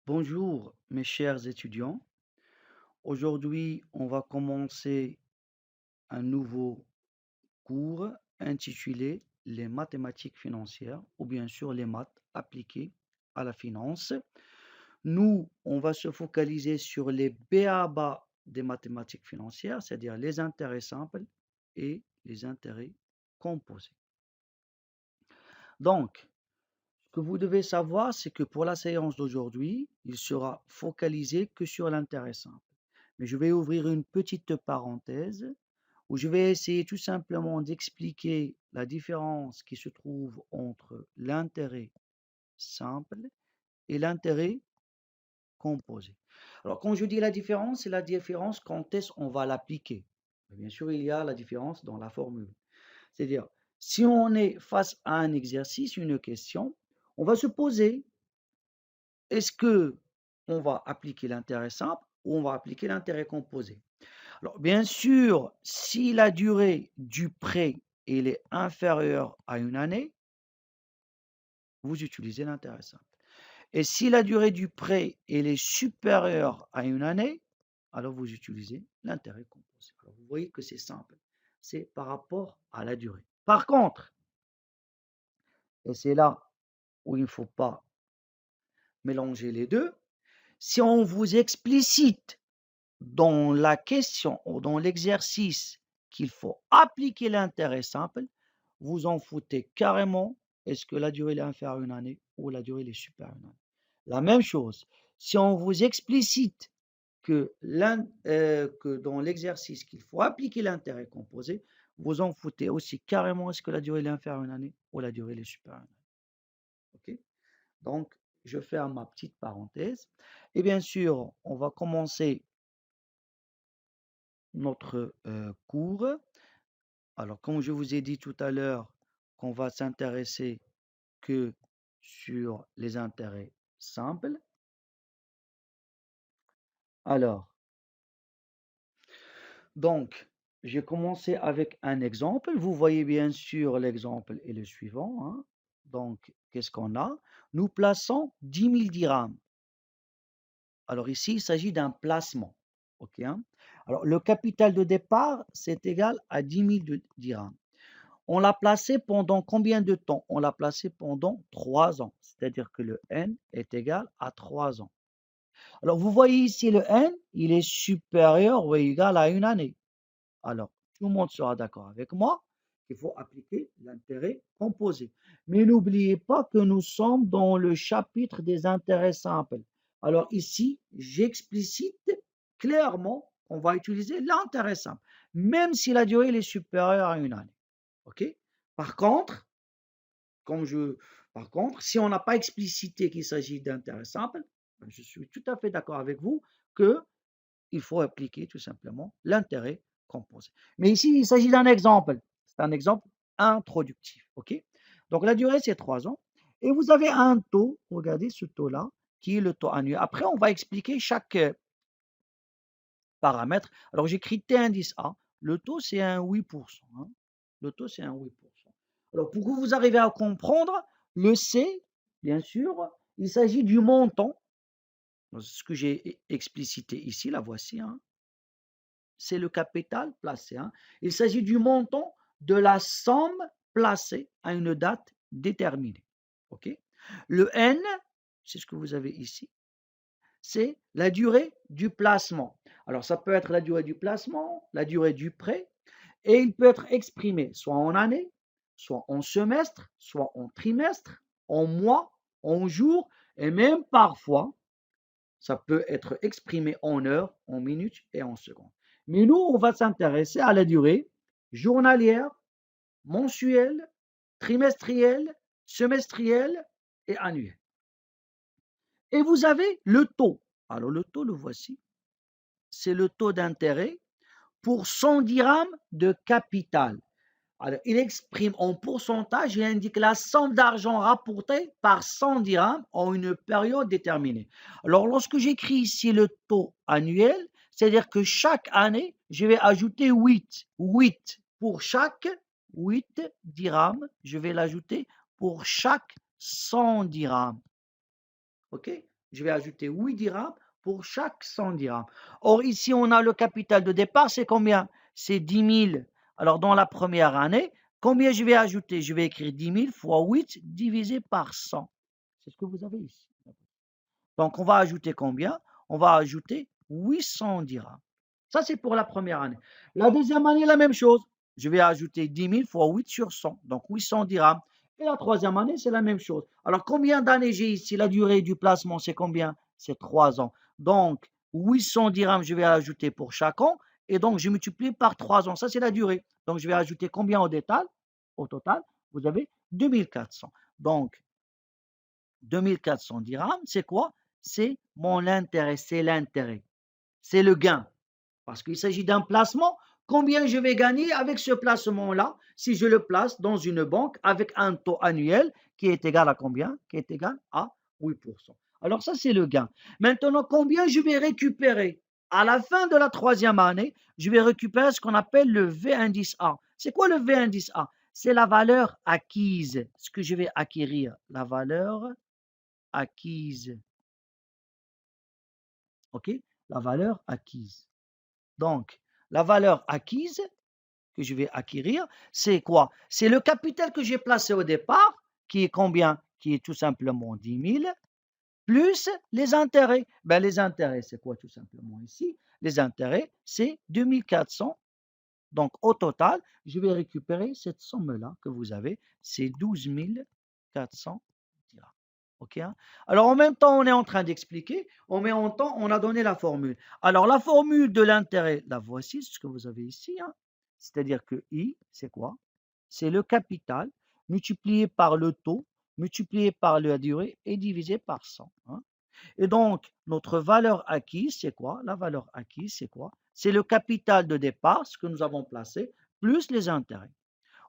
Bonjour mes chers étudiants. Aujourd'hui, on va commencer un nouveau cours intitulé Les mathématiques financières ou bien sûr les maths appliquées à la finance. Nous, on va se focaliser sur les b.a.-ba des mathématiques financières, c'est-à-dire les intérêts simples et les intérêts composés. Donc, ce que vous devez savoir, c'est que pour la séance d'aujourd'hui, il sera focalisé que sur l'intérêt simple. Mais je vais ouvrir une petite parenthèse où je vais essayer tout simplement d'expliquer la différence qui se trouve entre l'intérêt simple et l'intérêt composé. Alors, quand je dis la différence, c'est la différence quand est-ce qu'on va l'appliquer. Bien sûr, il y a la différence dans la formule. C'est-à-dire, si on est face à un exercice, une question, on va se poser, est-ce que on va appliquer l'intérêt simple ou on va appliquer l'intérêt composé? Alors, bien sûr, si la durée du prêt est inférieure à une année, vous utilisez l'intérêt simple. Et si la durée du prêt est supérieure à une année, alors vous utilisez l'intérêt composé. Alors, vous voyez que c'est simple. C'est par rapport à la durée. Par contre, et c'est là où il ne faut pas mélanger les deux, si on vous explicite dans la question ou dans l'exercice qu'il faut appliquer l'intérêt simple, vous en foutez carrément. Est-ce que la durée est inférieure à une année ou la durée est supérieure à une année? La même chose, si on vous explicite que dans l'exercice qu'il faut appliquer l'intérêt composé, vous en foutez aussi carrément. Est-ce que la durée est inférieure à une année ou la durée est supérieure à une année? Ok. Donc, je ferme ma petite parenthèse. Et bien sûr, on va commencer notre cours. Alors, comme je vous ai dit tout à l'heure, qu'on va s'intéresser que sur les intérêts simples. Alors, donc, j'ai commencé avec un exemple. Vous voyez bien sûr l'exemple est le suivant, hein. Donc, qu'est-ce qu'on a? Nous plaçons 10 000 dirhams. Alors ici, il s'agit d'un placement. OK, hein? Alors, le capital de départ, c'est égal à 10 000 dirhams. On l'a placé pendant combien de temps? On l'a placé pendant 3 ans. C'est-à-dire que le N est égal à 3 ans. Alors, vous voyez ici le N, il est supérieur ou égal à une année. Alors, tout le monde sera d'accord avec moi qu'il faut appliquer l'intérêt composé. Mais n'oubliez pas que nous sommes dans le chapitre des intérêts simples. Alors ici, j'explicite clairement qu'on va utiliser l'intérêt simple, même si la durée est supérieure à une année. OK? Par contre, si on n'a pas explicité qu'il s'agit d'intérêt simple, je suis tout à fait d'accord avec vous qu'il faut appliquer tout simplement l'intérêt composé. Mais ici, il s'agit d'un exemple. C'est un exemple introductif. OK? Donc la durée, c'est 3 ans. Et vous avez un taux, regardez ce taux-là, qui est le taux annuel. Après, on va expliquer chaque paramètre. Alors j'écris T indice A. Le taux, c'est un 8%. Hein. Le taux, c'est un 8%. Alors pour que vous arriviez à comprendre, le C, bien sûr, il s'agit du montant. Ce que j'ai explicité ici, la voici. Hein. C'est le capital placé. Hein. Il s'agit du montant de la somme placée à une date déterminée. OK? Le N, c'est ce que vous avez ici, c'est la durée du placement. Alors, ça peut être la durée du placement, la durée du prêt, et il peut être exprimé soit en année, soit en semestre, soit en trimestre, en mois, en jours, et même parfois, ça peut être exprimé en heures, en minutes et en secondes. Mais nous, on va s'intéresser à la durée journalière, mensuelle, trimestrielle, semestrielle et annuelle. Et vous avez le taux. Alors le taux, le voici. C'est le taux d'intérêt pour 100 dirhams de capital. Alors, il exprime en pourcentage et indique la somme d'argent rapportée par 100 dirhams en une période déterminée. Alors, lorsque j'écris ici le taux annuel, c'est-à-dire que chaque année, je vais ajouter 8. 8 pour chaque 8 dirhams. Je vais l'ajouter pour chaque 100 dirhams. OK? je vais ajouter 8 dirhams pour chaque 100 dirhams. Or, ici, on a le capital de départ, c'est combien? C'est 10 000. Alors, dans la première année, combien je vais ajouter? Je vais écrire 10 000 fois 8 divisé par 100. C'est ce que vous avez ici. Donc, on va ajouter combien? On va ajouter 800 dirhams. Ça, c'est pour la première année. La deuxième année, la même chose. Je vais ajouter 10 000 fois 8 sur 100, donc 800 dirhams. Et la troisième année, c'est la même chose. Alors, combien d'années j'ai ici? La durée du placement, c'est combien? C'est 3 ans. Donc, 800 dirhams, je vais ajouter pour chaque an. Et donc, je multiplie par 3 ans. Ça, c'est la durée. Donc, je vais ajouter combien au total? Au total, vous avez 2400. Donc, 2400 dirhams, c'est quoi? C'est mon intérêt, c'est l'intérêt. C'est le gain. Parce qu'il s'agit d'un placement. Combien je vais gagner avec ce placement-là si je le place dans une banque avec un taux annuel qui est égal à combien? Qui est égal à 8%. Alors ça, c'est le gain. Maintenant, combien je vais récupérer? À la fin de la troisième année, je vais récupérer ce qu'on appelle le V-indice A. C'est quoi le V-indice A? C'est la valeur acquise, ce que je vais acquérir, la valeur acquise. OK? La valeur acquise. Donc, la valeur acquise que je vais acquérir, c'est quoi? C'est le capital que j'ai placé au départ, qui est combien? Qui est tout simplement 10 000, plus les intérêts. Ben, les intérêts, c'est quoi tout simplement ici? Les intérêts, c'est 2400. Donc, au total, je vais récupérer cette somme-là que vous avez, c'est 12 400 dirhams. OK, hein? Alors, en même temps, on est en train d'expliquer, en même temps, on a donné la formule. Alors, la formule de l'intérêt, la voici, ce que vous avez ici, hein? C'est-à-dire que I, c'est quoi? C'est le capital multiplié par le taux, multiplié par la durée et divisé par 100. Hein? Et donc, notre valeur acquise, c'est quoi? La valeur acquise, c'est quoi? C'est le capital de départ, ce que nous avons placé, plus les intérêts.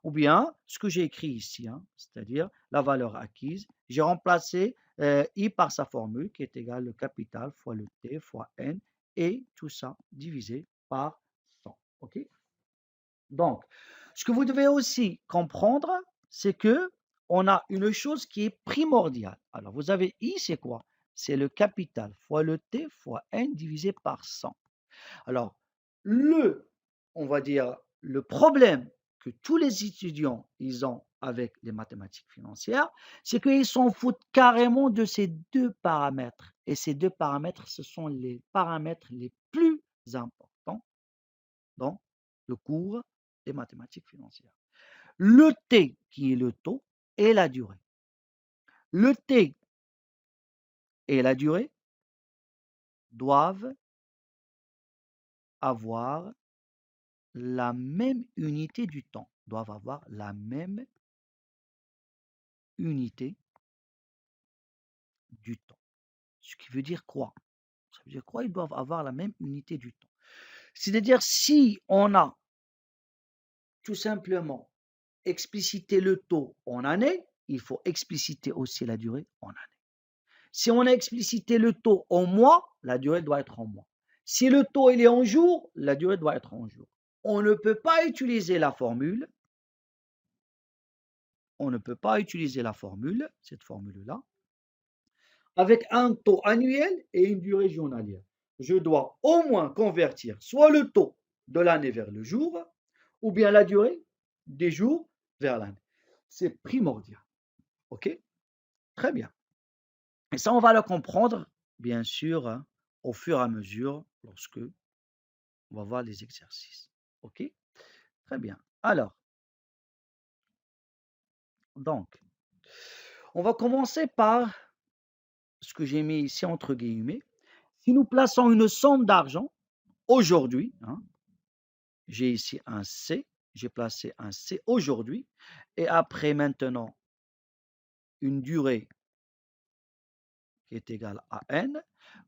Ou bien, ce que j'ai écrit ici, hein, c'est-à-dire la valeur acquise, j'ai remplacé I par sa formule qui est égale le capital fois le T fois N et tout ça divisé par 100. OK? Donc, ce que vous devez aussi comprendre, c'est que on a une chose qui est primordiale. Alors, vous avez I, c'est quoi? C'est le capital fois le T fois N divisé par 100. Alors, on va dire, le problème que tous les étudiants, ils ont avec les mathématiques financières, c'est qu'ils s'en foutent carrément de ces deux paramètres. Et ces deux paramètres, ce sont les paramètres les plus importants dans le cours des mathématiques financières. Le T, qui est le taux, et la durée. Le T et la durée doivent avoir la même unité du temps, doivent avoir la même unité du temps. Ce qui veut dire quoi? Ça veut dire quoi? Ils doivent avoir la même unité du temps. C'est-à-dire, si on a tout simplement explicité le taux en année, il faut expliciter aussi la durée en année. Si on a explicité le taux en mois, la durée doit être en mois. Si le taux il est en jour, la durée doit être en jour. On ne peut pas utiliser la formule. On ne peut pas utiliser la formule, cette formule-là, avec un taux annuel et une durée journalière. Je dois au moins convertir soit le taux de l'année vers le jour, ou bien la durée des jours vers l'année. C'est primordial. OK? Très bien. Et ça, on va le comprendre, bien sûr, hein, au fur et à mesure, lorsque on va voir les exercices. OK? Très bien. Alors, donc, on va commencer par ce que j'ai mis ici entre guillemets. Si nous plaçons une somme d'argent aujourd'hui, hein, j'ai ici un C, j'ai placé un C aujourd'hui, et après maintenant une durée qui est égale à N,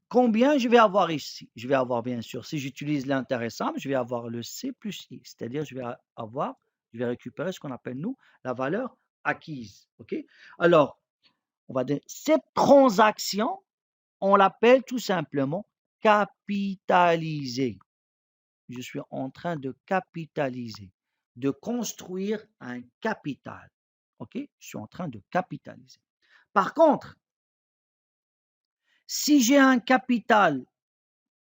combien je vais avoir ici? Je vais avoir bien sûr, si j'utilise l'intérêt simple, je vais avoir le C plus I, c'est-à-dire je vais récupérer ce qu'on appelle nous la valeur acquise. OK? Alors, on va dire cette transaction, on l'appelle tout simplement capitaliser. Je suis en train de capitaliser, de construire un capital. OK? Je suis en train de capitaliser. Par contre, Si j'ai un capital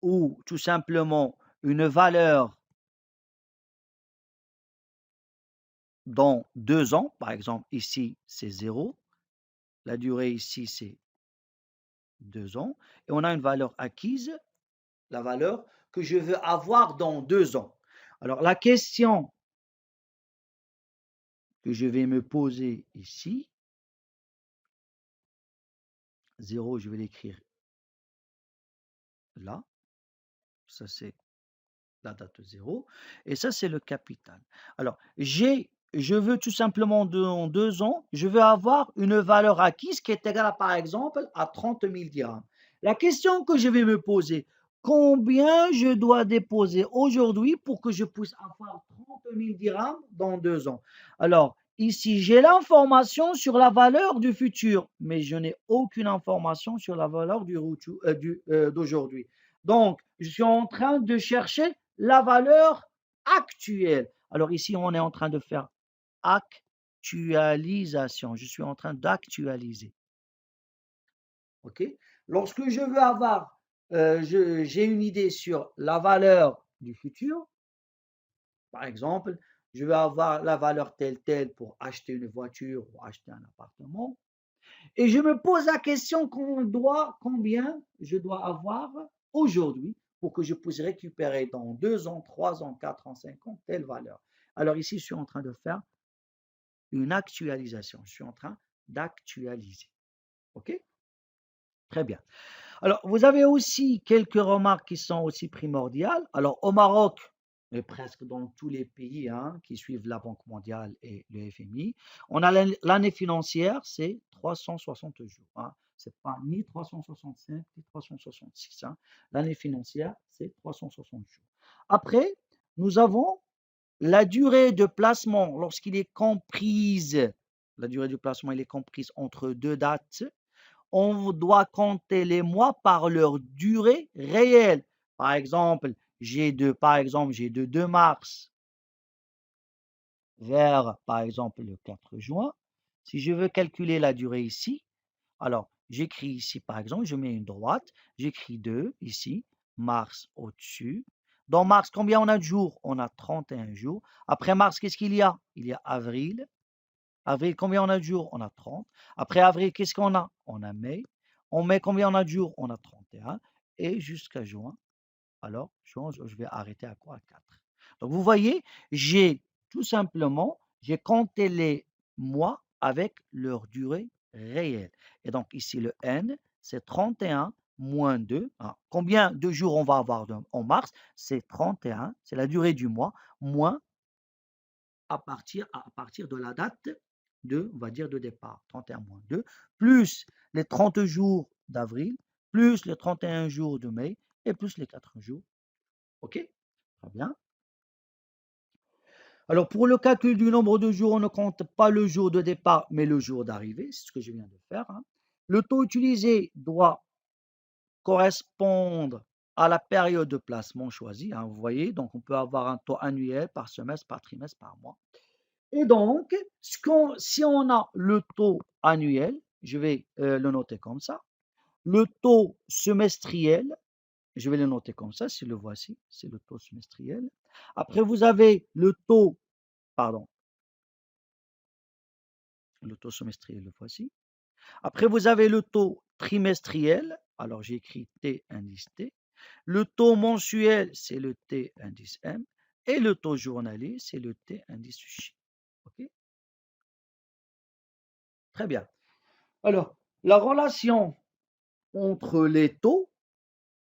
ou tout simplement une valeur dans 2 ans, par exemple ici c'est 0, la durée ici c'est 2 ans, et on a une valeur acquise, la valeur que je veux avoir dans 2 ans. Alors la question que je vais me poser ici, 0, je vais l'écrire là, ça c'est la date 0, et ça c'est le capital. Alors je veux tout simplement dans 2 ans, je veux avoir une valeur acquise qui est égale par exemple à 30 000 dirhams. La question que je vais me poser, combien je dois déposer aujourd'hui pour que je puisse avoir 30 000 dirhams dans 2 ans? Alors ici j'ai l'information sur la valeur du futur, mais je n'ai aucune information sur la valeur d'aujourd'hui. Donc je suis en train de chercher la valeur actuelle. Alors ici, on est en train de faire actualisation. Je suis en train d'actualiser. OK? Lorsque je veux avoir, j'ai une idée sur la valeur du futur, par exemple, je veux avoir la valeur telle pour acheter une voiture ou acheter un appartement. Et je me pose la question combien je dois avoir aujourd'hui pour que je puisse récupérer dans 2 ans, 3 ans, 4 ans, 5 ans telle valeur. Alors ici, je suis en train de faire une actualisation. Je suis en train d'actualiser. OK? Très bien. Alors, vous avez aussi quelques remarques qui sont aussi primordiales. Alors, au Maroc, mais presque dans tous les pays qui suivent la Banque mondiale et le FMI, on a l'année financière, c'est 360 jours. Ce n'est pas ni 365 ni 366. L'année financière, c'est 360 jours. Après, nous avons la durée de placement lorsqu'il est comprise. La durée de placement, elle est comprise entre deux dates. On doit compter les mois par leur durée réelle. Par exemple, j'ai de 2 mars vers, par exemple, le 4 juin. Si je veux calculer la durée ici, alors j'écris ici, par exemple, je mets une droite, j'écris 2 ici, mars au-dessus. Dans mars, combien on a de jours? On a 31 jours. Après mars, qu'est-ce qu'il y a? Il y a avril. Avril, combien on a de jours? On a 30. Après avril, qu'est-ce qu'on a? On a mai. En mai, combien on a de jours? On a 31. Et jusqu'à juin, alors juin, je vais arrêter à quoi? À 4. Donc vous voyez, j'ai compté les mois avec leur durée réelle. Et donc ici, le N, c'est 31 moins 2. Combien de jours on va avoir en mars? C'est 31, c'est la durée du mois, moins à partir de la date on va dire, de départ, 31 moins 2, plus les 30 jours d'avril, plus les 31 jours de mai, et plus les 4 jours. OK? Très bien. Alors, pour le calcul du nombre de jours, on ne compte pas le jour de départ, mais le jour d'arrivée. C'est ce que je viens de faire. Le taux utilisé doit correspondre à la période de placement choisie. Vous voyez, donc on peut avoir un taux annuel, par semestre, par trimestre, par mois. Et donc, si on a le taux annuel, je vais le noter comme ça. Le taux semestriel, je vais le noter comme ça, si le voici, c'est le taux semestriel. Après, vous avez le taux, pardon, le taux semestriel, le voici. Après, vous avez le taux trimestriel, alors j'ai écrit T indice T. Le taux mensuel, c'est le T indice M. Et le taux journalier, c'est le T indice J. OK? Très bien. Alors, la relation entre les taux,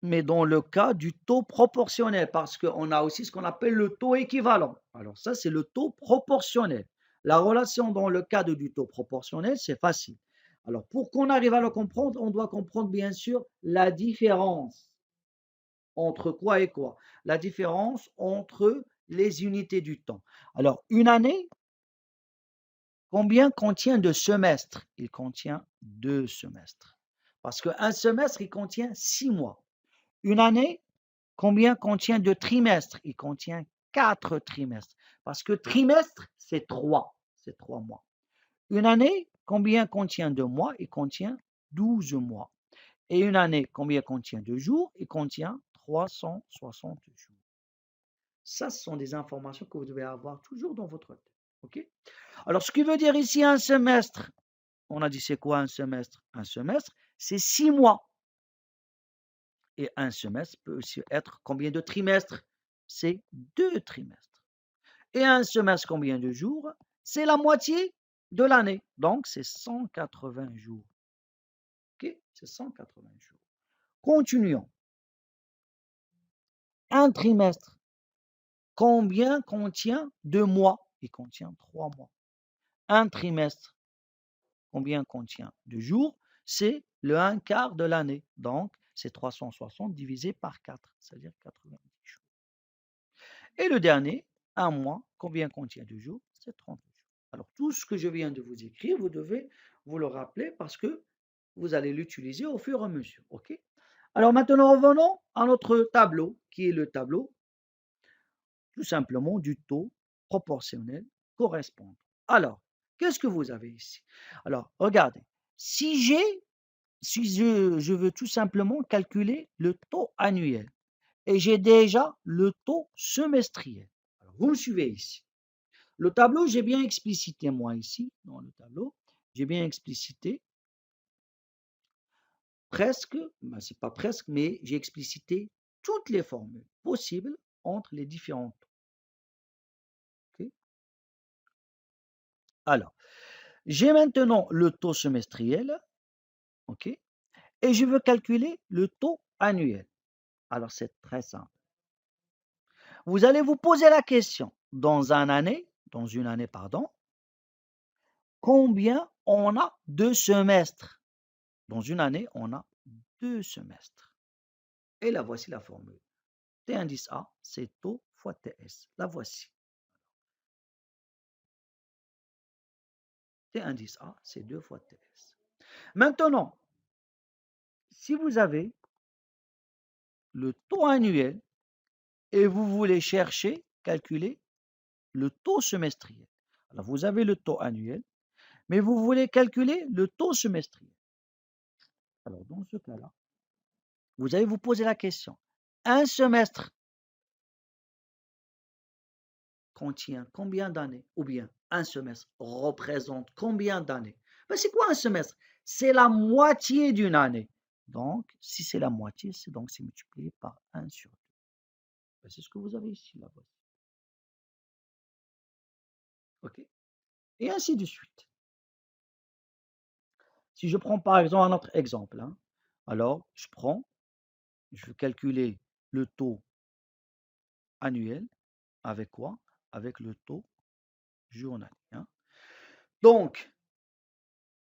mais dans le cas du taux proportionnel, parce qu'on a aussi ce qu'on appelle le taux équivalent. Alors ça, c'est le taux proportionnel. La relation dans le cadre du taux proportionnel, c'est facile. Alors pour qu'on arrive à le comprendre, on doit comprendre bien sûr la différence entre quoi et quoi. La différence entre les unités du temps. Alors une année, combien contient de semestres? Il contient 2 semestres. Parce qu'un semestre, il contient 6 mois. Une année, combien contient de trimestres? Il contient 4 trimestres. Parce que trimestre, c'est 3. C'est 3 mois. Une année, combien contient de mois? Il contient 12 mois. Et une année, combien contient de jours? Il contient 360 jours. Ça, ce sont des informations que vous devez avoir toujours dans votre tête. OK? Alors, ce qui veut dire ici un semestre, on a dit c'est quoi un semestre? Un semestre, c'est 6 mois. Et un semestre peut aussi être combien de trimestres? C'est 2 trimestres. Et un semestre, combien de jours? C'est la moitié de l'année. Donc, c'est 180 jours. OK? C'est 180 jours. Continuons. Un trimestre, combien contient de mois? Il contient 3 mois. Un trimestre, combien contient de jours? C'est le 1/4 de l'année. Donc, c'est 360 divisé par 4, c'est-à-dire 90 jours. Et le dernier, un mois, combien contient de jours? C'est 30 jours. Alors, tout ce que je viens de vous écrire, vous devez vous le rappeler parce que vous allez l'utiliser au fur et à mesure. OK? Alors, maintenant, revenons à notre tableau, qui est le tableau tout simplement du taux proportionnel correspondant. Alors, qu'est-ce que vous avez ici? Alors, regardez, si je veux tout simplement calculer le taux annuel et j'ai déjà le taux semestriel. Alors, vous me suivez ici. Le tableau, j'ai bien explicité, moi, ici, dans le tableau, j'ai bien explicité presque, ben, c'est pas presque, mais j'ai explicité toutes les formules possibles entre les différents taux. Okay? Alors, j'ai maintenant le taux semestriel, ok, et je veux calculer le taux annuel. Alors, c'est très simple. Vous allez vous poser la question, dans une année, pardon, combien on a de semestres? Dans une année, on a 2 semestres. Et là, voici la formule. T indice A, c'est taux fois TS. La voici. T indice A, c'est 2 fois TS. Maintenant, si vous avez le taux annuel et vous voulez calculer le taux semestriel. Alors, vous avez le taux annuel, mais vous voulez calculer le taux semestriel. Alors, dans ce cas-là, vous allez vous poser la question. Un semestre contient combien d'années? Ou bien un semestre représente combien d'années? Ben, c'est quoi un semestre? C'est la moitié d'une année. Donc, si c'est la moitié, c'est multiplié par 1 sur 2. Ben, c'est ce que vous avez ici, là-bas. OK? Et ainsi de suite. Si je prends par exemple un autre exemple, hein, alors je vais calculer le taux annuel avec quoi? Avec le taux journalier. Hein. Donc,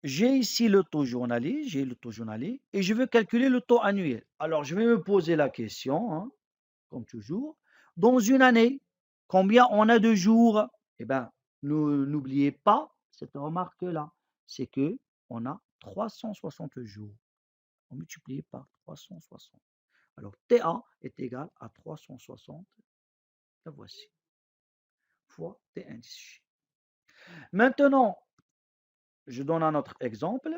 j'ai ici le taux journalier, et je veux calculer le taux annuel. Alors, je vais me poser la question, hein, comme toujours, dans une année, combien on a de jours? Eh bien, n'oubliez pas cette remarque-là, c'est que on a 360 jours. On multiplie par 360. Alors, TA est égal à 360, la voici, fois T indice. Maintenant, je donne un autre exemple.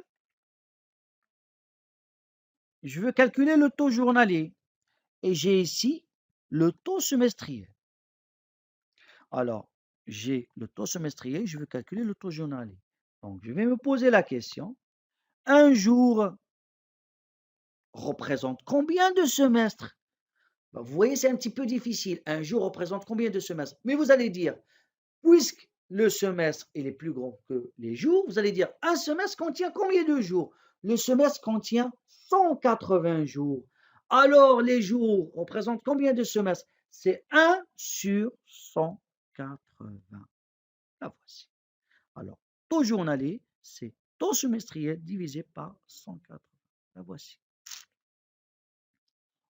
Je veux calculer le taux journalier et j'ai ici le taux semestriel. Alors, j'ai le taux semestriel, je veux calculer le taux journalier. Donc, je vais me poser la question, un jour représente combien de semestres? Ben, vous voyez, c'est un petit peu difficile. Un jour représente combien de semestres? Mais vous allez dire, puisque le semestre est plus grand que les jours, vous allez dire un semestre contient combien de jours? Le semestre contient 180 jours. Alors les jours représentent combien de semestres? C'est 1 sur 180. La voici. Alors, taux journalier, c'est taux semestriel divisé par 180. La voici.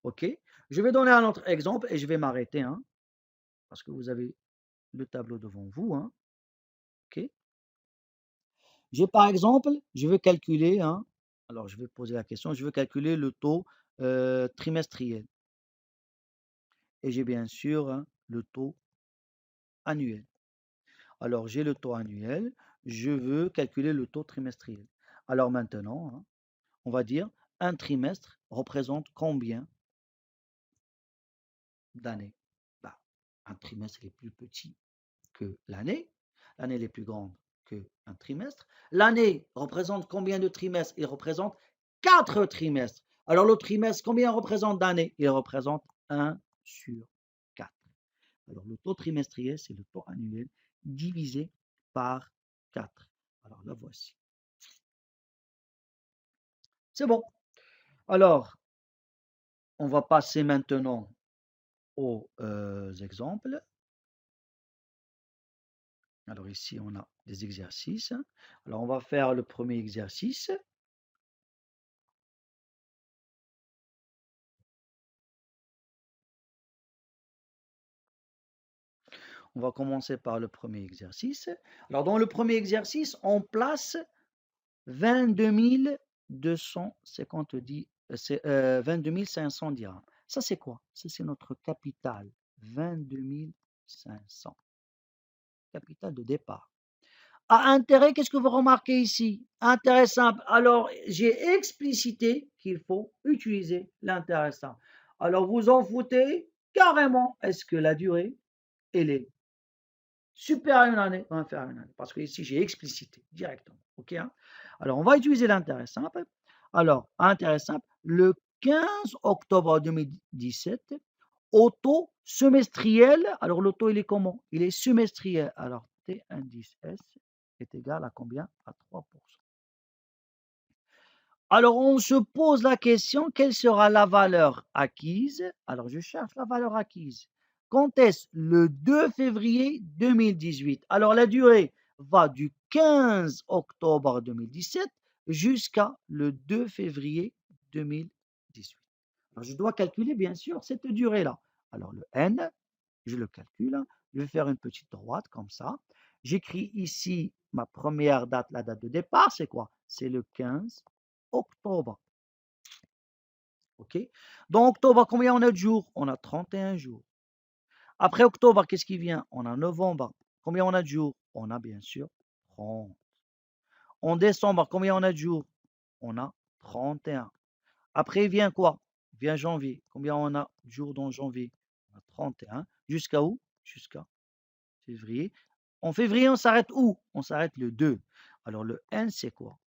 OK? Je vais donner un autre exemple et je vais m'arrêter, hein, parce que vous avez le tableau devant vous. Hein. OK? J'ai par exemple, je veux calculer, hein, alors je vais poser la question, je veux calculer le taux trimestriel. Et j'ai bien sûr hein, le taux annuel. Alors j'ai le taux annuel, je veux calculer le taux trimestriel. Alors maintenant, hein, on va dire un trimestre représente combien d'années? Bah, un trimestre est plus petit que l'année. L'année est plus grande qu'un trimestre. L'année représente combien de trimestres? Il représente 4 trimestres. Alors le trimestre, combien représente d'années? Il représente 1 sur 4. Alors le taux trimestriel, c'est le taux annuel divisé par 4. Alors la voici. C'est bon. Alors, on va passer maintenant aux exemples. Alors ici, on a des exercices. Alors, on va faire le premier exercice. On va commencer par le premier exercice. Alors, dans le premier exercice, on place 22 250 22 500 dirhams. Ça, c'est quoi? Ça, c'est notre capital. 22 500. Capital de départ. À intérêt, qu'est-ce que vous remarquez ici? Intérêt simple. Alors, j'ai explicité qu'il faut utiliser l'intérêt simple. Alors, vous en foutez carrément. Est-ce que la durée, elle est supérieure à une année ou inférieure à une année? Parce que ici, j'ai explicité directement. OK, hein? Alors, on va utiliser l'intérêt simple. Alors, intérêt simple, le 15 octobre 2017, au taux semestriel. Alors, le taux, il est comment? Il est semestriel. Alors, T indice S est égal à combien? À 3%. Alors, on se pose la question, quelle sera la valeur acquise? Alors, je cherche la valeur acquise. Quand est-ce? Le 2 février 2018. Alors, la durée va du 15 octobre 2017 jusqu'à le 2 février 2018. Alors, je dois calculer, bien sûr, cette durée-là. Alors, le N, je le calcule. Je vais faire une petite droite comme ça. J'écris ici ma première date, la date de départ, c'est quoi? C'est le 15 octobre. OK? Dans octobre, combien on a de jours? On a 31 jours. Après octobre, qu'est-ce qui vient? On a novembre. Combien on a de jours? On a bien sûr 30. En décembre, combien on a de jours? On a 31. Après, vient quoi? Vient janvier. Combien on a de jours dans janvier? On a 31. Jusqu'à où? Jusqu'à février. En février, on s'arrête où? On s'arrête le 2. Alors, le N, c'est quoi?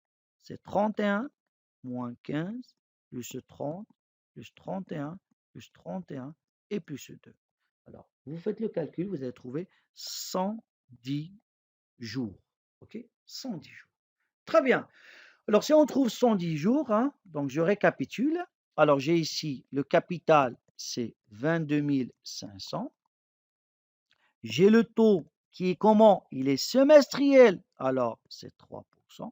C'est 31 moins 15 plus 30 plus 31 plus 31 et plus 2. Alors, vous faites le calcul, vous allez trouver 110 jours. OK? 110 jours. Très bien. Alors, si on trouve 110 jours, hein, donc je récapitule. Alors, j'ai ici le capital, c'est 22 500. J'ai le taux qui est comment? Il est semestriel, alors c'est 3%.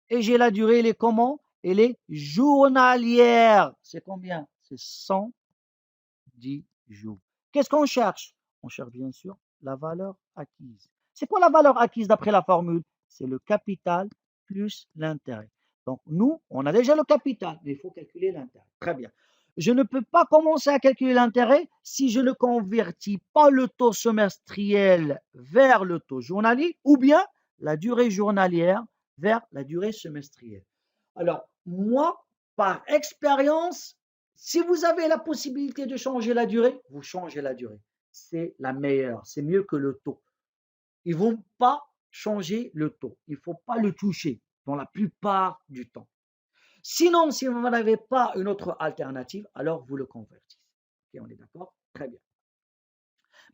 Et j'ai la durée, elle est comment? Elle est journalière. C'est combien? C'est 110 jours. Qu'est-ce qu'on cherche? On cherche bien sûr la valeur acquise. C'est quoi la valeur acquise d'après la formule? C'est le capital plus l'intérêt. Donc nous, on a déjà le capital, mais il faut calculer l'intérêt. Très bien. Je ne peux pas commencer à calculer l'intérêt si je ne convertis pas le taux semestriel vers le taux journalier ou bien la durée journalière vers la durée semestrielle. Alors, moi, par expérience, si vous avez la possibilité de changer la durée, vous changez la durée. C'est la meilleure, c'est mieux que le taux. Ils ne vont pas changer le taux. Il ne faut pas le toucher dans la plupart du temps. Sinon, si vous n'avez pas une autre alternative, alors vous le convertissez. Ok, on est d'accord? Très bien.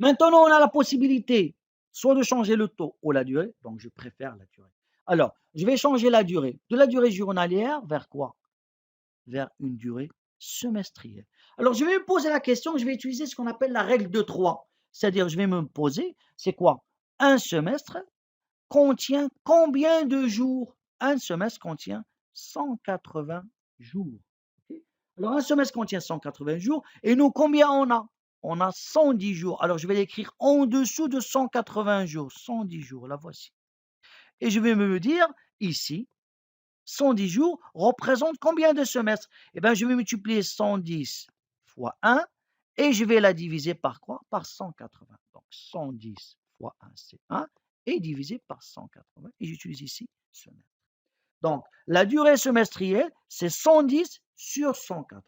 Maintenant, on a la possibilité soit de changer le taux ou la durée, donc je préfère la durée. Alors, je vais changer la durée. De la durée journalière vers quoi? Vers une durée semestrielle. Alors, je vais me poser la question, je vais utiliser ce qu'on appelle la règle de 3. C'est-à-dire, je vais me poser, c'est quoi? Un semestre contient combien de jours? Un semestre contient 180 jours. Okay. Alors, un semestre contient 180 jours. Et nous, combien on a? On a 110 jours. Alors, je vais l'écrire en dessous de 180 jours. 110 jours, la voici. Et je vais me dire, ici, 110 jours représentent combien de semestres? Eh bien, je vais multiplier 110 fois 1 et je vais la diviser par quoi? Par 180. Donc, 110 fois 1, c'est 1 et divisé par 180. Et j'utilise ici semestre. Donc, la durée semestrielle, c'est 110 sur 180.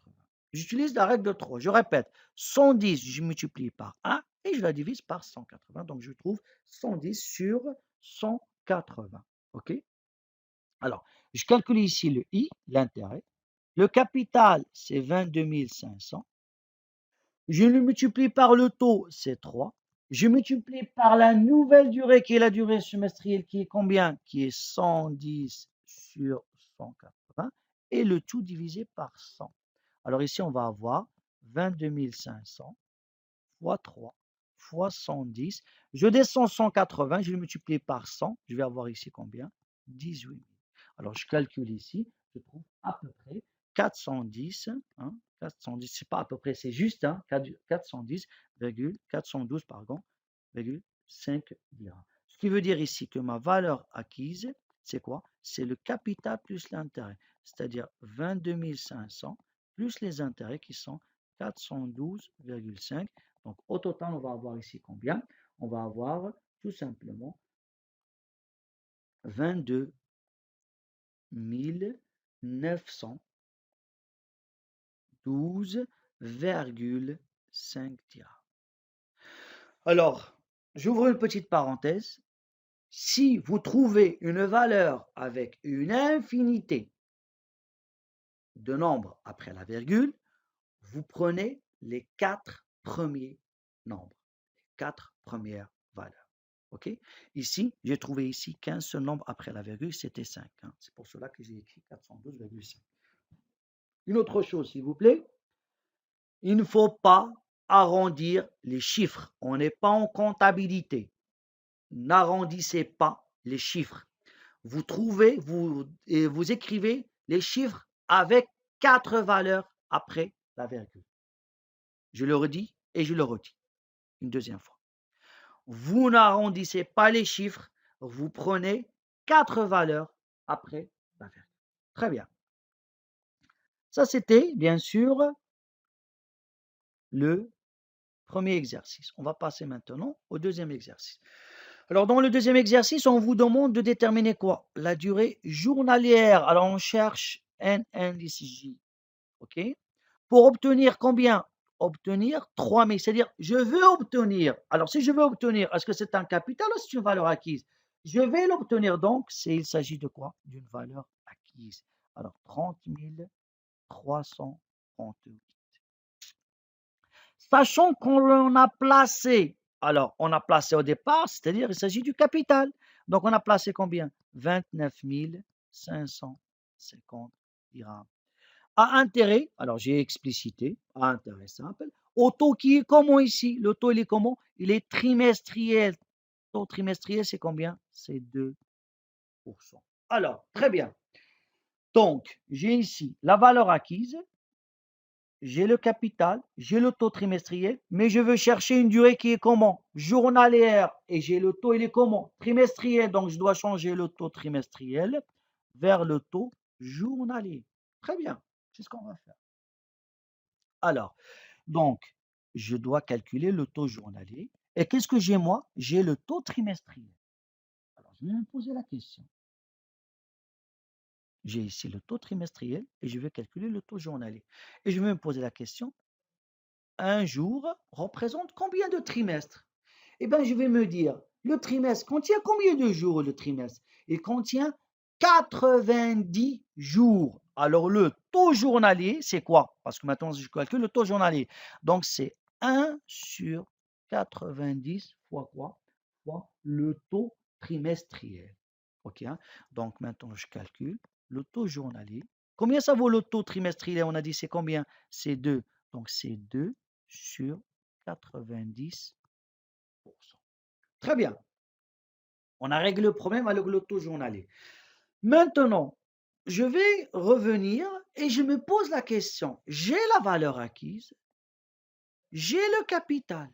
J'utilise la règle de 3. Je répète, 110, je multiplie par 1 et je la divise par 180. Donc, je trouve 110 sur 180. OK? Alors, je calcule ici le I, l'intérêt. Le capital, c'est 22 500. Je le multiplie par le taux, c'est 3. Je multiplie par la nouvelle durée, qui est la durée semestrielle, qui est combien? Qui est 110 sur 180. Et le tout divisé par 100. Alors ici, on va avoir 22 500 fois 3 fois 110. Je descends 180, je le multiplie par 100. Je vais avoir ici combien? 18 000. Alors, je calcule ici, je trouve à peu près 410, hein, 410, c'est pas à peu près, c'est juste, hein, 410,412, pardon, 5 dirhams. Ce qui veut dire ici que ma valeur acquise, c'est quoi? C'est le capital plus l'intérêt, c'est-à-dire 22 500 plus les intérêts qui sont 412,5. Donc, au total, on va avoir ici combien? On va avoir tout simplement 22 912,5 dirhams. Alors, j'ouvre une petite parenthèse. Si vous trouvez une valeur avec une infinité de nombres après la virgule, vous prenez les 4 premiers nombres, les 4 premières valeurs. OK? Ici, j'ai trouvé ici qu'un seul nombre après la virgule, c'était 5. Hein. C'est pour cela que j'ai écrit 412,5. Une autre chose, s'il vous plaît, il ne faut pas arrondir les chiffres. On n'est pas en comptabilité. N'arrondissez pas les chiffres. Vous trouvez, vous écrivez les chiffres avec 4 valeurs après la virgule. Je le redis et je le redis une deuxième fois. Vous n'arrondissez pas les chiffres, vous prenez 4 valeurs après la virgule. Très bien. Ça, c'était bien sûr le premier exercice. On va passer maintenant au deuxième exercice. Alors, dans le deuxième exercice, on vous demande de déterminer quoi? La durée journalière. Alors, on cherche NNDCJ. OK? Pour obtenir combien? Obtenir 3000. C'est-à-dire, je veux obtenir. Alors, si je veux obtenir, est-ce que c'est un capital ou c'est une valeur acquise? Je vais l'obtenir. Donc, il s'agit de quoi? D'une valeur acquise. Alors, 30 338. Sachant qu'on a placé, alors on a placé au départ, c'est-à-dire il s'agit du capital. Donc on a placé combien? 29 550 dirhams. À intérêt, alors j'ai explicité, à intérêt simple, au taux qui est comment ici? Le taux il est comment? Il est trimestriel. Le taux trimestriel c'est combien? C'est 2%. Alors, très bien. Donc, j'ai ici la valeur acquise, j'ai le capital, j'ai le taux trimestriel, mais je veux chercher une durée qui est comment? Journalière. Et j'ai le taux, il est comment? Trimestriel. Donc, je dois changer le taux trimestriel vers le taux journalier. Très bien. C'est ce qu'on va faire. Alors, donc, je dois calculer le taux journalier. Et qu'est-ce que j'ai moi? J'ai le taux trimestriel. Alors, je vais me poser la question. J'ai ici le taux trimestriel et je vais calculer le taux journalier. Et je vais me poser la question, un jour représente combien de trimestres? Eh bien, je vais me dire, le trimestre contient combien de jours le trimestre? Il contient 90 jours. Alors, le taux journalier, c'est quoi? Parce que maintenant, je calcule le taux journalier. Donc, c'est 1 sur 90 fois quoi? Fois le taux trimestriel. OK, hein? Donc, maintenant, je calcule le taux journalier. Combien ça vaut le taux trimestriel? On a dit c'est combien? C'est 2. Donc, c'est 2 sur 90%. Très bien. On a réglé le problème avec le taux journalier. Maintenant, je vais revenir et je me pose la question. J'ai la valeur acquise, j'ai le capital.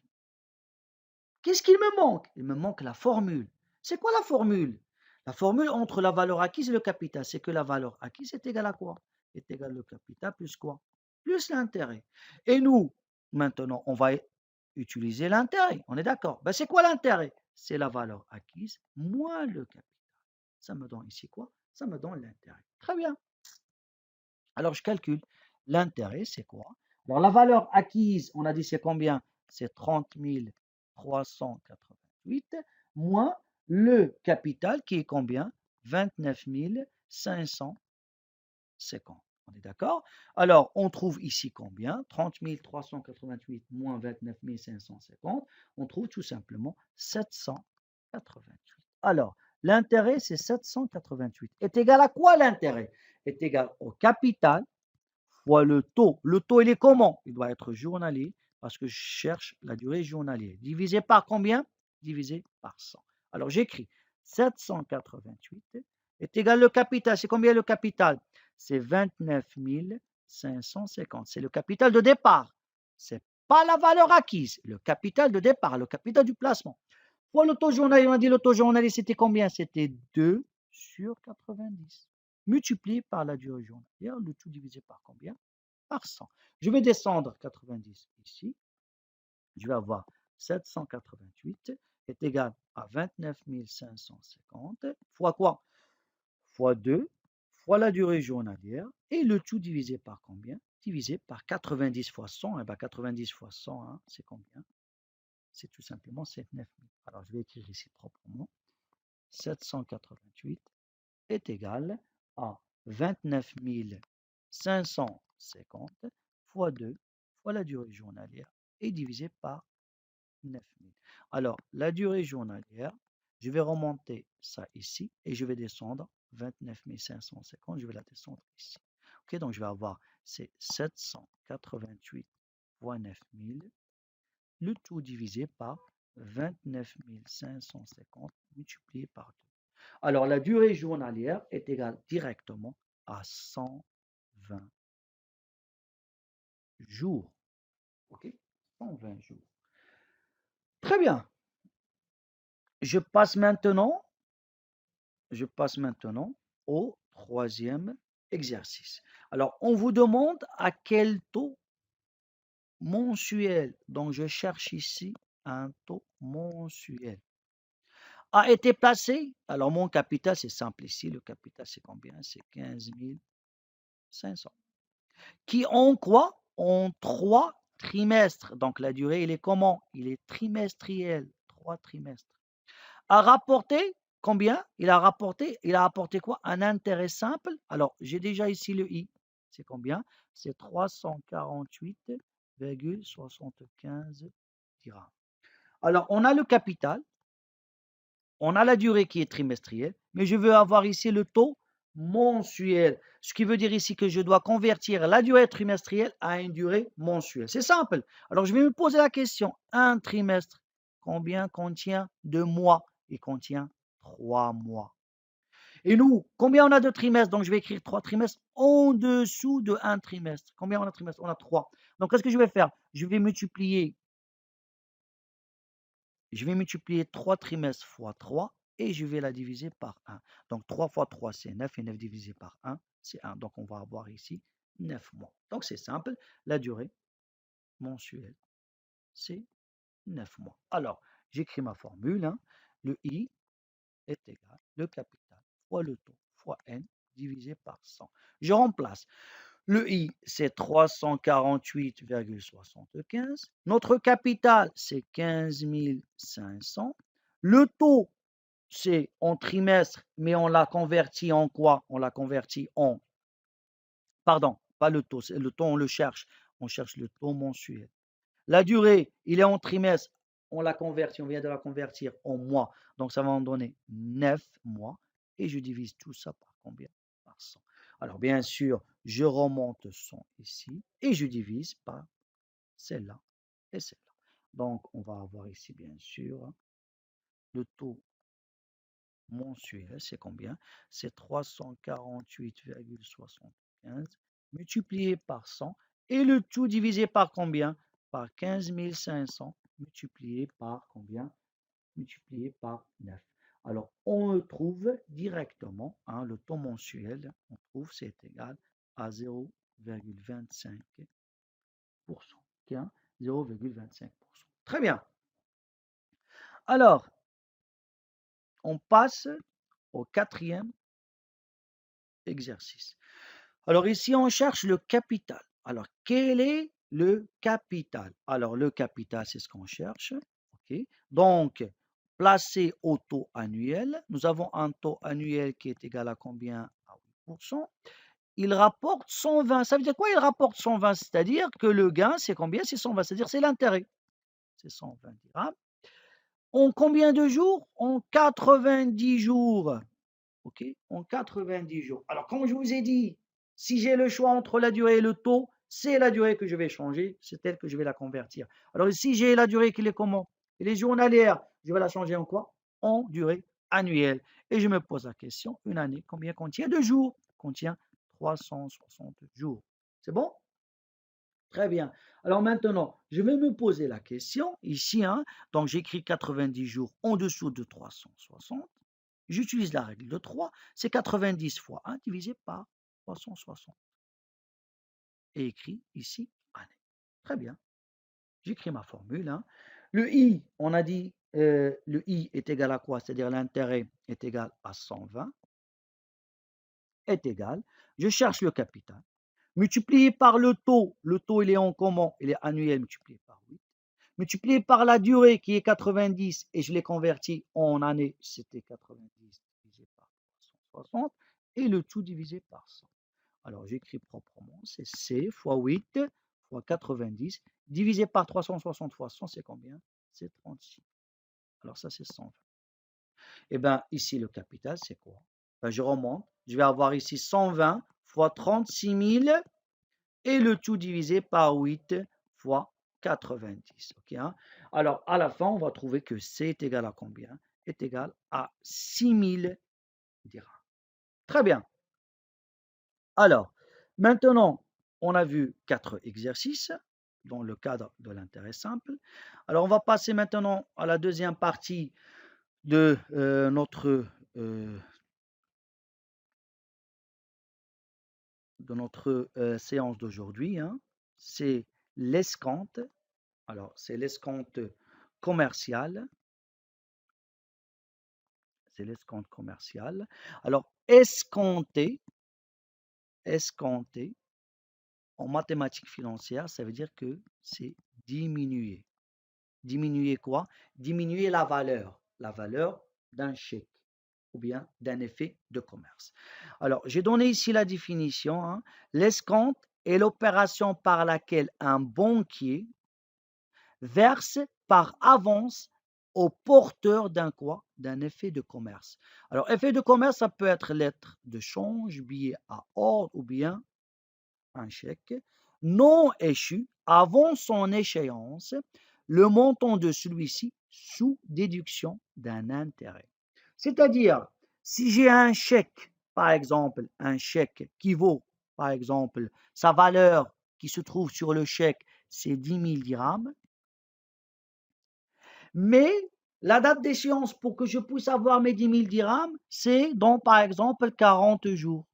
Qu'est-ce qu'il me manque? Il me manque la formule. C'est quoi la formule? La formule entre la valeur acquise et le capital, c'est que la valeur acquise est égale à quoi? Est égale au capital plus quoi? Plus l'intérêt. Et nous, maintenant, on va utiliser l'intérêt. On est d'accord? Ben, c'est quoi l'intérêt? C'est la valeur acquise moins le capital. Ça me donne ici quoi? ça me donne l'intérêt. Très bien. Alors, je calcule. L'intérêt, c'est quoi? Alors, la valeur acquise, on a dit c'est combien? C'est 30 388 moins le capital qui est combien? 29 550. On est d'accord? Alors, on trouve ici combien? 30 388 moins 29 550. On trouve tout simplement 788. Alors, l'intérêt, c'est 788. Est égal à quoi l'intérêt? Est égal au capital fois le taux. Le taux, il est comment? Il doit être journalier parce que je cherche la durée journalière. Divisé par combien? Divisé par 100. Alors, j'écris 788 est égal au capital. C'est combien le capital? C'est 29 550. C'est le capital de départ. Ce n'est pas la valeur acquise. Le capital de départ, le capital du placement. Pour le taux journalier, on a dit le taux journalier, c'était combien? C'était 2 sur 90. Multiplié par la durée journalière, le tout divisé par combien? Par 100. Je vais descendre 90 ici. Je vais avoir 788 est égal à 29 550 fois quoi? Fois 2 fois la durée journalière et le tout divisé par combien? Divisé par 90 fois 100. Et bien 90 fois 100, hein, c'est combien? C'est tout simplement 79 000. Alors je vais écrire ici proprement. 788 est égal à 29 550 fois 2 fois la durée journalière et divisé par 9 000. Alors, la durée journalière, je vais remonter ça ici et je vais descendre 29 550, je vais la descendre ici. Ok, donc je vais avoir c'est 788 fois 9 000, le tout divisé par 29 550 multiplié par 2. Alors, la durée journalière est égale directement à 120 jours. OK? 120 jours. Très bien. Je passe maintenant au troisième exercice. Alors, on vous demande à quel taux mensuel, donc je cherche ici un taux mensuel, a été placé. Alors, mon capital, c'est simple ici. Le capital, c'est combien? C'est 15 500. Qui ont quoi? En 3 trimestres. Donc, la durée, il est comment? Il est trimestriel. 3 trimestres. A rapporté combien? Il a rapporté quoi? Un intérêt simple. Alors, j'ai déjà ici le I. C'est combien? C'est 348,75 dirhams. Alors, on a le capital, on a la durée qui est trimestrielle, mais je veux avoir ici le taux mensuel. Ce qui veut dire ici que je dois convertir la durée trimestrielle à une durée mensuelle. C'est simple. Alors, je vais me poser la question. Un trimestre, combien contient de mois? Il contient 3 mois. Et nous, combien on a de trimestres? Donc, je vais écrire 3 trimestres en dessous de un trimestre. Combien on a de trimestres? On a 3. Donc, qu'est-ce que je vais faire? Je vais multiplier 3 trimestres fois 3 et je vais la diviser par 1. Donc 3 fois 3, c'est 9 et 9 divisé par 1, c'est 1. Donc on va avoir ici 9 mois. Donc c'est simple, la durée mensuelle, c'est 9 mois. Alors, j'écris ma formule. Hein. Le I est égal, le capital fois le taux fois N divisé par 100. Je remplace. Le I, c'est 348,75. Notre capital, c'est 15 500. Le taux, c'est en trimestre, mais on l'a converti en quoi? On l'a converti en... Pardon, pas le taux. Le taux, on le cherche. On cherche le taux mensuel. La durée, il est en trimestre. On l'a converti, on vient de la convertir en mois. Donc, ça va en donner 9 mois. Et je divise tout ça par combien? Par 100. Alors, bien sûr, je remonte 100 ici et je divise par celle-là et celle-là. Donc, on va avoir ici, bien sûr, le taux mensuel, c'est combien? C'est 348,75 multiplié par 100 et le tout divisé par combien? Par 15 500 multiplié par combien? Multiplié par 9. Alors, on le trouve directement, hein, le taux mensuel, on trouve c'est égal à 0,25%. 0,25%. Très bien. Alors, on passe au quatrième exercices. Alors ici, on cherche le capital. Alors, quel est le capital? Alors, le capital, c'est ce qu'on cherche. Okay. Donc, placé au taux annuel, nous avons un taux annuel qui est égal à combien? À 8%. Il rapporte 120. Ça veut dire quoi? Il rapporte 120, c'est-à-dire que le gain, c'est combien? C'est 120, c'est-à-dire c'est l'intérêt. C'est 120 dirhams. En combien de jours? En 90 jours. OK? En 90 jours. Alors, comme je vous ai dit, si j'ai le choix entre la durée et le taux, c'est la durée que je vais changer, c'est elle que je vais la convertir. Alors, si j'ai la durée qui est comment? Elle est journalière, je vais la changer en quoi? En durée annuelle. Et je me pose la question, une année, combien contient de jours? Contient 360 jours. C'est bon? Très bien. Alors maintenant, je vais me poser la question ici, hein, donc j'écris 90 jours en dessous de 360. J'utilise la règle de 3, c'est 90 fois 1 divisé par 360. Et écrit ici année. Très bien. J'écris ma formule. Hein. Le I, on a dit, le I est égal à quoi? C'est-à-dire l'intérêt est égal à 120. Est égal. Je cherche le capital. Multiplié par le taux il est en comment? Il est annuel multiplié par 8. Multiplié par la durée qui est 90 et je l'ai converti en année, c'était 90 divisé par 360 et le tout divisé par 100. Alors j'écris proprement, c'est C fois 8 fois 90 divisé par 360 fois 100, c'est combien? C'est 36. Alors ça c'est 120. Et bien ici le capital c'est quoi? Ben, je remonte, je vais avoir ici 120 fois 36 000 et le tout divisé par 8 fois 90. Okay, hein? Alors, à la fin, on va trouver que C est égal à combien? Est égal à 6000 dirhams. Très bien. Alors, maintenant, on a vu 4 exercices dans le cadre de l'intérêt simple. Alors, on va passer maintenant à la deuxième partie de notre séance d'aujourd'hui. Hein. C'est l'escompte. Alors, c'est l'escompte commercial. C'est l'escompte commercial. Alors, escompter, en mathématiques financières, ça veut dire que c'est diminuer. Diminuer quoi? Diminuer la valeur d'un chèque ou bien d'un effet de commerce. Alors, j'ai donné ici la définition. Hein. L'escompte est l'opération par laquelle un banquier verse par avance au porteur d'un quoi? D'un effet de commerce. Alors, effet de commerce, ça peut être lettre de change, billet à ordre ou bien un chèque non échu avant son échéance, le montant de celui-ci sous déduction d'un intérêt. C'est-à-dire, si j'ai un chèque, par exemple, un chèque qui vaut, par exemple, sa valeur qui se trouve sur le chèque, c'est 10 000 dirhams, mais la date d'échéance pour que je puisse avoir mes 10 000 dirhams, c'est dans, par exemple, 40 jours.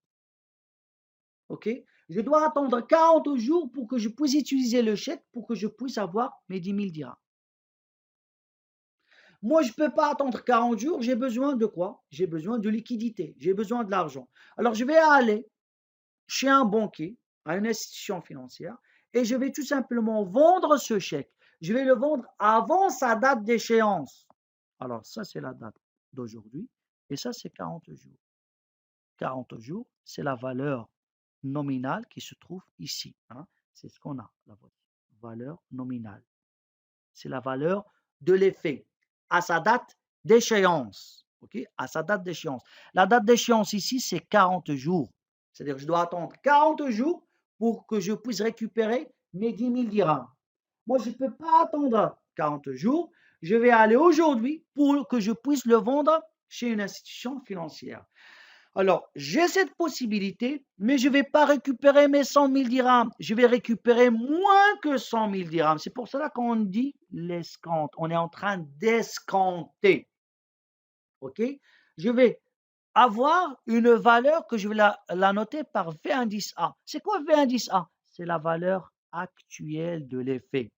OK? Je dois attendre 40 jours pour que je puisse utiliser le chèque pour que je puisse avoir mes 10 000 dirhams. Moi, je ne peux pas attendre 40 jours. J'ai besoin de quoi? J'ai besoin de liquidité. J'ai besoin de l'argent. Alors, je vais aller chez un banquier, à une institution financière, et je vais tout simplement vendre ce chèque. Je vais le vendre avant sa date d'échéance. Alors, ça, c'est la date d'aujourd'hui. Et ça, c'est 40 jours. 40 jours, c'est la valeur nominale qui se trouve ici. Hein. C'est ce qu'on a, la valeur nominale. C'est la valeur de l'effet à sa date d'échéance. Okay? À sa date d'échéance. La date d'échéance ici, c'est 40 jours. C'est-à-dire que je dois attendre 40 jours pour que je puisse récupérer mes 10 000 dirhams. Moi, je ne peux pas attendre 40 jours. Je vais aller aujourd'hui pour que je puisse le vendre chez une institution financière. Alors, j'ai cette possibilité, mais je ne vais pas récupérer mes 100 000 dirhams. Je vais récupérer moins que 100 000 dirhams. C'est pour cela qu'on dit l'escompte. On est en train d'escompter. OK? Je vais avoir une valeur que je vais la noter par V indice A. C'est quoi V indice A? C'est la valeur actuelle de l'effet.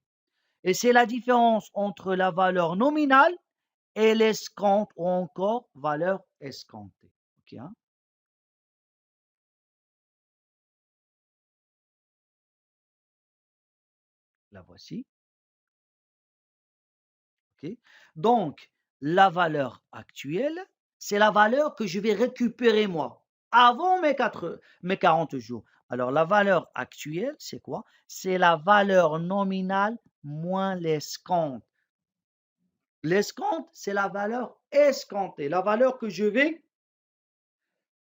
Et c'est la différence entre la valeur nominale et l'escompte ou encore valeur escomptée. OK, hein? La voici. OK? Donc, la valeur actuelle, c'est la valeur que je vais récupérer moi avant mes 40 jours. Alors, la valeur actuelle, c'est quoi? C'est la valeur nominale moins l'escompte. L'escompte, c'est la valeur escomptée, la valeur que je vais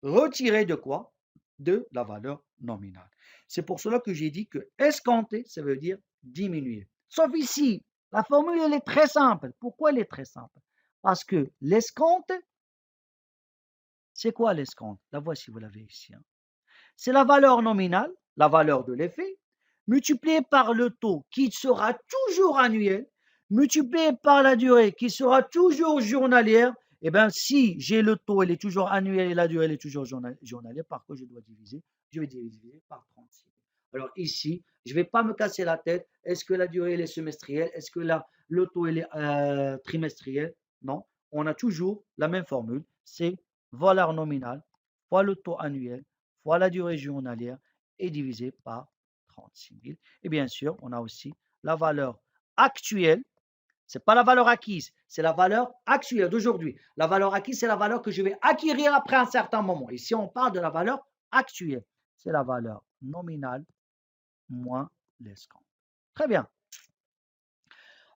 retirer de quoi? De la valeur nominale. C'est pour cela que j'ai dit que escompter, ça veut dire diminuer. Sauf ici, la formule, elle est très simple. Pourquoi elle est très simple? Parce que l'escompte, c'est quoi l'escompte? La voici, vous l'avez ici. C'est la valeur nominale, la valeur de l'effet, multipliée par le taux qui sera toujours annuel, multiplié par la durée qui sera toujours journalière. Eh bien, si j'ai le taux, il est toujours annuel et la durée, elle est toujours journalière, par quoi je dois diviser? Je vais diviser par 36. Alors ici, je ne vais pas me casser la tête. Est-ce que la durée elle est semestrielle? Est-ce que le taux il est trimestriel? Non. On a toujours la même formule. C'est valeur nominale fois le taux annuel fois la durée journalière est divisé par 36 000. Et bien sûr, on a aussi la valeur actuelle. Ce n'est pas la valeur acquise, c'est la valeur actuelle d'aujourd'hui. La valeur acquise, c'est la valeur que je vais acquérir après un certain moment. Ici, on parle de la valeur actuelle. C'est la valeur nominale moins l'escompte. Très bien.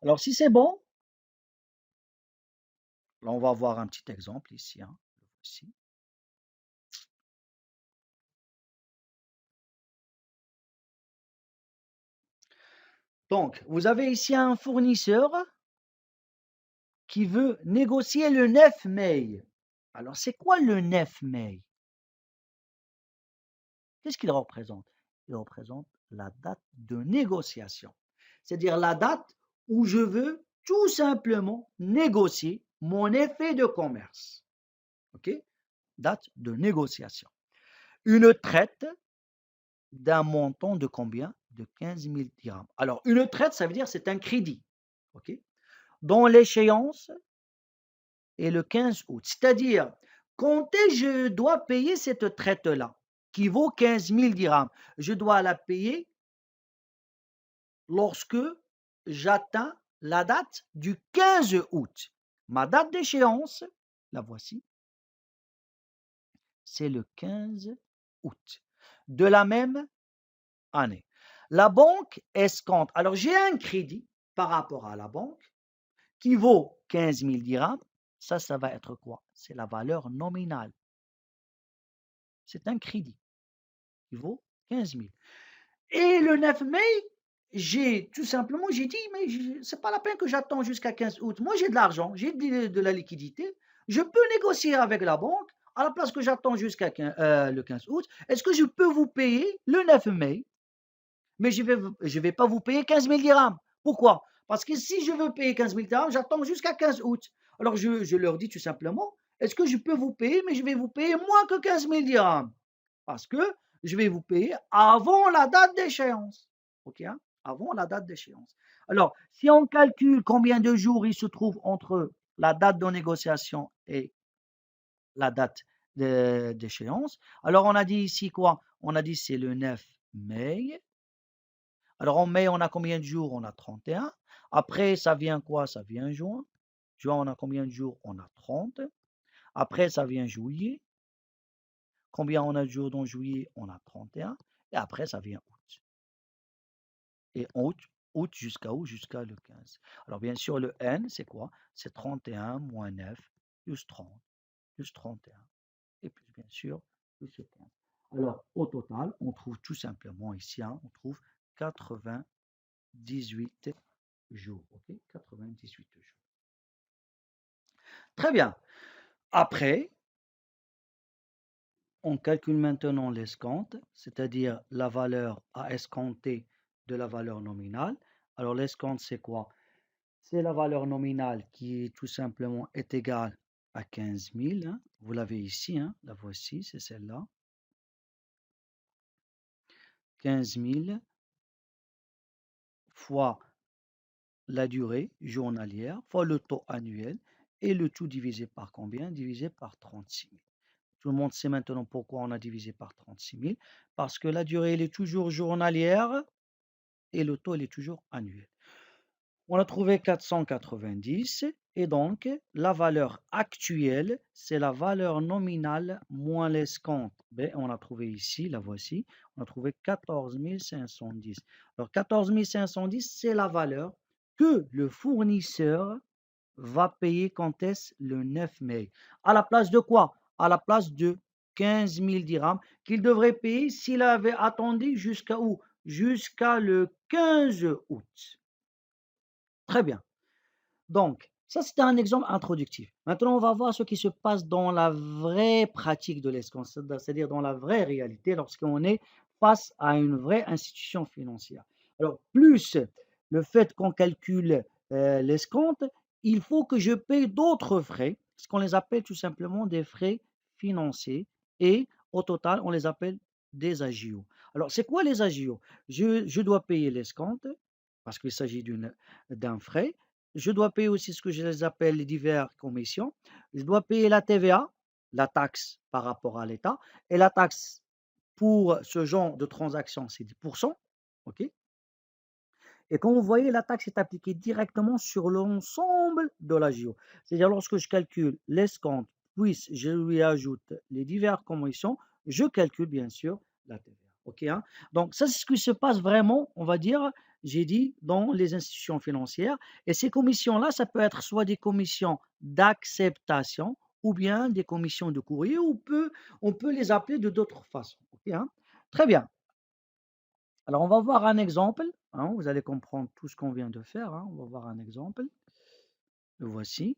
Alors, si c'est bon, là, on va voir un petit exemple ici. Ici. Donc, vous avez ici un fournisseur qui veut négocier le 9 mai. Alors, c'est quoi le 9 mai? Qu'est-ce qu'il représente? Il représente la date de négociation. C'est-à-dire la date où je veux tout simplement négocier mon effet de commerce. OK? Date de négociation. Une traite d'un montant de combien? De 15 000 dirhams. Alors, une traite, ça veut dire c'est un crédit. OK? Dont l'échéance est le 15 août. C'est-à-dire, quand je dois payer cette traite-là, qui vaut 15 000 dirhams, je dois la payer lorsque j'atteins la date du 15 août. Ma date d'échéance, la voici, c'est le 15 août de la même année. La banque escompte. Alors, j'ai un crédit par rapport à la banque qui vaut 15 000 dirhams. Ça va être quoi? C'est la valeur nominale. C'est un crédit qui vaut 15 000. Et le 9 mai, j'ai dit, mais c'est pas la peine que j'attends jusqu'à 15 août. Moi, j'ai de l'argent, j'ai de la liquidité. Je peux négocier avec la banque à la place que j'attends jusqu'à le 15 août. Est-ce que je peux vous payer le 9 mai? Mais je vais pas vous payer 15 000 dirhams. Pourquoi? Parce que si je veux payer 15 000 dirhams, j'attends jusqu'à 15 août. Alors, je leur dis tout simplement, est-ce que je peux vous payer, mais je vais vous payer moins que 15 000 dirhams? Parce que je vais vous payer avant la date d'échéance. OK, hein? Avant la date d'échéance. Alors, si on calcule combien de jours il se trouve entre la date de négociation et la date d'échéance, alors on a dit ici quoi? On a dit c'est le 9 mai. Alors en mai, on a combien de jours? On a 31. Après, ça vient quoi? Ça vient juin. Juin, on a combien de jours? On a 30. Après, ça vient juillet. Combien on a de jours dans juillet? On a 31. Et après, ça vient août. Et août jusqu'à où? Jusqu'à le 15. Alors bien sûr, le N, c'est quoi? C'est 31 moins 9 plus 30 plus 31. Et puis bien sûr, plus le 15. Alors au total, on trouve tout simplement ici, on trouve 98 jours. OK? 98 jours. Très bien. Après, on calcule maintenant l'escompte, c'est-à-dire la valeur à escompter de la valeur nominale. Alors l'escompte, c'est quoi? C'est la valeur nominale qui tout simplement est égale à 15 000. Vous l'avez ici, la voici, c'est celle-là. 15 000 fois la durée journalière fois le taux annuel et le tout divisé par combien? Divisé par 36 000. Tout le monde sait maintenant pourquoi on a divisé par 36 000. Parce que la durée, elle est toujours journalière et le taux il est toujours annuel. On a trouvé 490 et donc la valeur actuelle, c'est la valeur nominale moins l'escompte. Ben, on a trouvé ici, la voici, on a trouvé 14 510. Alors 14 510, c'est la valeur que le fournisseur va payer quand est-ce le 9 mai. À la place de quoi? À la place de 15 000 dirhams qu'il devrait payer s'il avait attendu jusqu'à où? Jusqu'à le 15 août. Très bien. Donc, ça, c'était un exemple introductif. Maintenant, on va voir ce qui se passe dans la vraie pratique de l'escompte, c'est-à-dire dans la vraie réalité lorsqu'on est face à une vraie institution financière. Alors, plus le fait qu'on calcule l'escompte, il faut que je paye d'autres frais, ce qu'on les appelle tout simplement des frais financiers, et au total, on les appelle des agios. Alors, c'est quoi les agios? Je dois payer l'escompte parce qu'il s'agit d'un frais. Je dois payer aussi ce que je les appelle les diverses commissions. Je dois payer la TVA, la taxe par rapport à l'État, et la taxe pour ce genre de transaction, c'est 10%. OK? Et comme vous voyez, la taxe est appliquée directement sur l'ensemble de l'agio. C'est-à-dire lorsque je calcule l'escompte, puis je lui ajoute les diverses commissions, je calcule bien sûr la TVA. OK, hein? Donc ça, c'est ce qui se passe vraiment, on va dire, j'ai dit, dans les institutions financières. Et ces commissions-là, ça peut être soit des commissions d'acceptation ou bien des commissions de courrier, ou on peut les appeler de d'autres façons. OK, hein? Très bien. Alors, on va voir un exemple, hein, vous allez comprendre tout ce qu'on vient de faire, hein. On va voir un exemple. Le voici.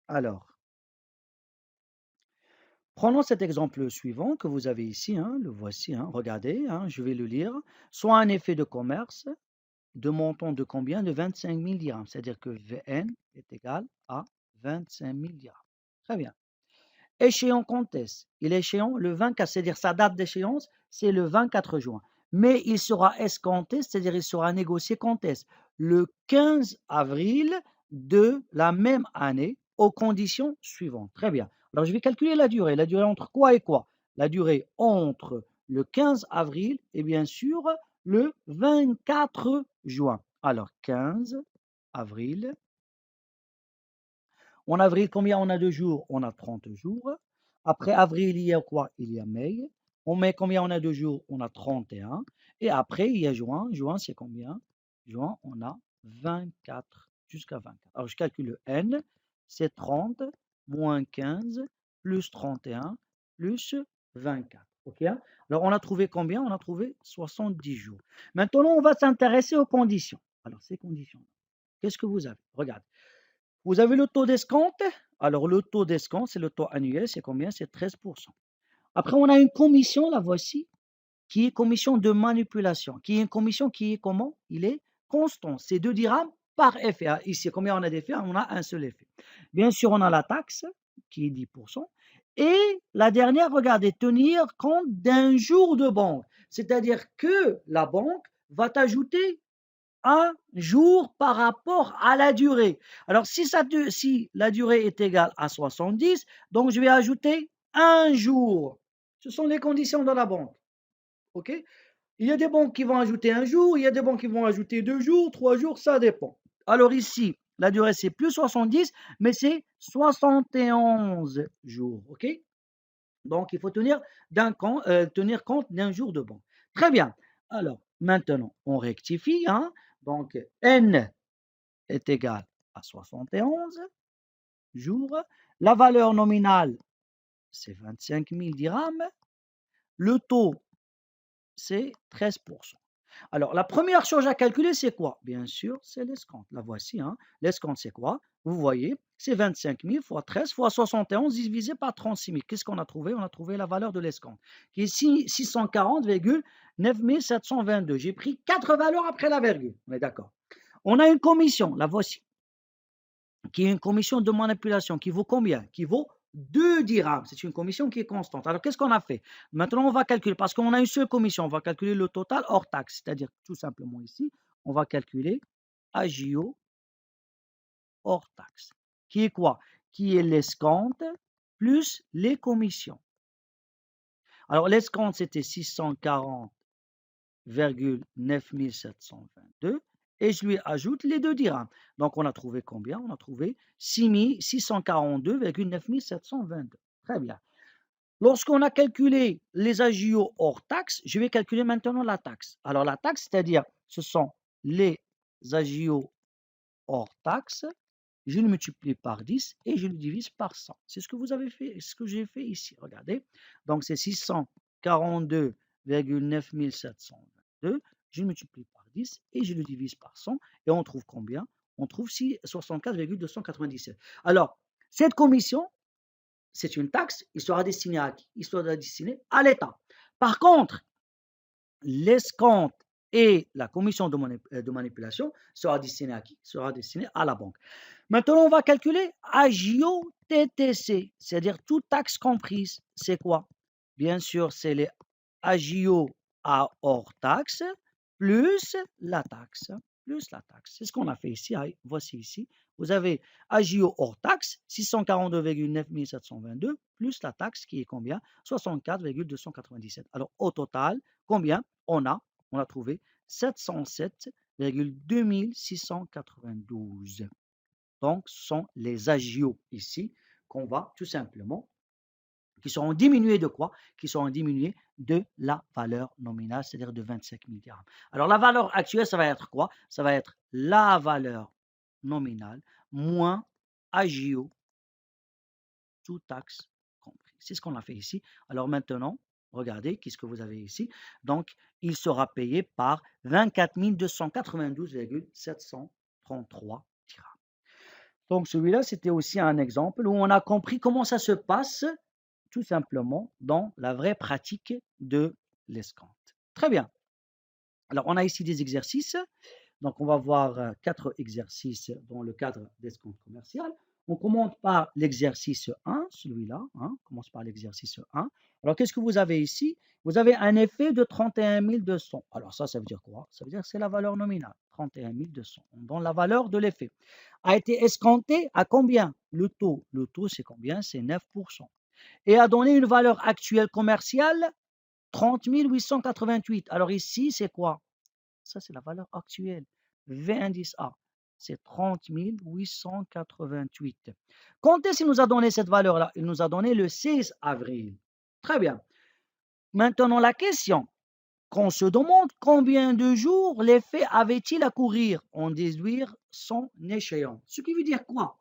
Alors, prenons cet exemple suivant que vous avez ici, hein, le voici, hein, regardez, hein, je vais le lire. Soit un effet de commerce de montant de combien? De 25 000 dirhams, c'est-à-dire que Vn est égal à 25 000 dirhams. Très bien. Échéant quand est-ce? Il est échéant le 24, c'est-à-dire sa date d'échéance, c'est le 24 juin. Mais il sera escompté, c'est-à-dire il sera négocié quand est-ce? Le 15 avril de la même année aux conditions suivantes. Très bien. Alors je vais calculer la durée. La durée entre quoi et quoi? La durée entre le 15 avril et bien sûr le 24 juin. Alors 15 avril. En avril, combien on a de jours? On a 30 jours. Après avril, il y a quoi? Il y a mai. En mai, combien on a de jours? On a 31. Et après, il y a juin. Juin, c'est combien? Juin, on a 24. Jusqu'à 24. Alors, je calcule le N. C'est 30 moins 15 plus 31 plus 24. OK, hein? Alors, on a trouvé combien? On a trouvé 70 jours. Maintenant, on va s'intéresser aux conditions. Alors, ces conditions, qu'est-ce que vous avez? Regarde. Vous avez le taux d'escompte. Alors, le taux d'escompte, c'est le taux annuel, c'est combien? C'est 13%. Après, on a une commission, la voici, qui est commission de manipulation, qui est une commission qui est comment? Il est constant. C'est 2 dirhams par effet. Ah, ici, combien on a d'effets? On a un seul effet. Bien sûr, on a la taxe, qui est 10%. Et la dernière, regardez, tenir compte d'un jour de banque. C'est-à-dire que la banque va t'ajouter un jour par rapport à la durée. Alors, si la durée est égale à 70, donc je vais ajouter un jour. Ce sont les conditions de la banque. OK? Il y a des banques qui vont ajouter un jour, il y a des banques qui vont ajouter 2 jours, 3 jours, ça dépend. Alors ici, la durée, c'est plus 70, mais c'est 71 jours. OK? Donc, il faut tenir compte d'un jour de banque. Très bien. Alors, maintenant, on rectifie, hein? Donc, N est égal à 71 jours. La valeur nominale, c'est 25 000 dirhams. Le taux, c'est 13%. Alors, la première chose à calculer, c'est quoi? Bien sûr, c'est l'escompte. La voici, hein. L'escompte, c'est quoi? Vous voyez, c'est 25 000 fois 13 fois 71 divisé par 36 000. Qu'est-ce qu'on a trouvé? On a trouvé la valeur de l'escompte, qui est 640,9 722. J'ai pris 4 valeurs après la virgule. On est d'accord. On a une commission, la voici, qui est une commission de manipulation qui vaut combien? Qui vaut 2 dirhams. C'est une commission qui est constante. Alors, qu'est-ce qu'on a fait? Maintenant, on va calculer, parce qu'on a une seule commission, on va calculer le total hors taxe. C'est-à-dire, tout simplement ici, on va calculer agio hors taxe. Qui est quoi? Qui est l'escompte plus les commissions. Alors, l'escompte, c'était 640,9722 et je lui ajoute les 2 dirhams. Donc, on a trouvé combien? On a trouvé 642,9722. Très bien. Lorsqu'on a calculé les agios hors taxe, je vais calculer maintenant la taxe. Alors, la taxe, c'est-à-dire, ce sont les agios hors taxe. Je le multiplie par 10 et je le divise par 100. C'est ce que vous avez fait, ce que j'ai fait ici. Regardez. Donc, c'est 642,9722. Je le multiplie par 10 et je le divise par 100. Et on trouve combien? On trouve 64,297. Alors, cette commission, c'est une taxe. Il sera destiné à qui? Il sera destiné à l'État. Par contre, l'escompte et la commission de manipulation sera destinée à qui? Sera destinée à la banque. Maintenant, on va calculer agio TTC, c'est-à-dire toute taxe comprise. C'est quoi? Bien sûr, c'est les agio à hors taxe plus la taxe. Plus la taxe. C'est ce qu'on a fait ici. Voici ici. Vous avez agio hors taxe, 642,9722, plus la taxe qui est combien? 64,297. Alors, au total, combien on a trouvé 707,2692. Donc, ce sont les agios ici qu'on va tout simplement, qui seront diminués de quoi? Qui seront diminués de la valeur nominale, c'est-à-dire de 25 000 dirhams. Alors, la valeur actuelle, ça va être quoi? Ça va être la valeur nominale moins agio, tout taxe compris. C'est ce qu'on a fait ici. Alors maintenant, regardez, qu'est-ce que vous avez ici? Donc, il sera payé par 24 292,733 dirhams. Donc, celui-là, c'était aussi un exemple où on a compris comment ça se passe tout simplement dans la vraie pratique de l'escompte. Très bien. Alors, on a ici des exercices. Donc, on va voir 4 exercices dans le cadre d'escompte commercial. On commence par l'exercice 1, celui-là. On commence par l'exercice 1. Alors, qu'est-ce que vous avez ici? Vous avez un effet de 31 200. Alors, ça veut dire quoi? Ça veut dire que c'est la valeur nominale, 31 200. On donne la valeur de l'effet. A été escompté à combien? Le taux, c'est combien? C'est 9%. Et a donné une valeur actuelle commerciale, 30 888. Alors ici, c'est quoi? Ça, c'est la valeur actuelle. V indice A, c'est 30 888. Quand est-ce qu'il nous a donné cette valeur-là? Il nous a donné le 16 avril. Très bien. Maintenant, la question qu'on se demande, combien de jours l'effet avait-il à courir? En déduire son échéance. Ce qui veut dire quoi?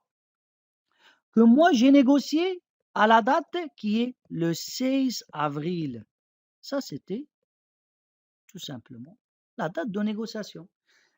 Que moi, j'ai négocié à la date qui est le 16 avril. Ça, c'était tout simplement la date de négociation.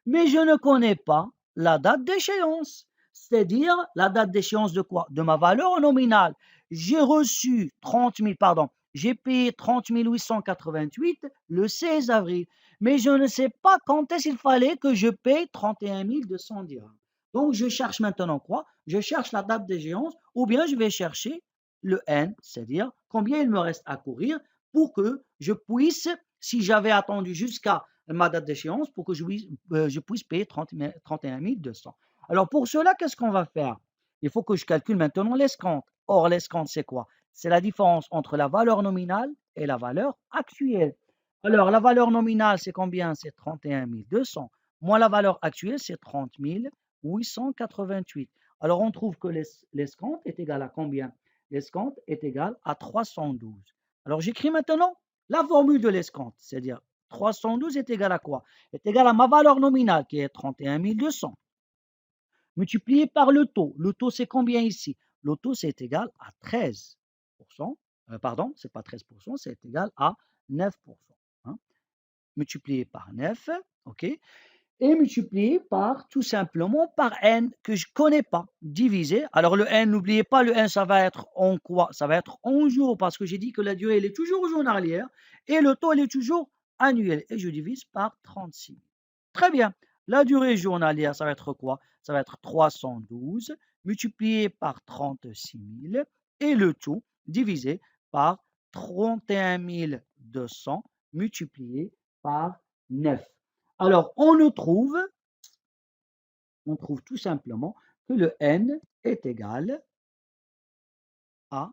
Mais je ne connais pas la date d'échéance. C'est-à-dire la date d'échéance de quoi? De ma valeur nominale. J'ai reçu 30 000, pardon, j'ai payé 30 888 le 16 avril. Mais je ne sais pas quand est-ce qu'il fallait que je paye 31 200 dirhams. Donc, je cherche maintenant quoi? Je cherche la date d'échéance ou bien je vais chercher le N, c'est-à-dire combien il me reste à courir pour que je puisse, si j'avais attendu jusqu'à ma date d'échéance, pour que je puisse payer 31 200. Alors, pour cela, qu'est-ce qu'on va faire? Il faut que je calcule maintenant l'escompte. Or, l'escompte, c'est quoi? C'est la différence entre la valeur nominale et la valeur actuelle. Alors, la valeur nominale, c'est combien? C'est 31 200. Moins la valeur actuelle, c'est 30 888. Alors, on trouve que l'escompte est égal à combien? L'escompte est égal à 312. Alors, j'écris maintenant la formule de l'escompte, c'est-à-dire 312 est égal à quoi? Est égal à ma valeur nominale qui est 31 200 multiplié par le taux. Le taux, c'est combien ici? Le taux, c'est égal à 13%. Pardon, c'est pas 13%, c'est égal à 9%. Multiplié par 9, ok? Et multiplié par, tout simplement, par n que je ne connais pas, divisé. Alors, le n, n'oubliez pas, le n, ça va être en quoi? Ça va être en jours, parce que j'ai dit que la durée, elle est toujours journalière, et le taux, elle est toujours annuel, et je divise par 36. Très bien. La durée journalière, ça va être quoi? Ça va être 312 multiplié par 36 000, et le tout divisé par 31 200 multiplié par 9. Alors, on trouve tout simplement que le n est égal à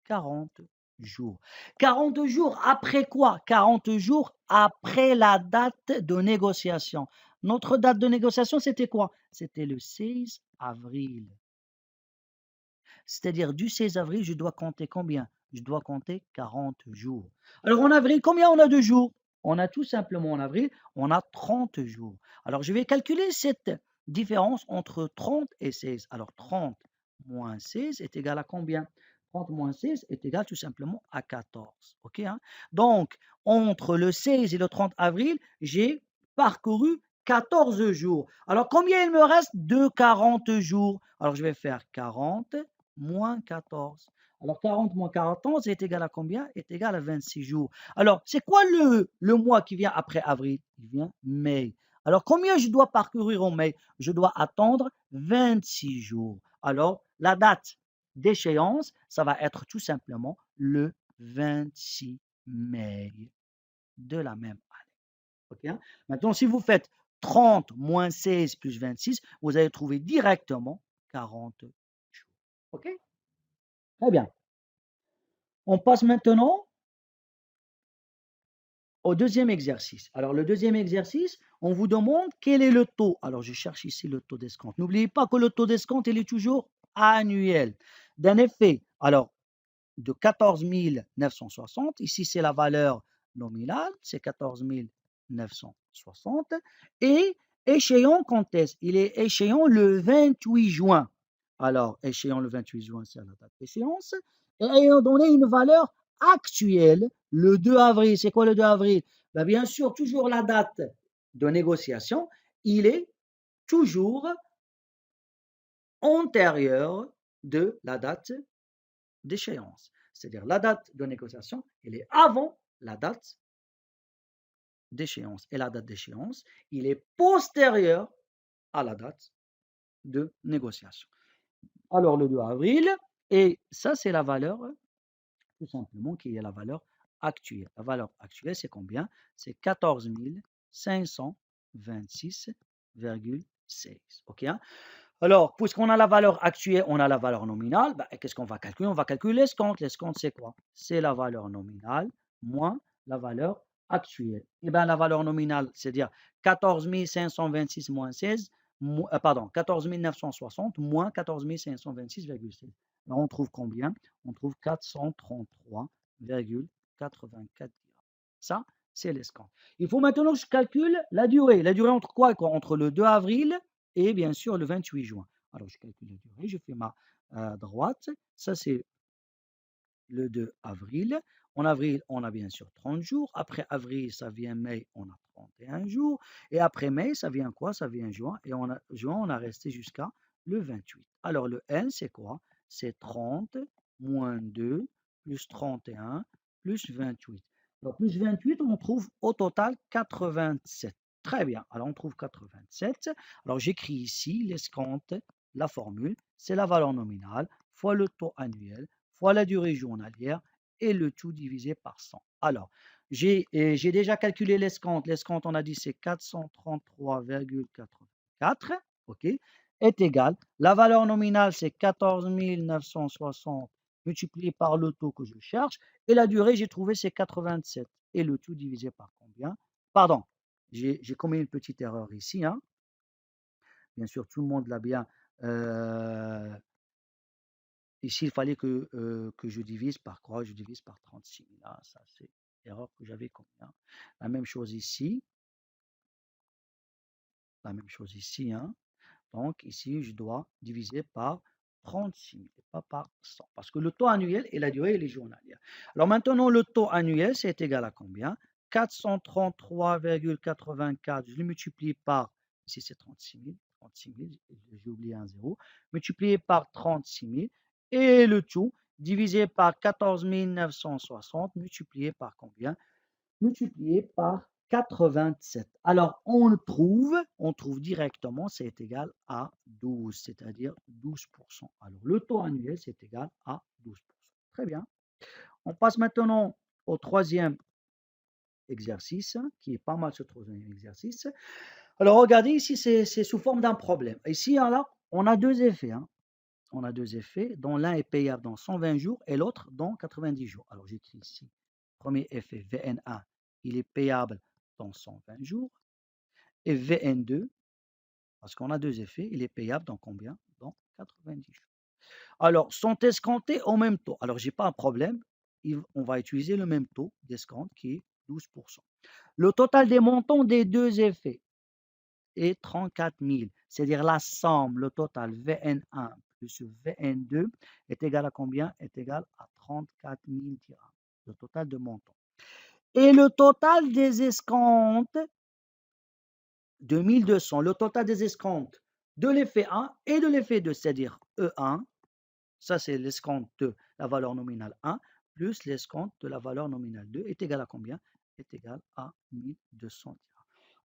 48. jours. 40 jours après quoi? 40 jours après la date de négociation. Notre date de négociation, c'était quoi? C'était le 16 avril. C'est-à-dire du 16 avril, je dois compter combien? Je dois compter 40 jours. Alors en avril, combien on a de jours? On a tout simplement en avril, on a 30 jours. Alors je vais calculer cette différence entre 30 et 16. Alors 30 moins 16 est égal à combien? 30 moins 16 est égal tout simplement à 14. OK, hein? Donc entre le 16 et le 30 avril, j'ai parcouru 14 jours. Alors combien il me reste de 40 jours? Alors je vais faire 40 moins 14. Alors 40 moins 14 est égal à combien? Est égal à 26 jours. Alors, c'est quoi le mois qui vient après avril? Il vient mai. Alors, combien je dois parcourir en mai? Je dois attendre 26 jours. Alors, la date d'échéance, ça va être tout simplement le 26 mai de la même année. Okay, hein? Maintenant, si vous faites 30 moins 16 plus 26, vous allez trouver directement 40 jours. OK? Très bien. On passe maintenant au deuxième exercice. Alors, le deuxième exercice, on vous demande quel est le taux. Alors, je cherche ici le taux d'escompte. N'oubliez pas que le taux d'escompte, il est toujours annuel. D'un effet, alors, de 14 960, ici, c'est la valeur nominale, c'est 14 960. Et échéant quand est-ce? Il est échéant le 28 juin. Alors, échéant le 28 juin, c'est la date d'échéance. Et ayant donné une valeur actuelle, le 2 avril. C'est quoi le 2 avril? Ben, bien sûr, toujours la date de négociation, il est toujours antérieur de la date d'échéance. C'est-à-dire la date de négociation, elle est avant la date d'échéance. Et la date d'échéance, il est postérieur à la date de négociation. Alors le 2 avril, et ça c'est la valeur, tout simplement, qui est la valeur actuelle. La valeur actuelle, c'est combien? C'est 14 526,16. OK, hein? Alors, puisqu'on a la valeur actuelle, on a la valeur nominale, ben, qu'est-ce qu'on va calculer? On va calculer l'escompte. L'escompte, c'est quoi? C'est la valeur nominale moins la valeur actuelle. Et bien, la valeur nominale, c'est-à-dire 14 526 moins 16, pardon, 14 960 moins 14 526,16. Là, on trouve combien? On trouve 433,84 dirhams. Ça, c'est l'escompte. Il faut maintenant que je calcule la durée. La durée entre quoi et quoi? Entre le 2 avril et bien sûr le 28 juin. Alors, je calcule la durée, je fais ma droite. Ça, c'est le 2 avril. En avril, on a bien sûr 30 jours. Après avril, ça vient mai, on a 31 jours. Et après mai, ça vient quoi? Ça vient juin. Et juin, on a resté jusqu'à le 28. Alors, le N, c'est quoi? C'est 30 moins 2 plus 31 plus 28. Alors, plus 28, on trouve au total 87. Très bien. Alors, on trouve 87. Alors, j'écris ici l'escompte, la formule. C'est la valeur nominale fois le taux annuel fois la durée journalière et le tout divisé par 100. Alors, j'ai déjà calculé l'escompte. L'escompte, on a dit, c'est 433,84, OK, est égal. La valeur nominale, c'est 14 960 multiplié par le taux que je cherche. Et la durée, j'ai trouvé, c'est 87. Et le tout divisé par combien? Pardon, j'ai commis une petite erreur ici, hein. Bien sûr, tout le monde l'a bien ici, il fallait que je divise par quoi? Je divise par 36 000. Ah, ça, c'est l'erreur que j'avais commis, hein. La même chose ici. La même chose ici, hein. Donc, ici, je dois diviser par 36 000 et pas par 100. Parce que le taux annuel et la durée, elle est journalière. Alors maintenant, le taux annuel, c'est égal à combien? 433,84. Je le multiplie par, ici c'est 36 000, j'ai oublié un zéro, multiplié par 36 000, et le tout divisé par 14 960, multiplié par combien? Multiplié par 87. Alors, on trouve directement, c'est égal à 12, c'est-à-dire 12%. Alors, le taux annuel, c'est égal à 12%. Très bien. On passe maintenant au troisième exercice, qui est pas mal ce troisième exercice. Alors, regardez ici, c'est sous forme d'un problème. Ici, là, on a deux effets, hein. on a deux effets, dont l'un est payable dans 120 jours et l'autre dans 90 jours. Alors j'écris ici, premier effet, VN1, il est payable dans 120 jours, et VN2, parce qu'on a deux effets, il est payable dans combien? Dans 90 jours. Alors, sont escomptés au même taux. Alors, je n'ai pas un problème, on va utiliser le même taux d'escompte qui est 12%. Le total des montants des deux effets est 34 000, c'est-à-dire la somme, le total VN1 plus VN2 est égal à combien? Est égal à 34 000 dirhams, le total de montants. Et le total des escomptes de 1200, le total des escomptes de l'effet 1 et de l'effet 2, c'est-à-dire E1, ça c'est l'escompte de la valeur nominale 1, plus l'escompte de la valeur nominale 2 est égal à combien? Est égal à 1200 dirhams.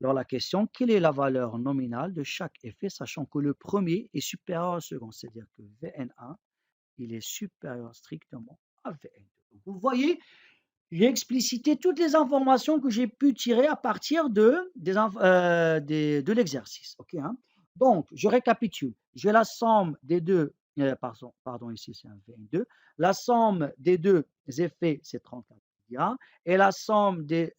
Alors la question, quelle est la valeur nominale de chaque effet, sachant que le premier est supérieur au second, c'est-à-dire que Vn1, il est supérieur strictement à Vn2. Donc, vous voyez, j'ai explicité toutes les informations que j'ai pu tirer à partir de l'exercice. Okay, hein? Donc, je récapitule. J'ai la somme des deux, pardon, ici c'est un VN2. La somme des deux effets, c'est 34 dirhams. Et la somme des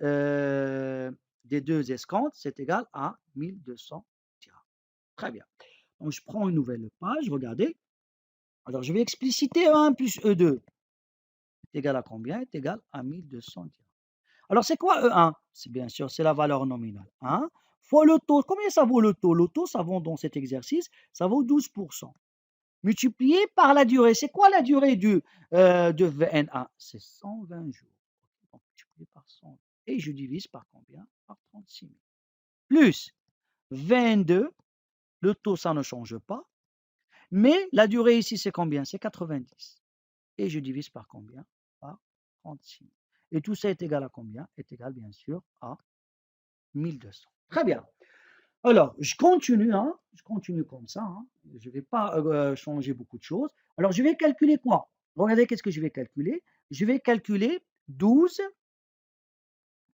deux escomptes, c'est égal à 1200 dirhams. Très bien. Donc, je prends une nouvelle page, regardez. Alors, je vais expliciter E1 plus E2 est égal à combien? Est égal à 1200 dirhams. Alors, c'est quoi E1? C'est bien sûr, c'est la valeur nominale. 1 fois le taux. Combien ça vaut le taux? Le taux, ça vaut dans cet exercice, ça vaut 12%. Multiplié par la durée. C'est quoi la durée de VN1? C'est 120 jours. Donc, multiplié par 100. Et je divise par combien? Par 36 000. Plus 22. Le taux, ça ne change pas. Mais la durée ici, c'est combien? C'est 90. Et je divise par combien? Par 36 000. Et tout ça est égal à combien? Est égal, bien sûr, à 1200. Très bien. Alors, je continue comme ça. Hein. Je ne vais pas changer beaucoup de choses. Alors, je vais calculer quoi? Regardez, qu'est-ce que je vais calculer? Je vais calculer 12.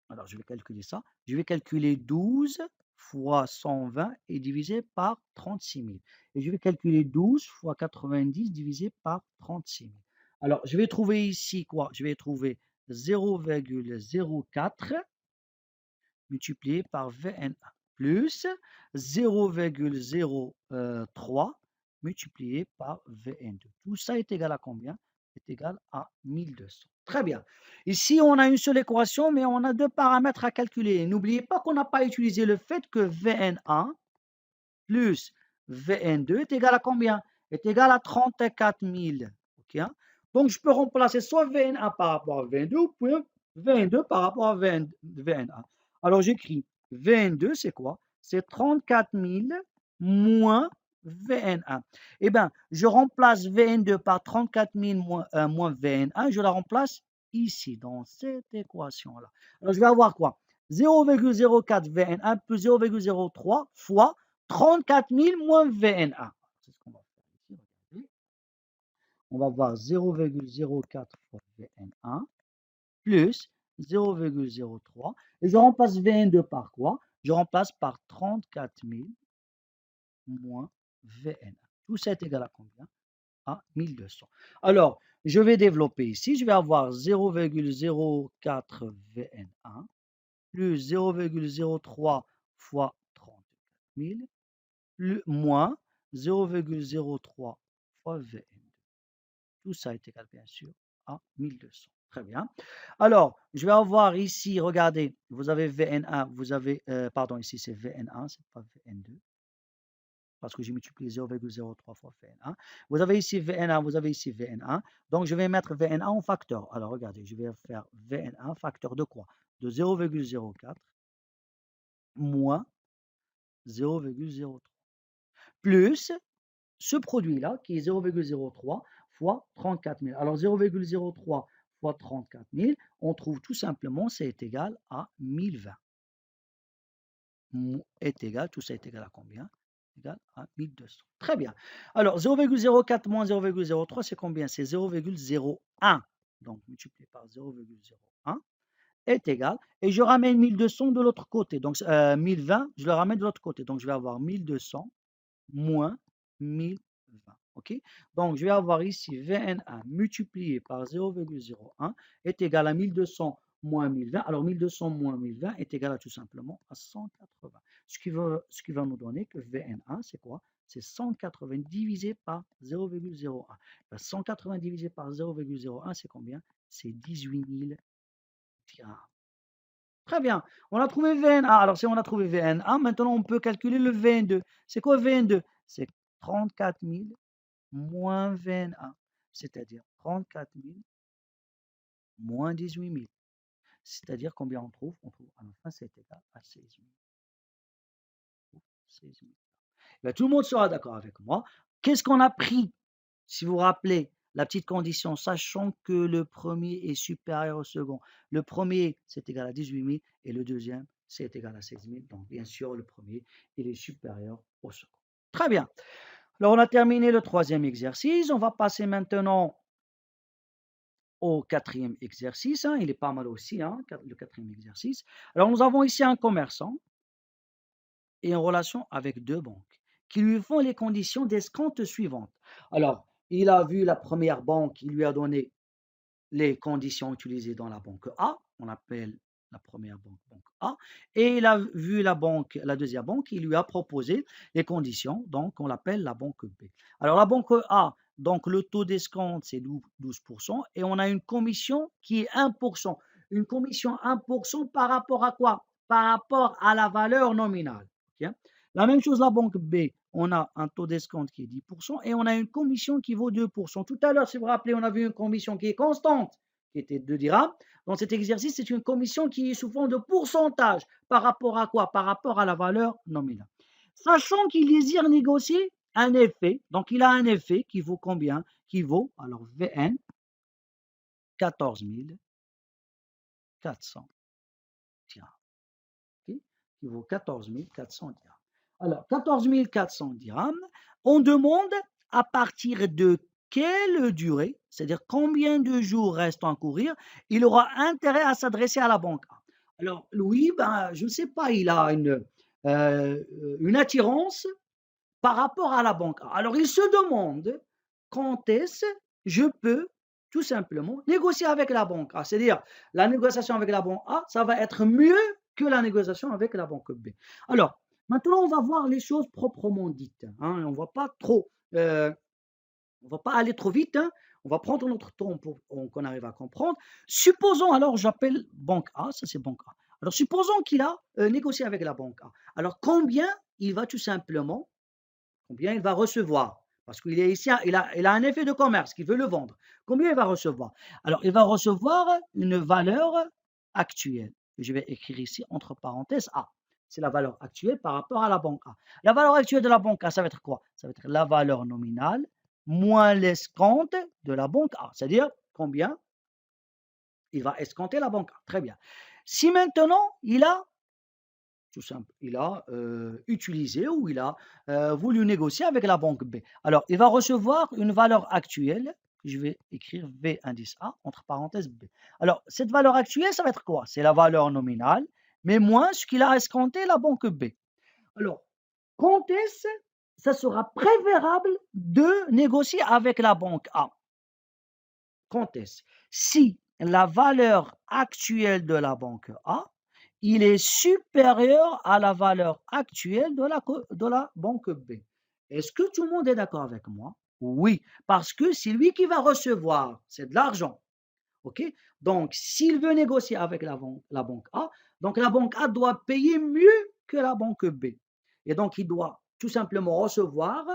Alors, je vais calculer ça. Je vais calculer 12 fois 120 et divisé par 36 000. Et je vais calculer 12 fois 90 divisé par 36 000. Alors, je vais trouver ici quoi? Je vais trouver 0,04 multiplié par Vn1 plus 0,03 multiplié par Vn2. Tout ça est égal à combien? Est égal à 1200. Très bien. Ici, on a une seule équation, mais on a deux paramètres à calculer. N'oubliez pas qu'on n'a pas utilisé le fait que Vn1 plus Vn2 est égal à combien? Est égal à 34 000. Okay, hein? Donc, je peux remplacer soit Vn1 par rapport à Vn2 ou Vn2 par rapport à Vn1. Alors, j'écris Vn2, c'est quoi? C'est 34 000 moins Vn1. Eh bien, je remplace Vn2 par 34 000 moins Vn1. Je la remplace ici, dans cette équation-là. Alors, je vais avoir quoi? 0,04 Vn1 plus 0,03 fois 34 000 moins Vn1. C'est ce qu'on va faire ici. Regardez. On va voir 0,04 fois Vn1 plus 0,03. Et je remplace Vn2 par quoi? Je remplace par 34 000 moins Vn1. Tout ça est égal à combien? À 1200. Alors, je vais développer ici. Je vais avoir 0,04 Vn1 plus 0,03 fois 34 000 moins 0,03 fois Vn2. Tout ça est égal, bien sûr, à 1200. Très bien. Alors, je vais avoir ici, regardez, vous avez Vn1, vous avez, pardon, ici c'est Vn1, c'est pas Vn2, parce que j'ai multiplié 0,03 fois Vn1. Vous avez ici Vn1, vous avez ici Vn1. Donc, je vais mettre Vn1 en facteur. Alors, regardez, je vais faire Vn1 facteur de quoi? De 0,04 moins 0,03 plus ce produit-là qui est 0,03 fois 34 000. Alors 0,03 fois 34 000, on trouve tout simplement c'est égal à 1020. Est égal, tout ça est égal à combien? Égal à 1200. Très bien. Alors 0,04 moins 0,03 c'est combien? C'est 0,01. Donc multiplié par 0,01 est égal. Et je ramène 1200 de l'autre côté. Donc 1020, je le ramène de l'autre côté. Donc je vais avoir 1200 moins 1020. OK? Donc, je vais avoir ici VN1 multiplié par 0,01 est égal à 1200 moins 1020. Alors, 1200 moins 1020 est égal à tout simplement à 180. Ce qui va nous donner que VN1, c'est quoi? C'est 180 divisé par 0,01. 180 divisé par 0,01, c'est combien? C'est 18 000 dirhams. Très bien. On a trouvé VN1. Alors, si on a trouvé VN1, maintenant on peut calculer le VN2. C'est quoi VN2? C'est 34 000 moins VN1, c'est-à-dire 34 000 moins 18 000. C'est-à-dire combien on trouve? On trouve à la fin, c'est égal à 16 000. 16 000. Ben, tout le monde sera d'accord avec moi. Qu'est-ce qu'on a pris? Si vous vous rappelez, la petite condition, sachant que le premier est supérieur au second. Le premier, c'est égal à 18 000 et le deuxième, c'est égal à 16 000. Donc, bien sûr, le premier, il est supérieur au second. Très bien. Alors, on a terminé le troisième exercice. On va passer maintenant au quatrième exercice. Hein. Il est pas mal aussi, hein, le quatrième exercice. Alors, nous avons ici un commerçant et en relation avec deux banques qui lui font les conditions d'escompte suivantes. Alors, il a vu la première banque, il lui a donné les conditions utilisées dans la banque A, on appelle la première banque, banque A, et il a vu la deuxième banque, il lui a proposé les conditions, donc on l'appelle la banque B. Alors la banque A, donc le taux d'escompte c'est 12% et on a une commission qui est 1%. Une commission 1% par rapport à quoi? Par rapport à la valeur nominale. Okay? La même chose la banque B, on a un taux d'escompte qui est 10% et on a une commission qui vaut 2%. Tout à l'heure, si vous vous rappelez, on a vu une commission qui est constante, qui était 2 dirhams. Dans cet exercice, c'est une commission qui est sous forme de pourcentage. Par rapport à quoi? Par rapport à la valeur nominale. Sachant qu'il désire négocier un effet, donc il a un effet qui vaut combien? Qui vaut, alors VN, 14 400 dirhams. Okay? Qui vaut 14 400 dirhams. Alors, 14 400 dirhams, on demande à partir de quelle durée, c'est-à-dire combien de jours restent à courir, il aura intérêt à s'adresser à la banque. Alors, Louis, ben, je ne sais pas, il a une attirance par rapport à la banque. Alors, il se demande quand est-ce je peux tout simplement négocier avec la banque A. C'est-à-dire, la négociation avec la banque A, ça va être mieux que la négociation avec la banque B. Alors, maintenant, on va voir les choses proprement dites. Hein. On va pas aller trop vite. Hein. On va prendre notre temps pour qu'on arrive à comprendre. Supposons, alors, j'appelle banque A, ça c'est banque A. Alors, supposons qu'il a négocié avec la banque A. Alors, combien il va tout simplement combien il va recevoir? Parce qu'il est ici, il a un effet de commerce, qu'il veut le vendre. Combien il va recevoir? Alors, il va recevoir une valeur actuelle. Je vais écrire ici entre parenthèses A. C'est la valeur actuelle par rapport à la banque A. La valeur actuelle de la banque A, ça va être quoi? Ça va être la valeur nominale moins l'escompte de la banque A. C'est-à-dire combien il va escompter la banque A. Très bien. Si maintenant il a tout simple. Il a utilisé ou il a voulu négocier avec la banque B. Alors, il va recevoir une valeur actuelle. Je vais écrire V indice A entre parenthèses B. Alors, cette valeur actuelle, ça va être quoi? C'est la valeur nominale, mais moins ce qu'il a escompté la banque B. Alors, quand est-ce ça sera préférable de négocier avec la banque A? Quand est-ce? Si la valeur actuelle de la banque A il est supérieur à la valeur actuelle de la banque B. Est-ce que tout le monde est d'accord avec moi? Oui, parce que c'est lui qui va recevoir, c'est de l'argent. OK? Donc, s'il veut négocier avec la banque A, donc la banque A doit payer mieux que la banque B. Et donc, il doit tout simplement recevoir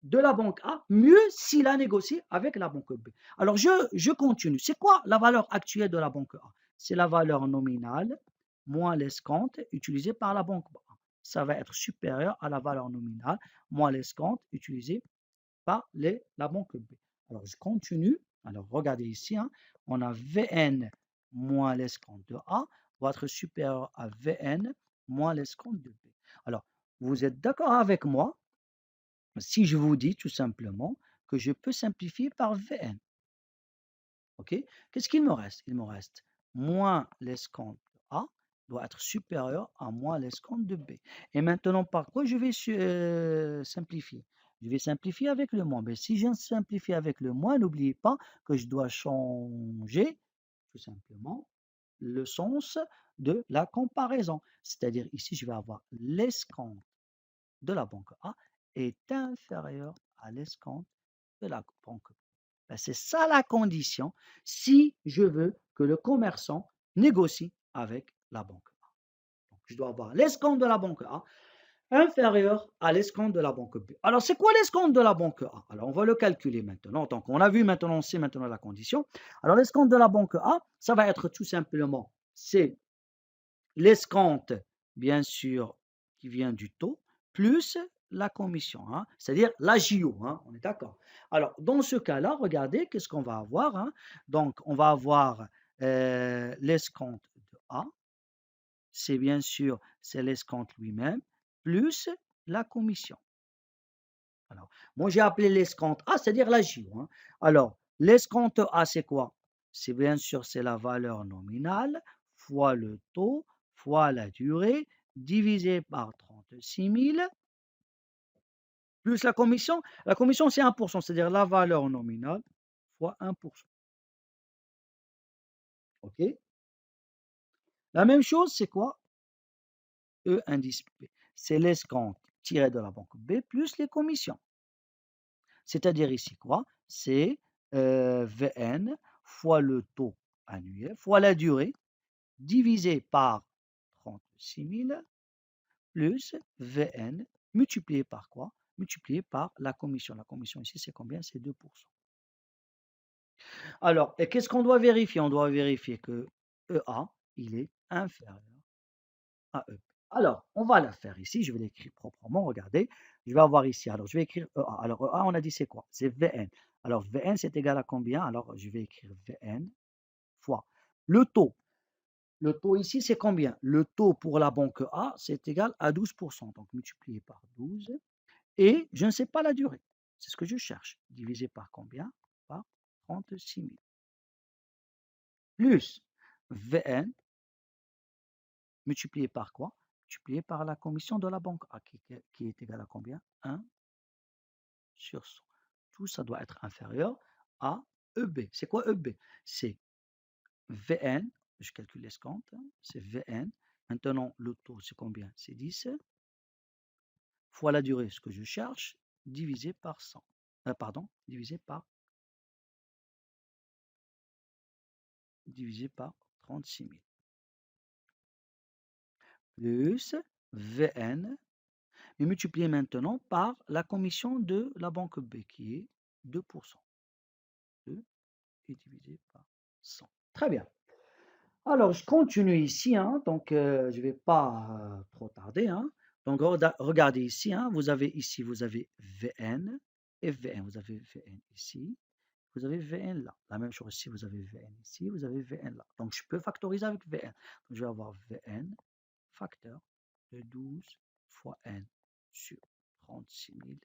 de la banque A mieux s'il a négocié avec la banque B. Alors, je continue. C'est quoi la valeur actuelle de la banque A? C'est la valeur nominale moins l'escompte utilisé par la banque A. Ça va être supérieur à la valeur nominale moins l'escompte utilisé par la banque B. Alors, je continue. Alors, regardez ici, hein, on a Vn moins l'escompte de A va être supérieur à Vn moins l'escompte de B. Alors, vous êtes d'accord avec moi si je vous dis tout simplement que je peux simplifier par Vn. OK? Qu'est-ce qu'il me reste? Il me reste moins l'escompte de A doit être supérieur à moins l'escompte de B. Et maintenant, par quoi je vais simplifier? Je vais simplifier avec le moins. Mais si je simplifie avec le moins, n'oubliez pas que je dois changer tout simplement le sens de la comparaison. C'est-à-dire ici, je vais avoir l'escompte de la banque A est inférieur à l'escompte de la banque B. Ben, c'est ça la condition si je veux que le commerçant négocie avec la banque A. Donc, je dois avoir l'escompte de la banque A inférieur à l'escompte de la banque B. Alors, c'est quoi l'escompte de la banque A? Alors, on va le calculer maintenant. Donc, on a vu maintenant, on sait maintenant la condition. Alors, l'escompte de la banque A, ça va être tout simplement, c'est l'escompte, bien sûr, qui vient du taux, plus la commission, hein, c'est-à-dire la JO, hein, on est d'accord. Alors, dans ce cas-là, regardez, qu'est-ce qu'on va avoir, hein? Donc, on va avoir l'escompte de A, c'est bien sûr, c'est l'escompte lui-même, plus la commission. Alors, moi, j'ai appelé l'escompte A, c'est-à-dire la JO, hein. Alors, l'escompte A, c'est quoi? C'est bien sûr, c'est la valeur nominale fois le taux fois la durée divisé par 36 000 plus la commission. La commission, c'est 1%, c'est-à-dire la valeur nominale fois 1%. OK? La même chose, c'est quoi? E indice B. C'est l'escompte tiré de la banque B plus les commissions. C'est-à-dire ici quoi? C'est Vn fois le taux annuel fois la durée divisé par 36 000 plus Vn multiplié par quoi? Multiplié par la commission. La commission ici, c'est combien? C'est 2%. Alors, et qu'est-ce qu'on doit vérifier? On doit vérifier que EA, il est inférieur à EP. Alors, on va la faire ici. Je vais l'écrire proprement. Regardez. Je vais avoir ici. Alors, je vais écrire EA. Alors, EA, on a dit c'est quoi? C'est Vn. Alors, Vn, c'est égal à combien? Alors, je vais écrire Vn fois le taux. Le taux ici, c'est combien? Le taux pour la banque A, c'est égal à 12%. Donc, multiplié par 12. Et je ne sais pas la durée. C'est ce que je cherche. Divisé par combien? Par 36 000. Plus Vn multiplié par quoi? Multiplié par la commission de la banque A qui est égale à combien? 1 sur 100. Tout ça doit être inférieur à EB. C'est quoi EB? C'est Vn, je calcule l'escompte, c'est Vn. Maintenant, le taux, c'est combien? C'est 10 fois la durée, ce que je cherche, divisé par 100. Divisé par 36 000. Plus Vn, mais multiplié maintenant par la commission de la banque B, qui est 2%. 2 et divisé par 100. Très bien. Alors, je continue ici, hein, donc je ne vais pas trop tarder, hein. Donc, regardez ici, hein, vous avez Vn et Vn. Vous avez Vn ici, vous avez Vn là. La même chose ici, vous avez Vn ici, vous avez Vn là. Donc, je peux factoriser avec Vn. Donc, je vais avoir Vn facteur de 12 fois n sur 36 000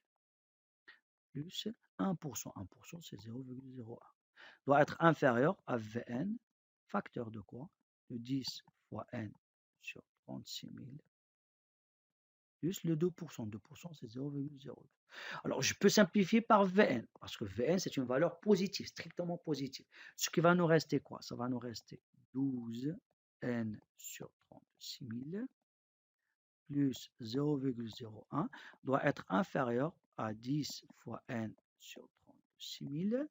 plus 1%. 1%, c'est 0,01. Doit être inférieur à Vn facteur de quoi? De 10 fois n sur 36 000 plus le 2%. 2%, c'est 0,02. Alors, je peux simplifier par Vn, parce que Vn, c'est une valeur positive, strictement positive. Ce qui va nous rester quoi? Ça va nous rester 12n sur 36 000 plus 0,01 doit être inférieur à 10 fois n sur 36 000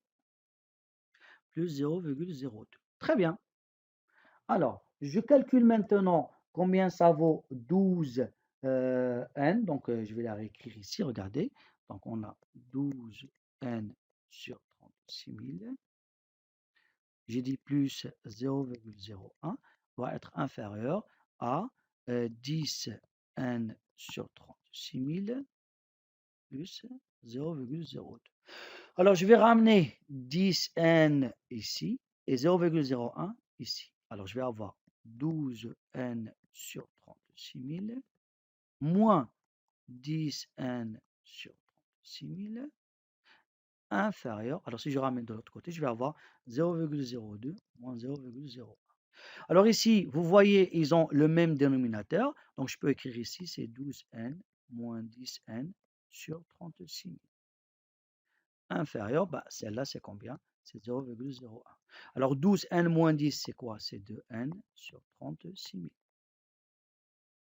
plus 0,02. Très bien. Alors, je calcule maintenant combien ça vaut 12 n. Donc, je vais la réécrire ici. Regardez. Donc, on a 12 n sur 36 000. J'ai dit plus 0,01 doit être inférieur à 10 n sur 36 000 plus 0,02. Alors, je vais ramener 10n ici et 0,01 ici. Alors, je vais avoir 12n sur 36 000 moins 10n sur 36 000 inférieur. Alors, si je ramène de l'autre côté, je vais avoir 0,02 moins 0,01. Alors ici, vous voyez, ils ont le même dénominateur. Donc, je peux écrire ici, c'est 12n moins 10n sur 36 000. inférieur, bah, celle-là, c'est combien? C'est 0,01. Alors, 12n-10, c'est quoi? C'est 2n sur 36 000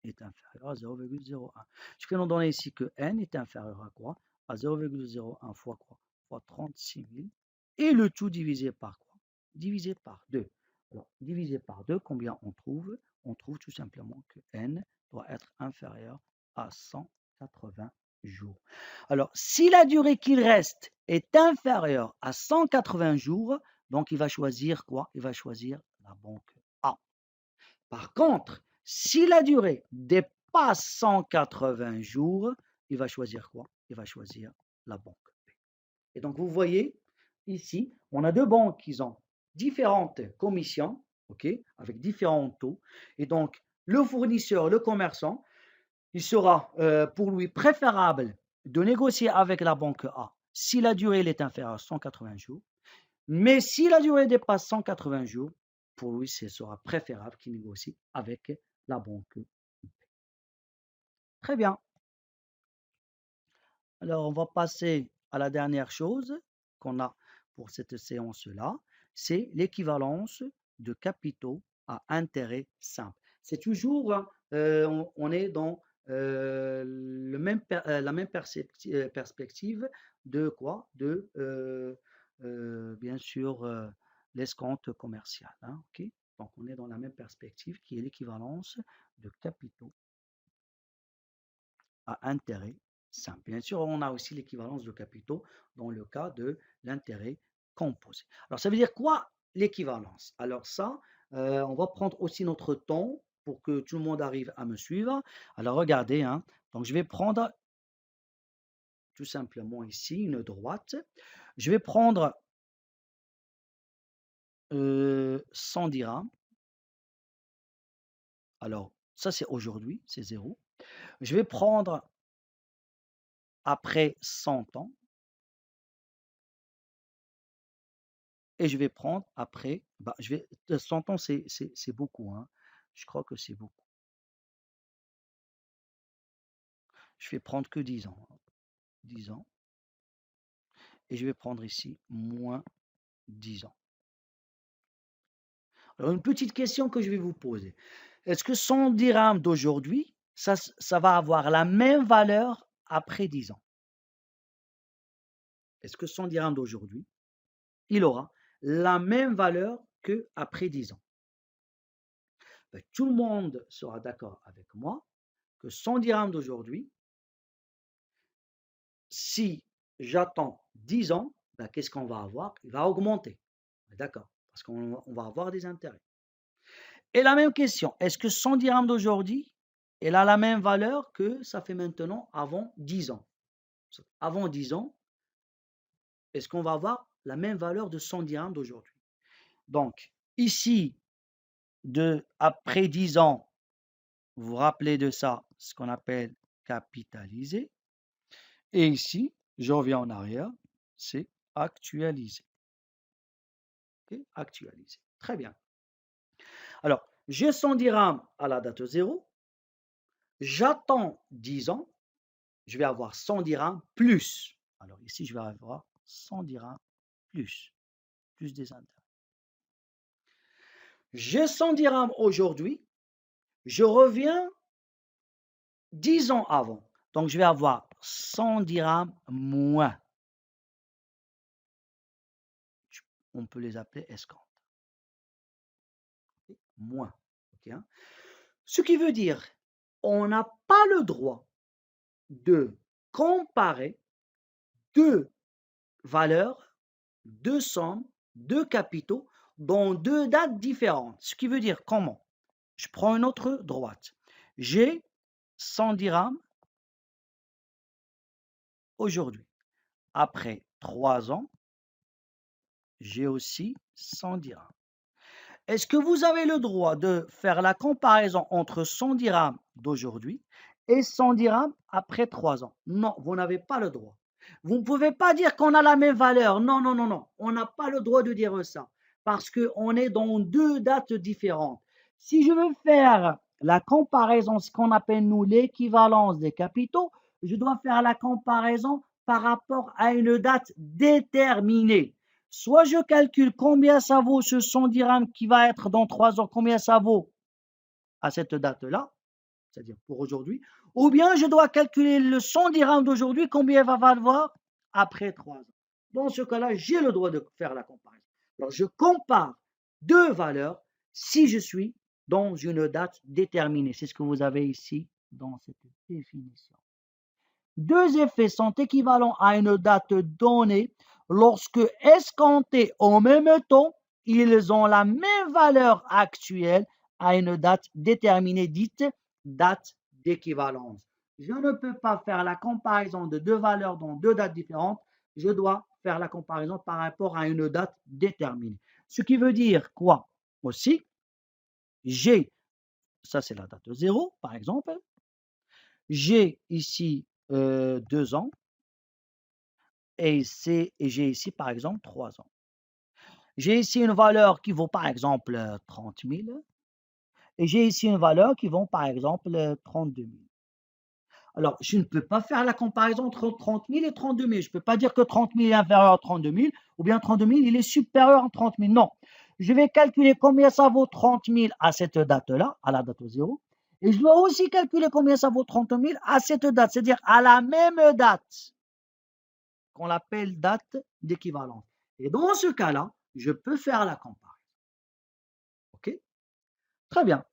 est inférieur à 0,01. Ce que nous donne ici que n est inférieur à quoi? À 0,01 fois quoi? Fois 36 000. Et le tout divisé par quoi? Divisé par 2. Alors, divisé par 2, combien on trouve? On trouve tout simplement que n doit être inférieur à 180 jours. Alors, si la durée qu'il reste est inférieure à 180 jours, donc il va choisir quoi? Il va choisir la banque A. Par contre, si la durée dépasse 180 jours, il va choisir quoi? Il va choisir la banque B. Et donc, vous voyez, ici, on a deux banques qui ont différentes commissions, ok, avec différents taux. Et donc, le fournisseur, le commerçant, il sera pour lui préférable de négocier avec la banque A si la durée est inférieure à 180 jours. Mais si la durée dépasse 180 jours, pour lui, ce sera préférable qu'il négocie avec la banque. Très bien. Alors, on va passer à la dernière chose qu'on a pour cette séance-là, c'est l'équivalence de capitaux à intérêt simple. C'est toujours, on est dans la même perspective de quoi? De, bien sûr, l'escompte commercial. Hein, ok. Donc, on est dans la même perspective qui est l'équivalence de capitaux à intérêt simple. Bien sûr, on a aussi l'équivalence de capitaux dans le cas de l'intérêt composé. Alors, ça veut dire quoi l'équivalence? Alors ça, on va prendre aussi notre temps pour que tout le monde arrive à me suivre. Alors, regardez, hein, donc je vais prendre tout simplement ici une droite. Je vais prendre 100 dirhams. Alors, ça c'est aujourd'hui, c'est 0. Je vais prendre après 100 ans. Et je vais prendre après, bah, 100 ans, c'est beaucoup, hein. Je crois que c'est beaucoup. Je vais prendre que 10 ans. 10 ans. Et je vais prendre ici moins 10 ans. Alors, une petite question que je vais vous poser. Est-ce que 100 dirhams d'aujourd'hui, ça va avoir la même valeur après 10 ans? Est-ce que 100 dirhams d'aujourd'hui, il aura la même valeur qu'après 10 ans? Ben, tout le monde sera d'accord avec moi que 100 dirhams d'aujourd'hui, si j'attends 10 ans, ben, qu'est-ce qu'on va avoir? Il va augmenter. D'accord, parce qu'on va avoir des intérêts. Et la même question, est-ce que 100 dirhams d'aujourd'hui, elle a la même valeur que ça fait maintenant avant 10 ans? Avant 10 ans, est-ce qu'on va avoir la même valeur de 100 dirhams d'aujourd'hui? Donc, ici, après 10 ans, vous vous rappelez de ça, ce qu'on appelle capitaliser. Et ici, je reviens en arrière, c'est actualiser. Okay? Actualiser. Très bien. Alors, j'ai 100 dirhams à la date 0. J'attends 10 ans. Je vais avoir 100 dirhams plus. Alors ici, je vais avoir 100 dirhams plus des intérêts. J'ai 100 dirhams aujourd'hui. Je reviens 10 ans avant. Donc, je vais avoir 100 dirhams moins. On peut les appeler escomptes. Moins. Okay, hein? Ce qui veut dire, on n'a pas le droit de comparer deux valeurs, deux sommes, deux capitaux dans deux dates différentes. Ce qui veut dire comment? Je prends une autre droite. J'ai 100 dirhams aujourd'hui. Après 3 ans, j'ai aussi 100 dirhams. Est-ce que vous avez le droit de faire la comparaison entre 100 dirhams d'aujourd'hui et 100 dirhams après 3 ans? Non, vous n'avez pas le droit. Vous ne pouvez pas dire qu'on a la même valeur. Non, non, non, non. On n'a pas le droit de dire ça parce qu'on est dans deux dates différentes. Si je veux faire la comparaison, ce qu'on appelle nous l'équivalence des capitaux, je dois faire la comparaison par rapport à une date déterminée. Soit je calcule combien ça vaut ce 100 dirhams qui va être dans 3 ans, combien ça vaut à cette date-là, c'est-à-dire pour aujourd'hui, ou bien je dois calculer le 100 dirhams d'aujourd'hui, combien il va valoir après 3 ans. Dans ce cas-là, j'ai le droit de faire la comparaison. Alors, je compare deux valeurs si je suis dans une date déterminée. C'est ce que vous avez ici dans cette définition. Deux effets sont équivalents à une date donnée lorsque, escomptés en même temps, ils ont la même valeur actuelle à une date déterminée, dite date d'équivalence. Je ne peux pas faire la comparaison de deux valeurs dans deux dates différentes. Je dois faire la comparaison par rapport à une date déterminée. Ce qui veut dire quoi aussi? J'ai, ça c'est la date 0 par exemple, j'ai ici 2 ans et j'ai ici par exemple 3 ans. J'ai ici une valeur qui vaut par exemple 30 000 et j'ai ici une valeur qui vaut par exemple 32 000. Alors, je ne peux pas faire la comparaison entre 30 000 et 32 000. Je ne peux pas dire que 30 000 est inférieur à 32 000 ou bien 32 000 il est supérieur à 30 000. Non. Je vais calculer combien ça vaut 30 000 à cette date-là, à la date 0. Et je dois aussi calculer combien ça vaut 30 000 à cette date, c'est-à-dire à la même date, qu'on appelle date d'équivalence. Et dans ce cas-là, je peux faire la comparaison. OK? Très bien.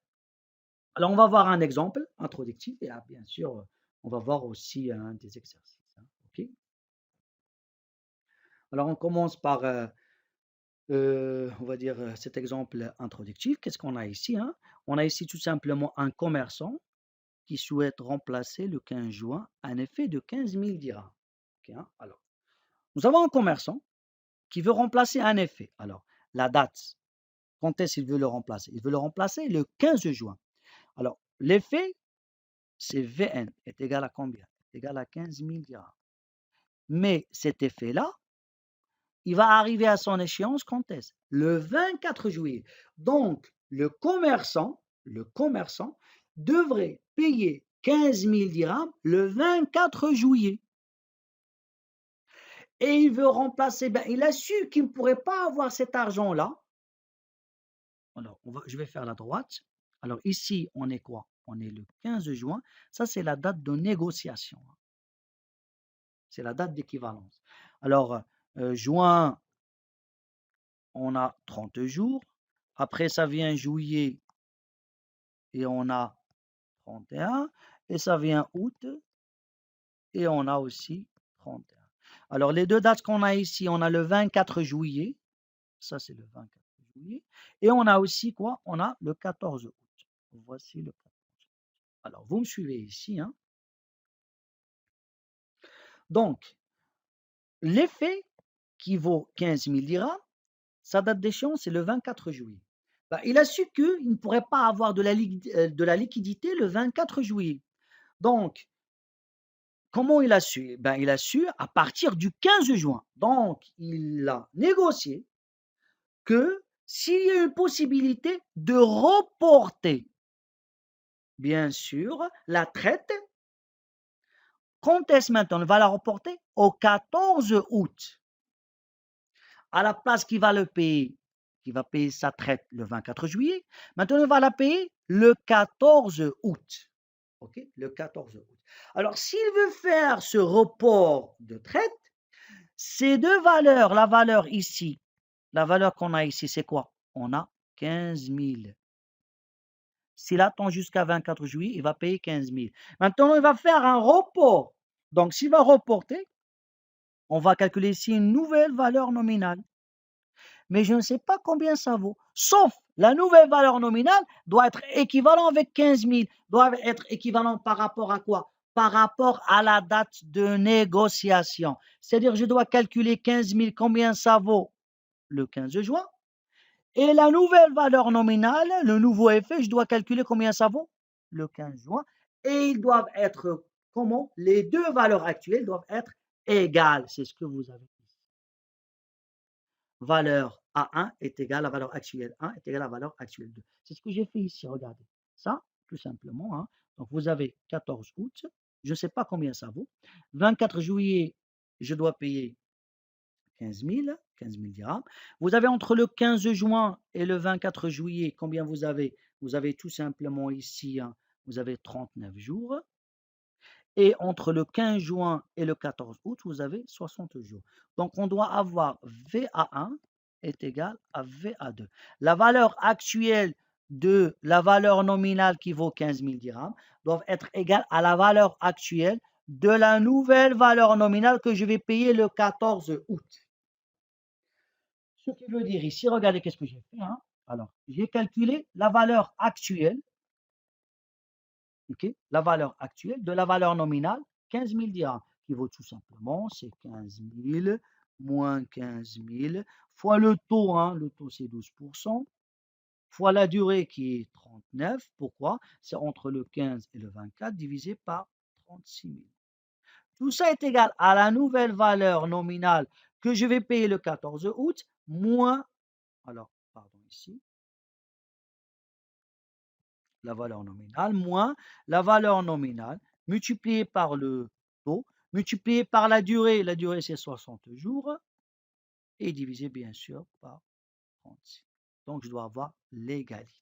Alors, on va voir un exemple introductif et là, bien sûr, on va voir aussi des exercices. OK? Alors, on commence par, on va dire, cet exemple introductif. Qu'est-ce qu'on a ici? On a ici tout simplement un commerçant qui souhaite remplacer le 15 juin un effet de 15 000 dirhams. OK, alors, nous avons un commerçant qui veut remplacer un effet. Alors, la date, quand est-ce qu'il veut le remplacer? Il veut le remplacer le 15 juin. Alors, l'effet, c'est Vn est égal à combien? Est égal à 15 000 dirhams. Mais cet effet-là, il va arriver à son échéance quand est-ce? Le 24 juillet. Donc, le commerçant devrait payer 15 000 dirhams le 24 juillet. Et il veut remplacer, il a su qu'il ne pourrait pas avoir cet argent-là. Alors, je vais faire la droite. Alors ici, on est quoi? On est le 15 juin. Ça, c'est la date de négociation. C'est la date d'équivalence. Alors, juin, on a 30 jours. Après, ça vient juillet et on a 31. Et ça vient août et on a aussi 31. Alors, les deux dates qu'on a ici, on a le 24 juillet. Ça, c'est le 24 juillet. Et on a aussi quoi? On a le 14 août. Voici le 14 août. Alors, vous me suivez ici. Donc, l'effet qui vaut 15 000 dirhams, sa date d'échéance, c'est le 24 juillet. Il a su qu'il ne pourrait pas avoir de la liquidité le 24 juillet. Donc, comment il a su? Il a su à partir du 15 juin. Donc, il a négocié que s'il y a une possibilité de reporter, bien sûr, la traite, quand est-ce maintenant? On va la reporter au 14 août. À la place qu'il va le payer, qui va payer sa traite le 24 juillet, maintenant il va la payer le 14 août. OK? Le 14 août. Alors, s'il veut faire ce report de traite, ces deux valeurs, la valeur ici, la valeur qu'on a ici, c'est quoi? On a 15 000. S'il attend jusqu'à 24 juillet, il va payer 15 000. Maintenant, il va faire un report. Donc, s'il va reporter, on va calculer ici une nouvelle valeur nominale. Mais je ne sais pas combien ça vaut. Sauf la nouvelle valeur nominale doit être équivalent avec 15 000. Doit être équivalent par rapport à quoi? Par rapport à la date de négociation. C'est-à-dire, je dois calculer 15 000, combien ça vaut le 15 juin. Et la nouvelle valeur nominale, le nouveau effet, je dois calculer combien ça vaut le 15 juin. Et ils doivent être, comment? Les deux valeurs actuelles doivent être égales. C'est ce que vous avez dit. Valeur A1 est égale à valeur actuelle 1 est égale à valeur actuelle 2. C'est ce que j'ai fait ici, regardez. Ça, tout simplement. Donc, vous avez 14 août, je ne sais pas combien ça vaut. 24 juillet, je dois payer 15 000 dirhams. Vous avez entre le 15 juin et le 24 juillet, combien vous avez? Vous avez tout simplement ici, hein, vous avez 39 jours. Et entre le 15 juin et le 14 août, vous avez 60 jours. Donc, on doit avoir VA1 est égal à VA2. La valeur actuelle de la valeur nominale qui vaut 15 000 dirhams doit être égale à la valeur actuelle de la nouvelle valeur nominale que je vais payer le 14 août. Ce qui veut dire ici, regardez qu'est-ce que j'ai fait. Hein. Alors, j'ai calculé la valeur actuelle, okay, la valeur actuelle de la valeur nominale 15 000 dirhams, qui vaut tout simplement, c'est 15 000 moins 15 000 fois le taux, hein, le taux c'est 12%, fois la durée qui est 39. Pourquoi? C'est entre le 15 et le 24 divisé par 36 000. Tout ça est égal à la nouvelle valeur nominale que je vais payer le 14 août, moins, alors, pardon, ici, la valeur nominale, moins la valeur nominale, multiplié par le taux, multiplié par la durée c'est 60 jours, et divisé bien sûr par 36. Donc je dois avoir l'égalité.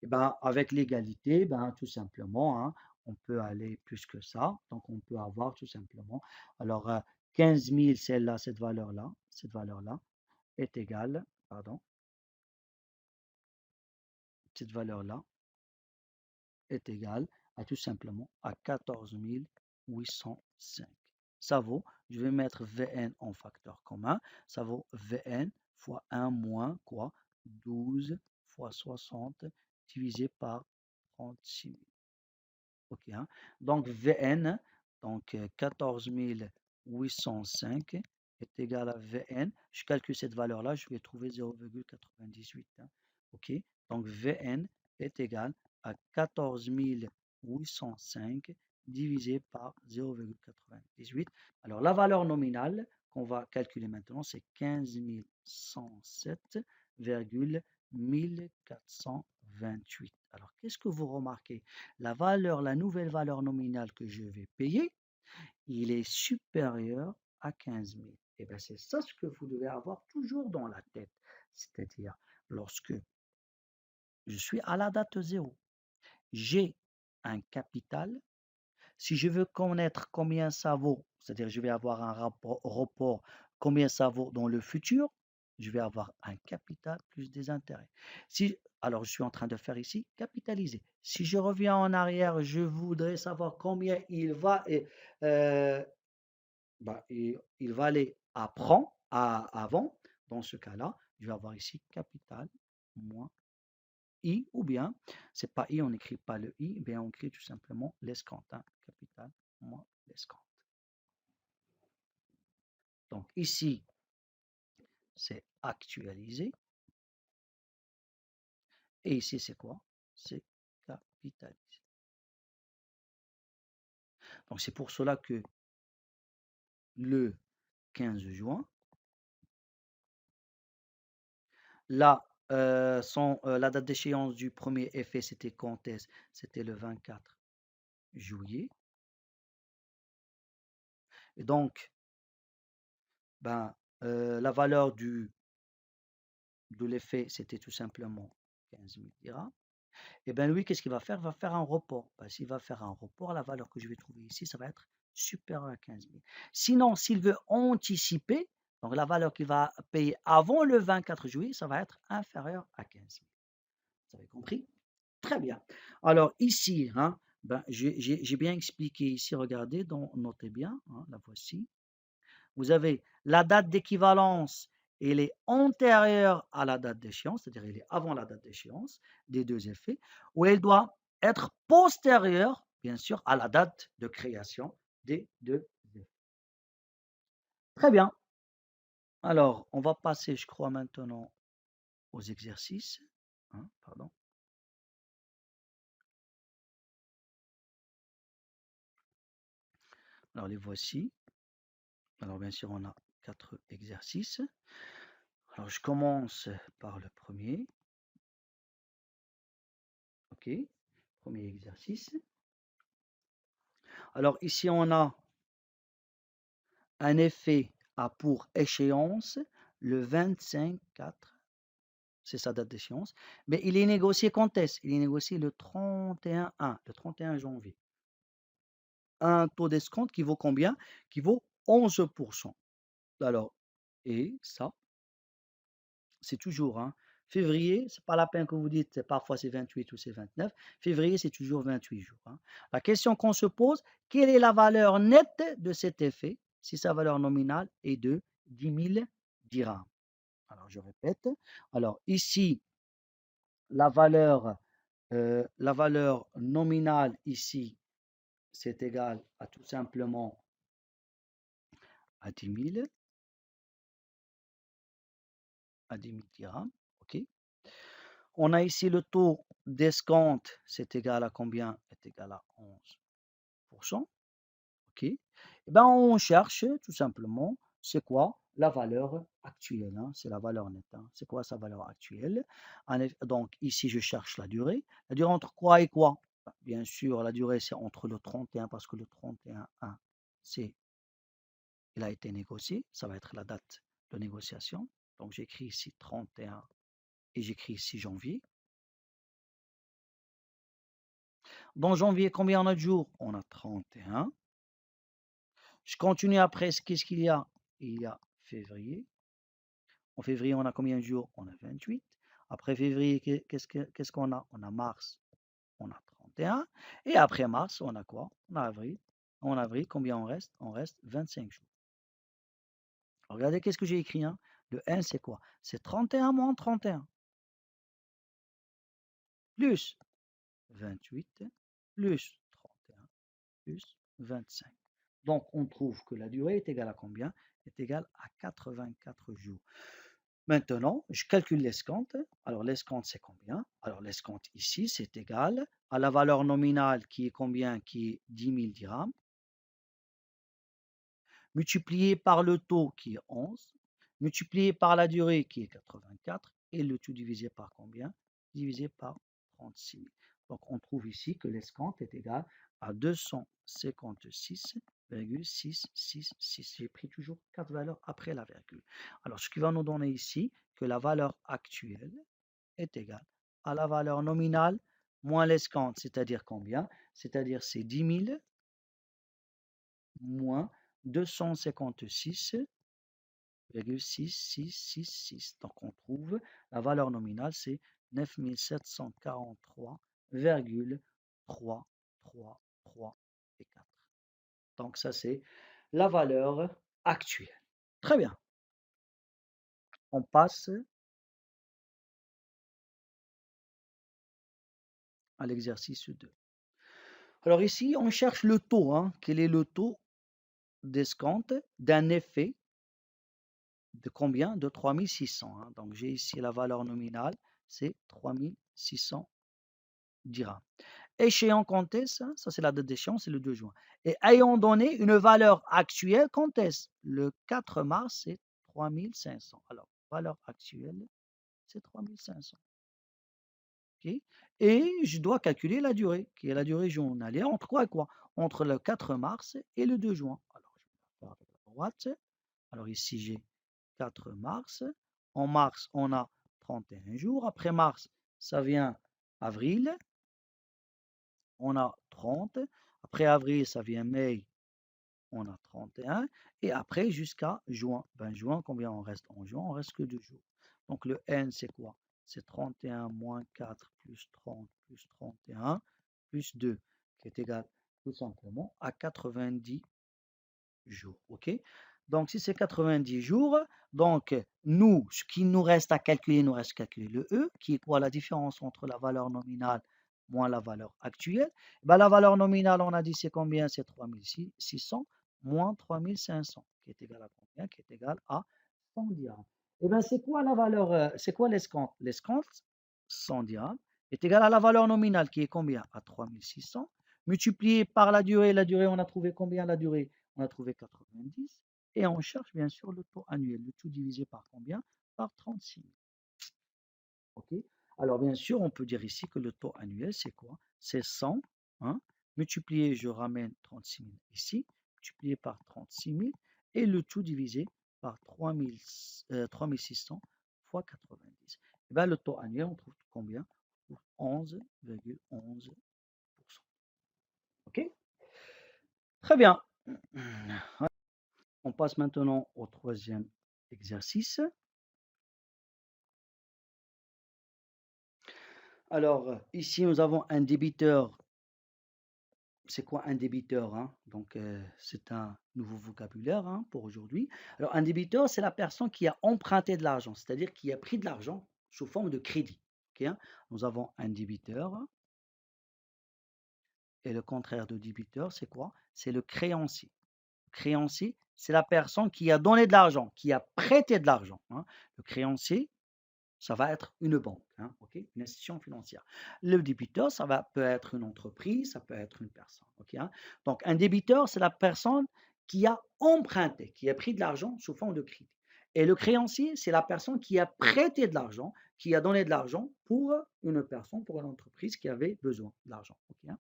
Et ben, avec l'égalité, ben, tout simplement, hein, on peut aller plus que ça. Donc on peut avoir tout simplement, alors 15 000, celle-là, cette valeur-là est égale, pardon, cette valeur-là est égal à tout simplement à 14 805. Ça vaut, je vais mettre Vn en facteur commun, ça vaut Vn fois 1 moins quoi? 12 fois 60 divisé par 36 000. Ok, hein? Donc Vn, donc 14 805 est égal à Vn. Je calcule cette valeur-là, je vais trouver 0,98. Hein? Ok, donc Vn est égal à 14 805 divisé par 0,98. Alors la valeur nominale qu'on va calculer maintenant, c'est 15 107,1428. Alors qu'est-ce que vous remarquez? La nouvelle valeur nominale que je vais payer, il est supérieur à 15 000. Et bien c'est ça ce que vous devez avoir toujours dans la tête. C'est-à-dire, lorsque je suis à la date 0, j'ai un capital. Si je veux connaître combien ça vaut, c'est-à-dire je vais avoir un report, combien ça vaut dans le futur, je vais avoir un capital plus des intérêts. Alors, je suis en train de faire ici capitaliser. Si je reviens en arrière, je voudrais savoir combien il va, il va aller avant. Dans ce cas-là, je vais avoir ici capital moins I, ou bien, c'est pas I, on n'écrit pas le I, bien on écrit tout simplement l'escompte, hein, capital moins l'escompte. Donc ici, c'est actualisé. Et ici, c'est quoi? C'est capitalisé. Donc c'est pour cela que le 15 juin, là, la date d'échéance du premier effet, c'était quand est-ce? C'était le 24 juillet. Et donc, ben, la valeur de l'effet, c'était tout simplement 15 000 dirhams. Et bien lui, qu'est-ce qu'il va faire? Il va faire un report. Ben, s'il va faire un report, la valeur que je vais trouver ici, ça va être supérieur à 15 000. Sinon, s'il veut anticiper, donc la valeur qu'il va payer avant le 24 juillet, ça va être inférieur à 15 000. Vous avez compris? Très bien. Alors ici, hein, ben, j'ai bien expliqué ici, regardez, donc, notez bien, hein, la voici. Vous avez la date d'équivalence, elle est antérieure à la date d'échéance, c'est-à-dire elle est avant la date d'échéance des deux effets, ou elle doit être postérieure, bien sûr, à la date de création des deux effets. Très bien. Alors, on va passer, je crois, maintenant aux exercices. Hein, pardon. Alors, les voici. Alors, bien sûr, on a 4 exercices. Alors, je commence par le premier. OK. Premier exercice. Alors, ici, on a un effet a pour échéance le 25/4, c'est sa date d'échéance, mais il est négocié quand est-ce? Il est négocié le 31/1, le 31 janvier. Un taux d'escompte qui vaut combien? Qui vaut 11%. Alors, et ça, c'est toujours, hein, février, c'est pas la peine que vous dites, parfois c'est 28 ou c'est 29. Février, c'est toujours 28 jours, hein. La question qu'on se pose, quelle est la valeur nette de cet effet si sa valeur nominale est de 10 000 dirhams? Alors, je répète. Alors, ici, la valeur, la valeur nominale ici, c'est égal à tout simplement à 10 000, à 10 000 dirhams. OK. On a ici le taux d'escompte, c'est égal à combien? C'est égal à 11%. OK. Et ben, on cherche tout simplement, c'est quoi la valeur actuelle, hein? C'est la valeur nette, hein. C'est quoi sa valeur actuelle? Donc, ici, je cherche la durée. La durée entre quoi et quoi? Bien sûr, la durée, c'est entre le 31, parce que le 31/1, il a été négocié. Ça va être la date de négociation. Donc, j'écris ici 31 et j'écris ici janvier. Dans janvier, combien on a de jours? On a 31. Je continue après, qu'est-ce qu'il y a? Il y a février. En février, on a combien de jours? On a 28. Après février, qu'est-ce qu'on a? On a mars, on a 31. Et après mars, on a quoi? On a avril. En avril, combien on reste? On reste 25 jours. Alors, regardez, qu'est-ce que j'ai écrit, hein? Le N, c'est quoi? C'est 31 moins 31. Plus 28, plus 31, plus 25. Donc, on trouve que la durée est égale à combien? Est égale à 84 jours. Maintenant, je calcule l'escompte. Alors, l'escompte, c'est combien? Alors, l'escompte ici, c'est égal à la valeur nominale qui est combien? Qui est 10 000 dirhams, multiplié par le taux qui est 11, multiplié par la durée qui est 84, et le tout divisé par combien? Divisé par 36 000. Donc, on trouve ici que l'escompte est égal à 256,666. J'ai pris toujours 4 valeurs après la virgule. Alors, ce qui va nous donner ici que la valeur actuelle est égale à la valeur nominale moins l'escompte, c'est-à-dire combien? C'est-à-dire c'est 10 000 moins 256,6666. Donc, on trouve la valeur nominale, c'est 9743,333 et 4. Donc, ça, c'est la valeur actuelle. Très bien. On passe à l'exercice 2. Alors ici, on cherche le taux, hein. Quel est le taux d'escompte d'un effet de combien? De 3600, hein. Donc, j'ai ici la valeur nominale, c'est 3600 dirhams. Échéant quand est-ce? Ça, c'est la date d'échéance, c'est le 2 juin. Et ayant donné une valeur actuelle, quand est-ce? Le 4 mars, c'est 3500. Alors, valeur actuelle, c'est 3500. Okay. Et je dois calculer la durée, qui est la durée journalière, entre quoi et quoi? Entre le 4 mars et le 2 juin. Alors, je vais faire avec la droite. Alors, ici, j'ai 4 mars. En mars, on a 31 jours. Après mars, ça vient avril. On a 30. Après avril, ça vient mai. On a 31. Et après, jusqu'à juin. Ben, juin, combien on reste? En juin, on reste que 2 jours. Donc, le N, c'est quoi? C'est 31 moins 4 plus 30 plus 31 plus 2, qui est égal tout simplement à 90 jours. OK? Donc, si c'est 90 jours, donc nous, ce qui nous reste à calculer, nous reste à calculer le E, qui est quoi? La différence entre la valeur nominale moins la valeur actuelle. Ben, la valeur nominale, on a dit, c'est combien? C'est 3600 moins 3500, qui est égal à combien? Qui est égal à 100 dirhams. Et bien, c'est quoi la valeur, c'est quoi l'escompte? L'escompte, 100 dirhams, est égal à la valeur nominale, qui est combien? À 3600, multiplié par la durée. La durée, on a trouvé combien la durée? On a trouvé 90. Et on cherche bien sûr le taux annuel. Le tout divisé par combien? Par 36 000. OK? Alors bien sûr, on peut dire ici que le taux annuel, c'est quoi? C'est 100, hein, multiplié, je ramène 36 000 ici, multiplié par 36 000. et le tout divisé par 3600 fois 90. Et bien, le taux annuel, on trouve combien? 11,11%. OK? Très bien. On passe maintenant au troisième exercice. Alors, ici, nous avons un débiteur. C'est quoi un débiteur, hein? Donc, c'est un nouveau vocabulaire, hein, pour aujourd'hui. Alors, un débiteur, c'est la personne qui a emprunté de l'argent, c'est-à-dire qui a pris de l'argent sous forme de crédit. OK, hein? Nous avons un débiteur. Et le contraire de débiteur, c'est quoi? C'est le créancier. Le créancier, c'est la personne qui a donné de l'argent, qui a prêté de l'argent, hein. Le créancier, ça va être une banque, hein, OK? Une institution financière. Le débiteur, peut être une entreprise, ça peut être une personne, OK, hein? Donc, un débiteur, c'est la personne qui a emprunté, qui a pris de l'argent sous forme de crédit. Et le créancier, c'est la personne qui a prêté de l'argent, qui a donné de l'argent pour une personne, pour une entreprise qui avait besoin de l'argent, OK, hein?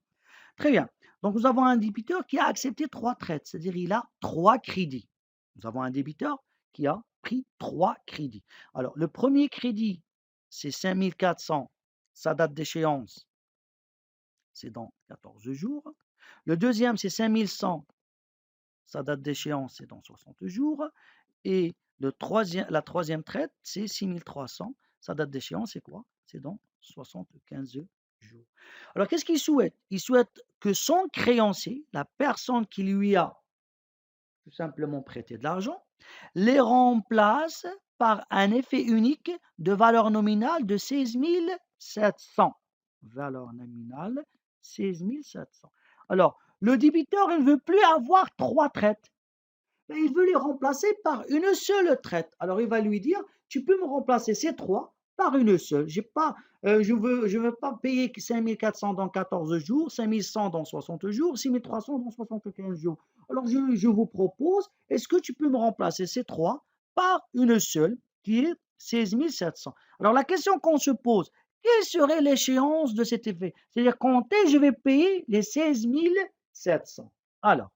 Très bien. Donc, nous avons un débiteur qui a accepté 3 traites, c'est-à-dire il a 3 crédits. Nous avons un débiteur qui a pris 3 crédits. Alors, le premier crédit, c'est 5400. Sa date d'échéance, c'est dans 14 jours. Le deuxième, c'est 5100. Sa date d'échéance, c'est dans 60 jours. Et la troisième traite, c'est 6300. Sa date d'échéance, c'est quoi? C'est dans 75 jours. Alors, qu'est-ce qu'il souhaite? Il souhaite que son créancier, la personne qui lui a tout simplement prêté de l'argent, les remplace par un effet unique de valeur nominale de 16 700. Valeur nominale 16 700. Alors, le débiteur, il ne veut plus avoir 3 traites. Mais il veut les remplacer par une seule traite. Alors il va lui dire, tu peux me remplacer ces 3 par une seule. Je ne veux pas payer 5400 dans 14 jours, 5100 dans 60 jours, 6300 dans 75 jours. Alors je vous propose, est-ce que tu peux me remplacer ces 3 par une seule qui est 16 700? Alors la question qu'on se pose, quelle serait l'échéance de cet effet? C'est-à-dire quand est-ce que je vais payer les 16 700? Alors,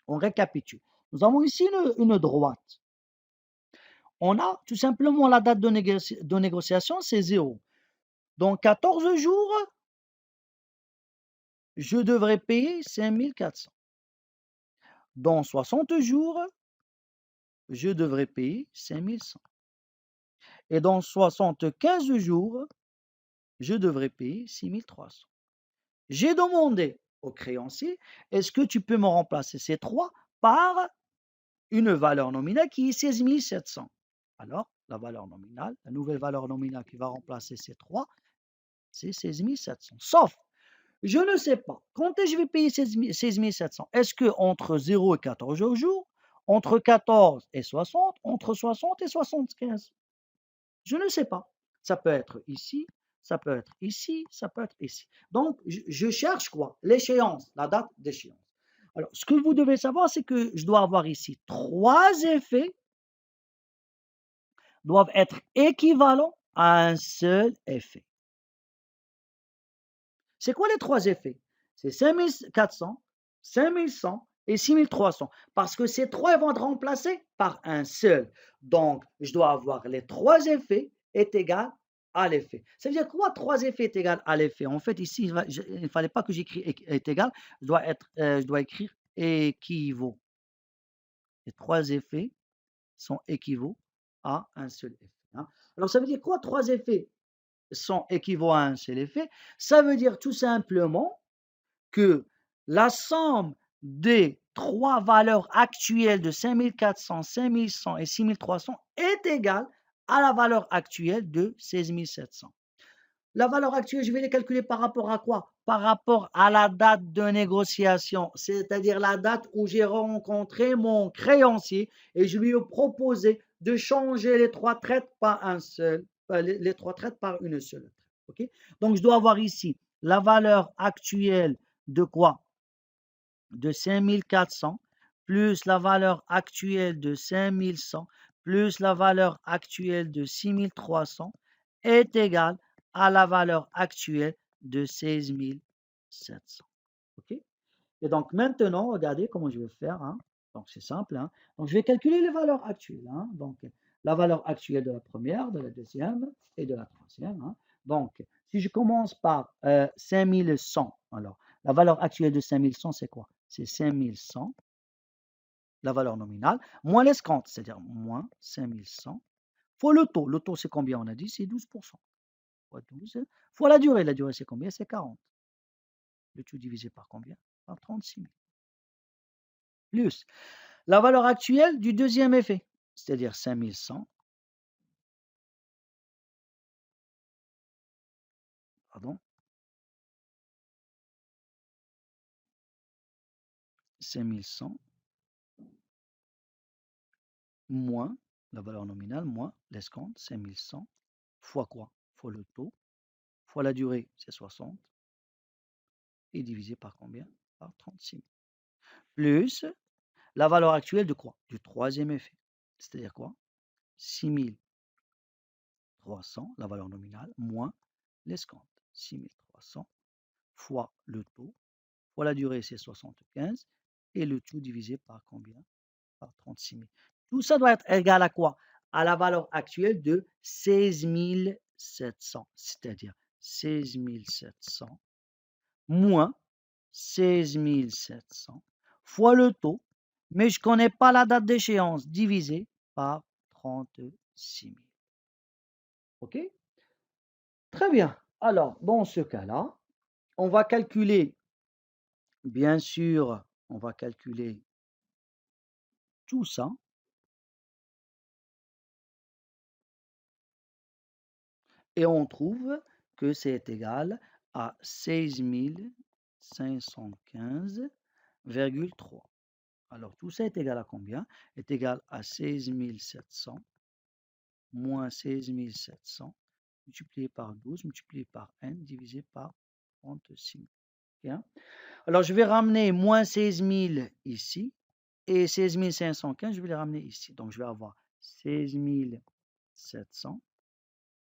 on récapitule. Nous avons ici une droite. On a tout simplement la date de négociation, c'est 0. Dans 14 jours, je devrais payer 5400. Dans 60 jours, je devrais payer 5100. Et dans 75 jours, je devrais payer 6300. J'ai demandé au créancier, est-ce que tu peux me remplacer ces 3 par une valeur nominale qui est 16 700? Alors, la valeur nominale, la nouvelle valeur nominale qui va remplacer ces 3, c'est 16 700. Sauf, je ne sais pas, quand est-ce que je vais payer 16 700? Est-ce que entre 0 et 14 jours, entre 14 et 60, entre 60 et 75? Je ne sais pas. Ça peut être ici, ça peut être ici, ça peut être ici. Donc, je cherche quoi? L'échéance, la date d'échéance. Alors, ce que vous devez savoir, c'est que je dois avoir ici 3 effets doivent être équivalents à un seul effet. C'est quoi les 3 effets? C'est 5400, 5100 et 6300. Parce que ces 3 vont être remplacés par un seul. Donc, je dois avoir les 3 effets est égal à l'effet. Ça veut dire quoi 3 effets est égal à l'effet? En fait, ici, il ne fallait pas que j'écris est égal. Je dois écrire équivaut. Les 3 effets sont équivaut à un seul effet, hein. Alors, ça veut dire quoi 3 effets sont équivaut à un seul effet? Ça veut dire tout simplement que la somme des 3 valeurs actuelles de 5400, 5100 et 6300 est égale à la valeur actuelle de 16 700. La valeur actuelle, je vais les calculer par rapport à quoi? Par rapport à la date de négociation, c'est-à-dire la date où j'ai rencontré mon créancier et je lui ai proposé de changer les 3 traites par les 3 traites par une seule. Okay? Donc, je dois avoir ici la valeur actuelle de quoi? De 5400 plus la valeur actuelle de 5100 plus la valeur actuelle de 6300 est égale à la valeur actuelle de 16 700. OK? Et donc maintenant, regardez comment je vais faire, hein. Donc, c'est simple. Hein. Donc, je vais calculer les valeurs actuelles. Hein. Donc, la valeur actuelle de la première, de la deuxième et de la troisième. Hein. Donc, si je commence par 5100, alors, la valeur actuelle de 5100, c'est quoi? C'est 5100, la valeur nominale, moins l'escompte, c'est-à-dire moins 5100, fois le taux. Le taux, c'est combien? On a dit, c'est 12%. Fois 12, fois la durée. La durée, c'est combien? C'est 40. Le tout divisé par combien? Par 36 000. Plus la valeur actuelle du deuxième effet, c'est-à-dire 5100, pardon, 5100 moins la valeur nominale, moins l'escompte, 5100, fois quoi? Fois le taux, fois la durée, c'est 60, et divisé par combien? Par 36 000. Plus la valeur actuelle de quoi? Du troisième effet. C'est-à-dire quoi? 6300, la valeur nominale, moins l'escompte. 6300 fois le taux, fois la durée, c'est 75, et le tout divisé par combien? Par 36 000. Tout ça doit être égal à quoi? À la valeur actuelle de 16 700, c'est-à-dire 16 700 moins 16 700 fois le taux, mais je ne connais pas la date d'échéance, divisé par 36 000. OK? Très bien. Alors, dans ce cas-là, on va calculer, bien sûr, on va calculer tout ça. Et on trouve que c'est égal à 16 515,3. Alors, tout ça est égal à combien? Est égal à 16 700 moins 16 700 multiplié par 12, multiplié par n, divisé par 36 000. Bien. Alors, je vais ramener moins 16 000 ici et 16 515, je vais les ramener ici. Donc, je vais avoir 16 700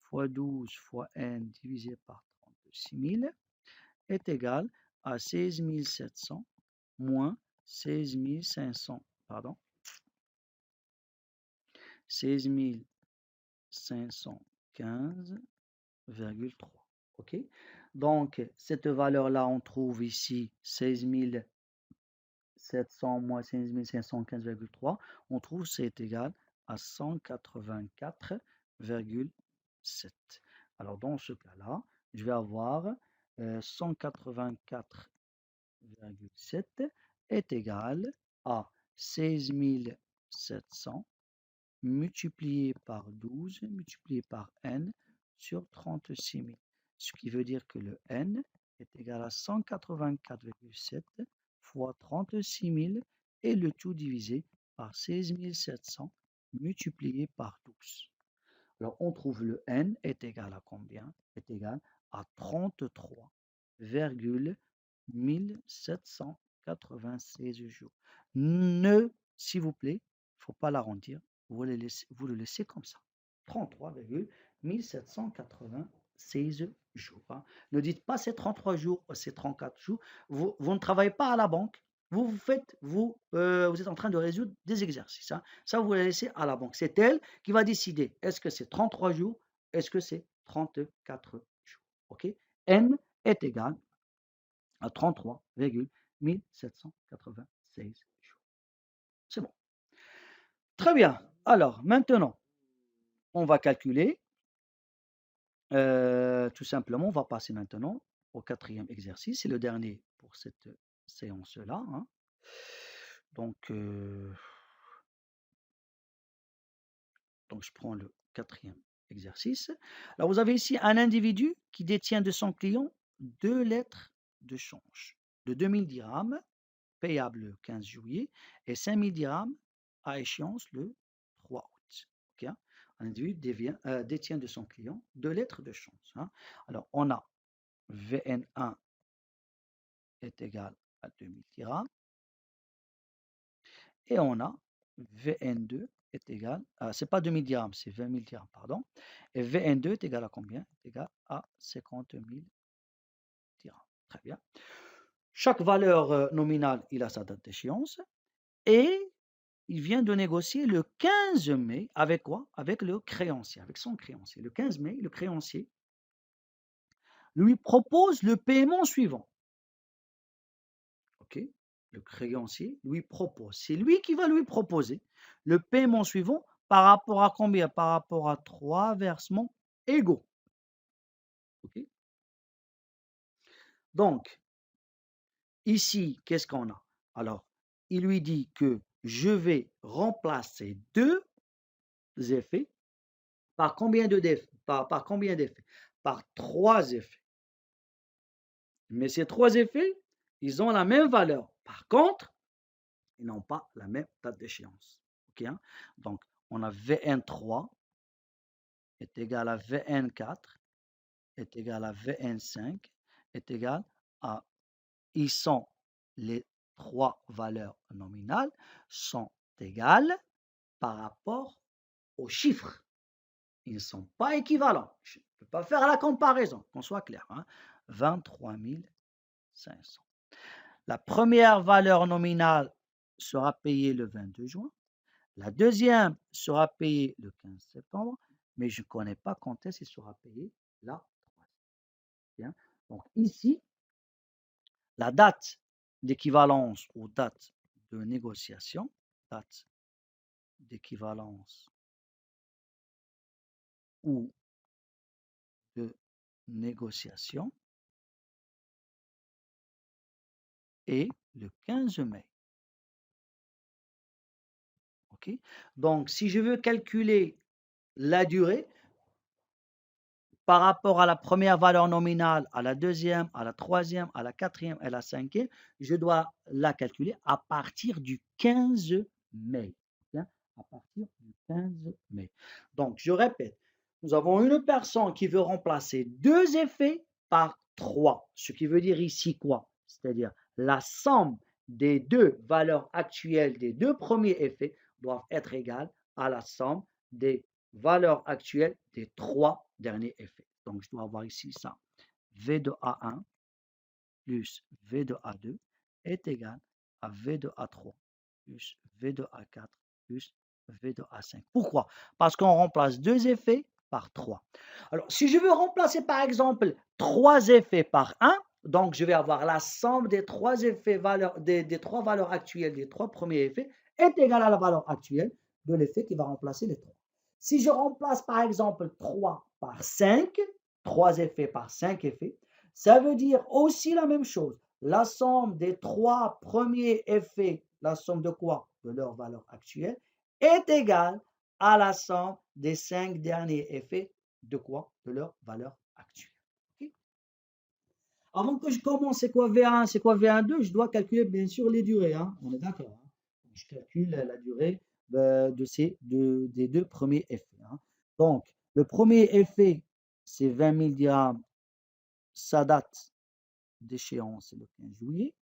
fois 12 fois n divisé par 36 000 est égal à 16 700 moins 16 500, pardon, 16 515,3. OK? Donc, cette valeur-là, on trouve ici 16 700 moins 16 515,3. On trouve c'est égal à 184,7. Alors, dans ce cas-là, je vais avoir 184,7 est égal à 16 700 multiplié par 12 multiplié par n sur 36 000. Ce qui veut dire que le n est égal à 184,7 fois 36 000 et le tout divisé par 16 700 multiplié par 12. Alors, on trouve le n est égal à combien? Est égal à 33,1796 jours. Ne, s'il vous plaît, il ne faut pas l'arrondir, vous le laissez comme ça. 33,1796 jours. Hein. Ne dites pas c'est 33 jours, c'est 34 jours. Vous ne travaillez pas à la banque. Vous êtes en train de résoudre des exercices. Hein. Ça, vous le laissez à la banque. C'est elle qui va décider est-ce que c'est 33 jours, est-ce que c'est 34 jours. OK? N est égal à 33,1796 jours. C'est bon. Très bien. Alors, maintenant, on va calculer. Tout simplement, on va passer maintenant au quatrième exercice. C'est le dernier pour cette séance-là. Hein. Donc, je prends le quatrième exercice. Alors, vous avez ici un individu qui détient de son client 2 lettres de change de 2000 dirhams, payable le 15 juillet, et 5000 dirhams à échéance le 3 août. Okay? Un individu détient de son client 2 lettres de change. Hein. Alors, on a VN1 est égal à 2000 dirhams, et on a VN2 est égal à, c'est pas 2000 dirhams, c'est 20 000 dirhams, pardon. Et VN2 est égal à combien? Est égal à 50 000 dirhams. Très bien. Chaque valeur nominale, il a sa date d'échéance. Et il vient de négocier le 15 mai avec quoi? Avec le créancier, avec son créancier. Le 15 mai, le créancier lui propose le paiement suivant. OK? Le créancier lui propose. C'est lui qui va lui proposer le paiement suivant par rapport à combien? Par rapport à 3 versements égaux. OK? Donc, ici, qu'est-ce qu'on a? Alors, il lui dit que je vais remplacer 2 effets par combien d'effets? Par combien d'effets? Par 3 effets. Mais ces 3 effets, ils ont la même valeur. Par contre, ils n'ont pas la même date d'échéance. OK, hein? Donc, on a VN3 est égal à VN4 est égal à VN5 est égal à, ils sont, les 3 valeurs nominales sont égales par rapport aux chiffres. Ils ne sont pas équivalents. Je ne peux pas faire la comparaison, qu'on soit clair. Hein? 23 500. La première valeur nominale sera payée le 22 juin. La deuxième sera payée le 15 septembre, mais je ne connais pas quand est-ce qu'il sera payé la troisième. Donc ici, la date d'équivalence ou date de négociation, date d'équivalence ou de négociation est le 15 mai. OK? Donc, si je veux calculer la durée par rapport à la première valeur nominale, à la deuxième, à la troisième, à la quatrième et à la cinquième, je dois la calculer à partir du 15 mai. Bien, à partir du 15 mai. Donc, je répète, nous avons une personne qui veut remplacer 2 effets par 3. Ce qui veut dire ici quoi? C'est-à-dire la somme des 2 valeurs actuelles des 2 premiers effets doivent être égales à la somme des valeurs actuelles des 3 derniers effets. Donc, je dois avoir ici ça. V de A1 plus V de A2 est égal à V de A3 plus V de A4 plus V de A5. Pourquoi? Parce qu'on remplace 2 effets par 3. Alors, si je veux remplacer par exemple 3 effets par 1, donc je vais avoir la somme des 3 effets des 3 valeurs actuelles des 3 premiers effets est égale à la valeur actuelle de l'effet qui va remplacer les 3. Si je remplace par exemple 3 par 5, 3 effets par 5 effets, ça veut dire aussi la même chose. La somme des 3 premiers effets, la somme de quoi? De leur valeur actuelle, est égale à la somme des 5 derniers effets de quoi? De leur valeur actuelle. Okay? Avant que je commence, c'est quoi V1, c'est quoi V1,2, je dois calculer bien sûr les durées. Hein? On est d'accord. Hein? Je calcule la durée des 2 premiers effets. Hein? Donc, le premier effet, c'est 20 000 dirhams. Sa date d'échéance, c'est le 15 juillet.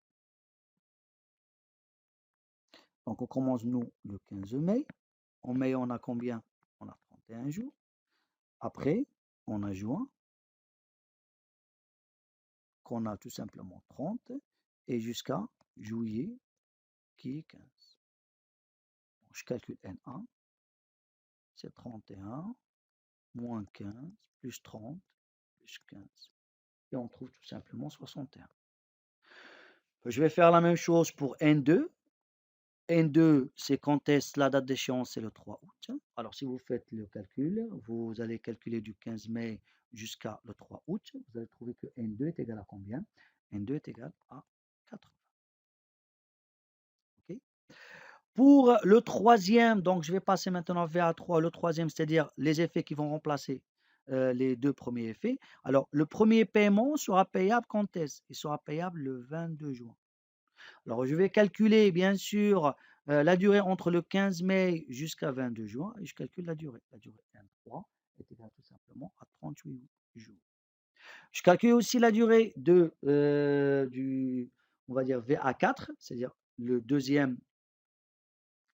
Donc, on commence, nous, le 15 mai. En mai, on a combien? On a 31 jours. Après, on a juin, qu'on a tout simplement 30, et jusqu'à juillet, qui est 15. Donc, je calcule N1, c'est 31, moins 15, plus 30, plus 15. Et on trouve tout simplement 61. Je vais faire la même chose pour N2. N2, c'est quand est-ce la date d'échéance, c'est le 3 août. Alors, si vous faites le calcul, vous allez calculer du 15 mai jusqu'à le 3 août. Vous allez trouver que N2 est égal à combien? N2 est égal à 80. OK? Pour le troisième, donc je vais passer maintenant vers VA3, le troisième, c'est-à-dire les effets qui vont remplacer les 2 premiers effets. Alors, le premier paiement sera payable quand est-ce? Il sera payable le 22 juin. Alors, je vais calculer, bien sûr, la durée entre le 15 mai jusqu'à 22 juin, et je calcule la durée. La durée N3 est égale tout simplement à 38 jours. Je calcule aussi la durée on va dire VA4, c'est-à-dire le deuxième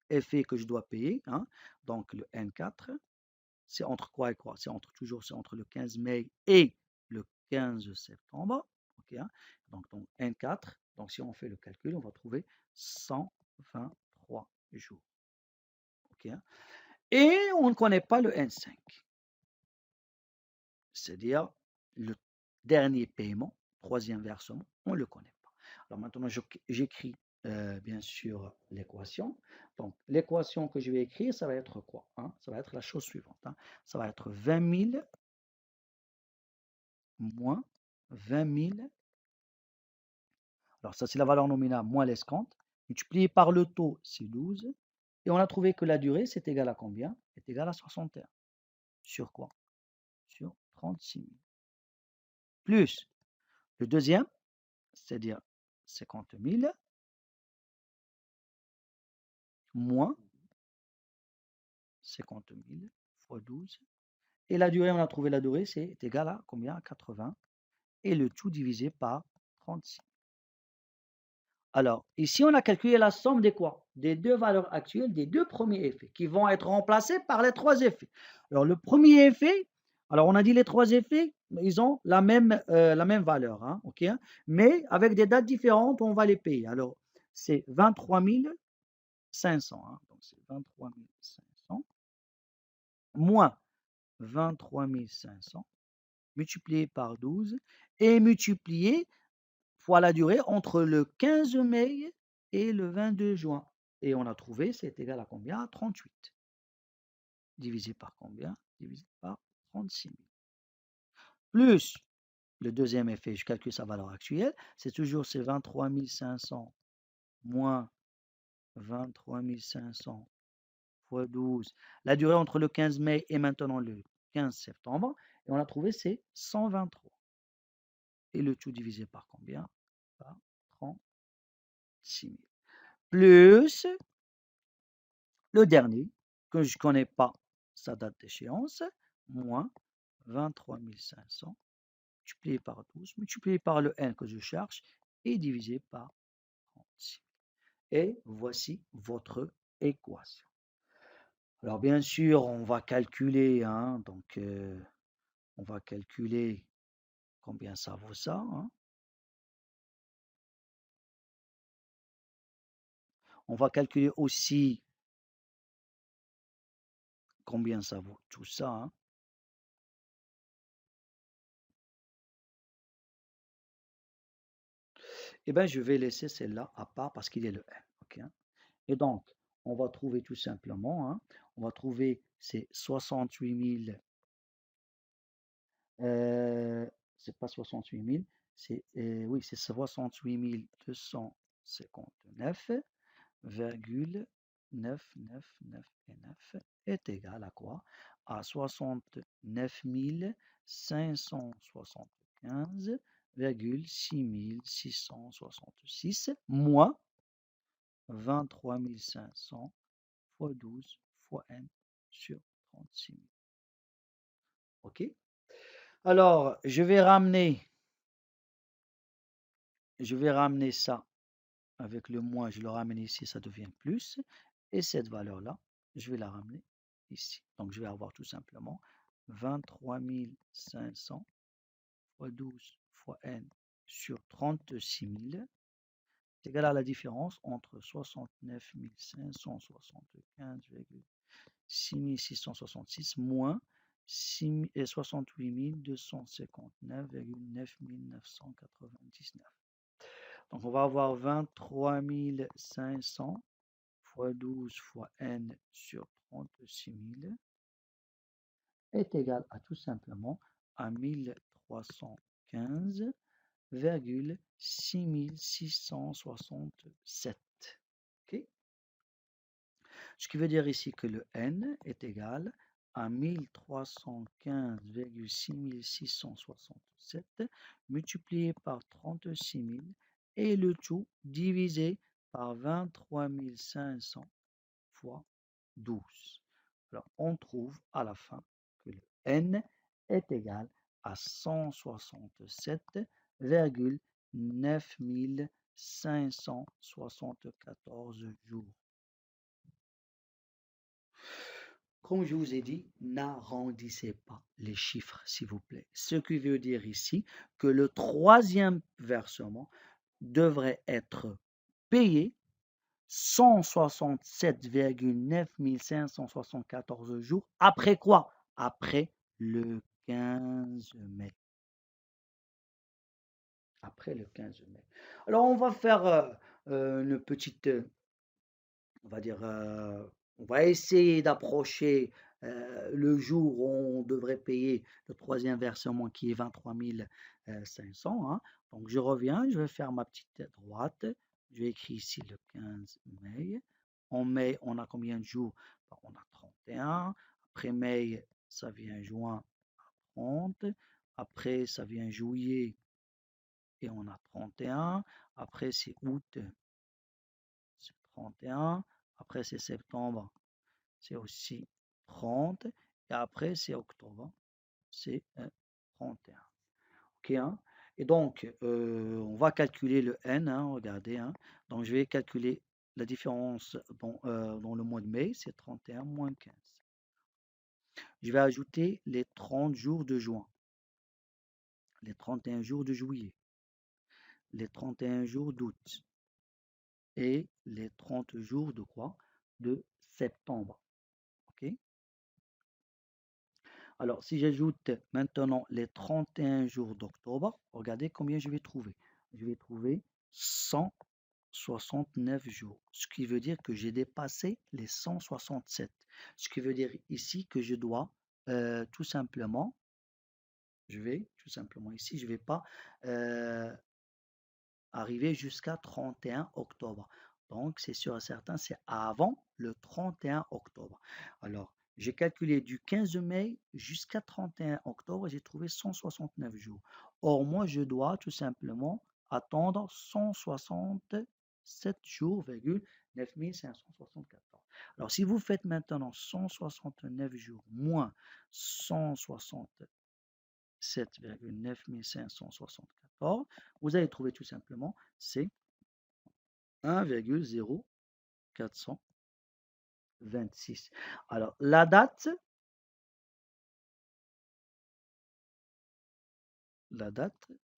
effet que je dois payer. Hein. Donc, le N4, c'est entre quoi et quoi? C'est entre le 15 mai et le 15 septembre. Okay, hein. Donc, N4, donc si on fait le calcul, on va trouver 123 jours. ok, hein. Et on ne connaît pas le N5, c'est-à-dire le dernier paiement, troisième versement, on ne le connaît pas. Alors maintenant, j'écris bien sûr l'équation. Donc l'équation que je vais écrire, ça va être quoi, hein? Ça va être la chose suivante, hein. Ça va être 20 000 moins 20 000. Alors ça, c'est la valeur nominale moins l'escompte, multiplié par le taux, c'est 12. Et on a trouvé que la durée, c'est égal à combien? C'est égal à 61. Sur quoi? Sur 36 000. Plus le deuxième, c'est-à-dire 50 000, moins 50 000 fois 12. Et la durée, on a trouvé la durée, c'est égal à combien? À 80. Et le tout divisé par 36. Alors, ici, on a calculé la somme des quoi? Des deux valeurs actuelles, des deux premiers effets, qui vont être remplacés par les trois effets. Alors, le premier effet, alors on a dit les trois effets, ils ont la même valeur, hein, ok, hein, mais avec des dates différentes, on va les payer. Alors, c'est 23 500, hein, donc c'est 23 500 moins 23 500 multiplié par 12 et multiplié fois la durée entre le 15 mai et le 22 juin. Et on a trouvé, c'est égal à combien? 38. Divisé par combien? Divisé par 36 000. Plus le deuxième effet, je calcule sa valeur actuelle, c'est toujours ces 23 500 moins 23 500 fois 12. La durée entre le 15 mai et maintenant le 15 septembre. Et on a trouvé, c'est 123. Et le tout divisé par combien? Par 36 000. Plus le dernier, que je ne connais pas sa date d'échéance, moins 23 500, multiplié par 12, multiplié par le n que je cherche, et divisé par 36. Et voici votre équation. Alors bien sûr, on va calculer, hein, donc on va calculer combien ça vaut ça, hein. On va calculer aussi combien ça vaut tout ça, hein. Eh bien, je vais laisser celle-là à part parce qu'il est le n. Ok, hein. Et donc, on va trouver tout simplement, hein, on va trouver ces 68 000, c'est pas 68 000, c'est oui, c'est 68 259,999 est égal à quoi? À 69 575,6666 moins 23 500 fois 12 fois n sur 36 000. OK? Alors, je vais ramener ça avec le moins, je le ramène ici, ça devient plus. Et cette valeur-là, je vais la ramener ici. Donc, je vais avoir tout simplement 23 500 fois 12 fois n sur 36 000. C'est égal à la différence entre 69 575,6666 moins 68 259,9999. Donc, on va avoir 23 500 fois 12 fois n sur 36 000 est égal à tout simplement à 1315,6667. Okay? Ce qui veut dire ici que le n est égal à 1315,6667 multiplié par 36 000 et le tout divisé par 23 500 fois 12. Alors, on trouve à la fin que le n est égal à 167,9574 jours. Comme je vous ai dit, n'arrondissez pas les chiffres, s'il vous plaît. Ce qui veut dire ici que le troisième versement devrait être payé 167,9 574 jours. Après quoi? Après le 15 mai. Après le 15 mai. Alors, on va faire une petite, on va dire, on va essayer d'approcher le jour où on devrait payer le troisième versement qui est 23 500, hein. Donc, je reviens, je vais faire ma petite droite. Je vais écrire ici le 15 mai. En mai, on a combien de jours? Ben, on a 31. Après mai, ça vient juin, 30. Après, ça vient juillet et on a 31. Après, c'est août, c'est 31. Après, c'est septembre, c'est aussi 30. Et après, c'est octobre, c'est 31. OK, hein? Et donc, on va calculer le n, hein, regardez, hein. Donc, je vais calculer la différence dans le mois de mai, c'est 31 moins 15. Je vais ajouter les 30 jours de juin, les 31 jours de juillet, les 31 jours d'août et les 30 jours de quoi? De septembre. OK? Alors, si j'ajoute maintenant les 31 jours d'octobre, regardez combien je vais trouver. Je vais trouver 169 jours, ce qui veut dire que j'ai dépassé les 167. Ce qui veut dire ici que je dois tout simplement, je vais pas arriver jusqu'à 31 octobre. Donc, c'est sûr et certain, c'est avant le 31 octobre. Alors, j'ai calculé du 15 mai jusqu'à 31 octobre, j'ai trouvé 169 jours. Or, moi, je dois tout simplement attendre 167 jours, 9574. Alors, si vous faites maintenant 169 jours moins 167,9 574, vous allez trouver tout simplement, c'est 1,0426. Alors, la date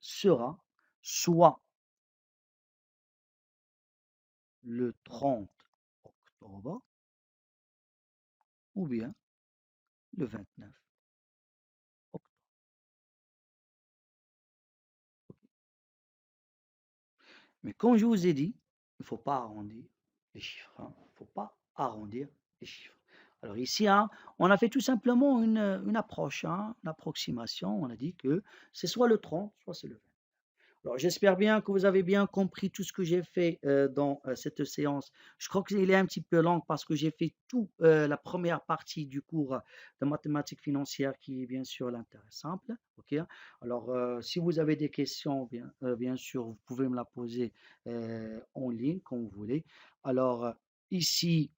sera soit le 30 octobre ou bien le 29 octobre. Mais comme je vous ai dit, il ne faut pas arrondir les chiffres, hein. Il ne faut pas arrondir les chiffres. Alors ici, hein, on a fait tout simplement une approche, hein, une approximation. On a dit que c'est soit le 30, soit c'est le 20. Alors, j'espère bien que vous avez bien compris tout ce que j'ai fait dans cette séance. Je crois qu'il est un petit peu long parce que j'ai fait toute la première partie du cours de mathématiques financières qui est bien sûr l'intérêt simple. Ok. Alors, si vous avez des questions, bien sûr, vous pouvez me la poser en ligne quand vous voulez. Alors, ici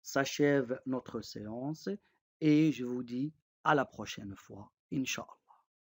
s'achève notre séance et je vous dis à la prochaine fois, Inch'Allah.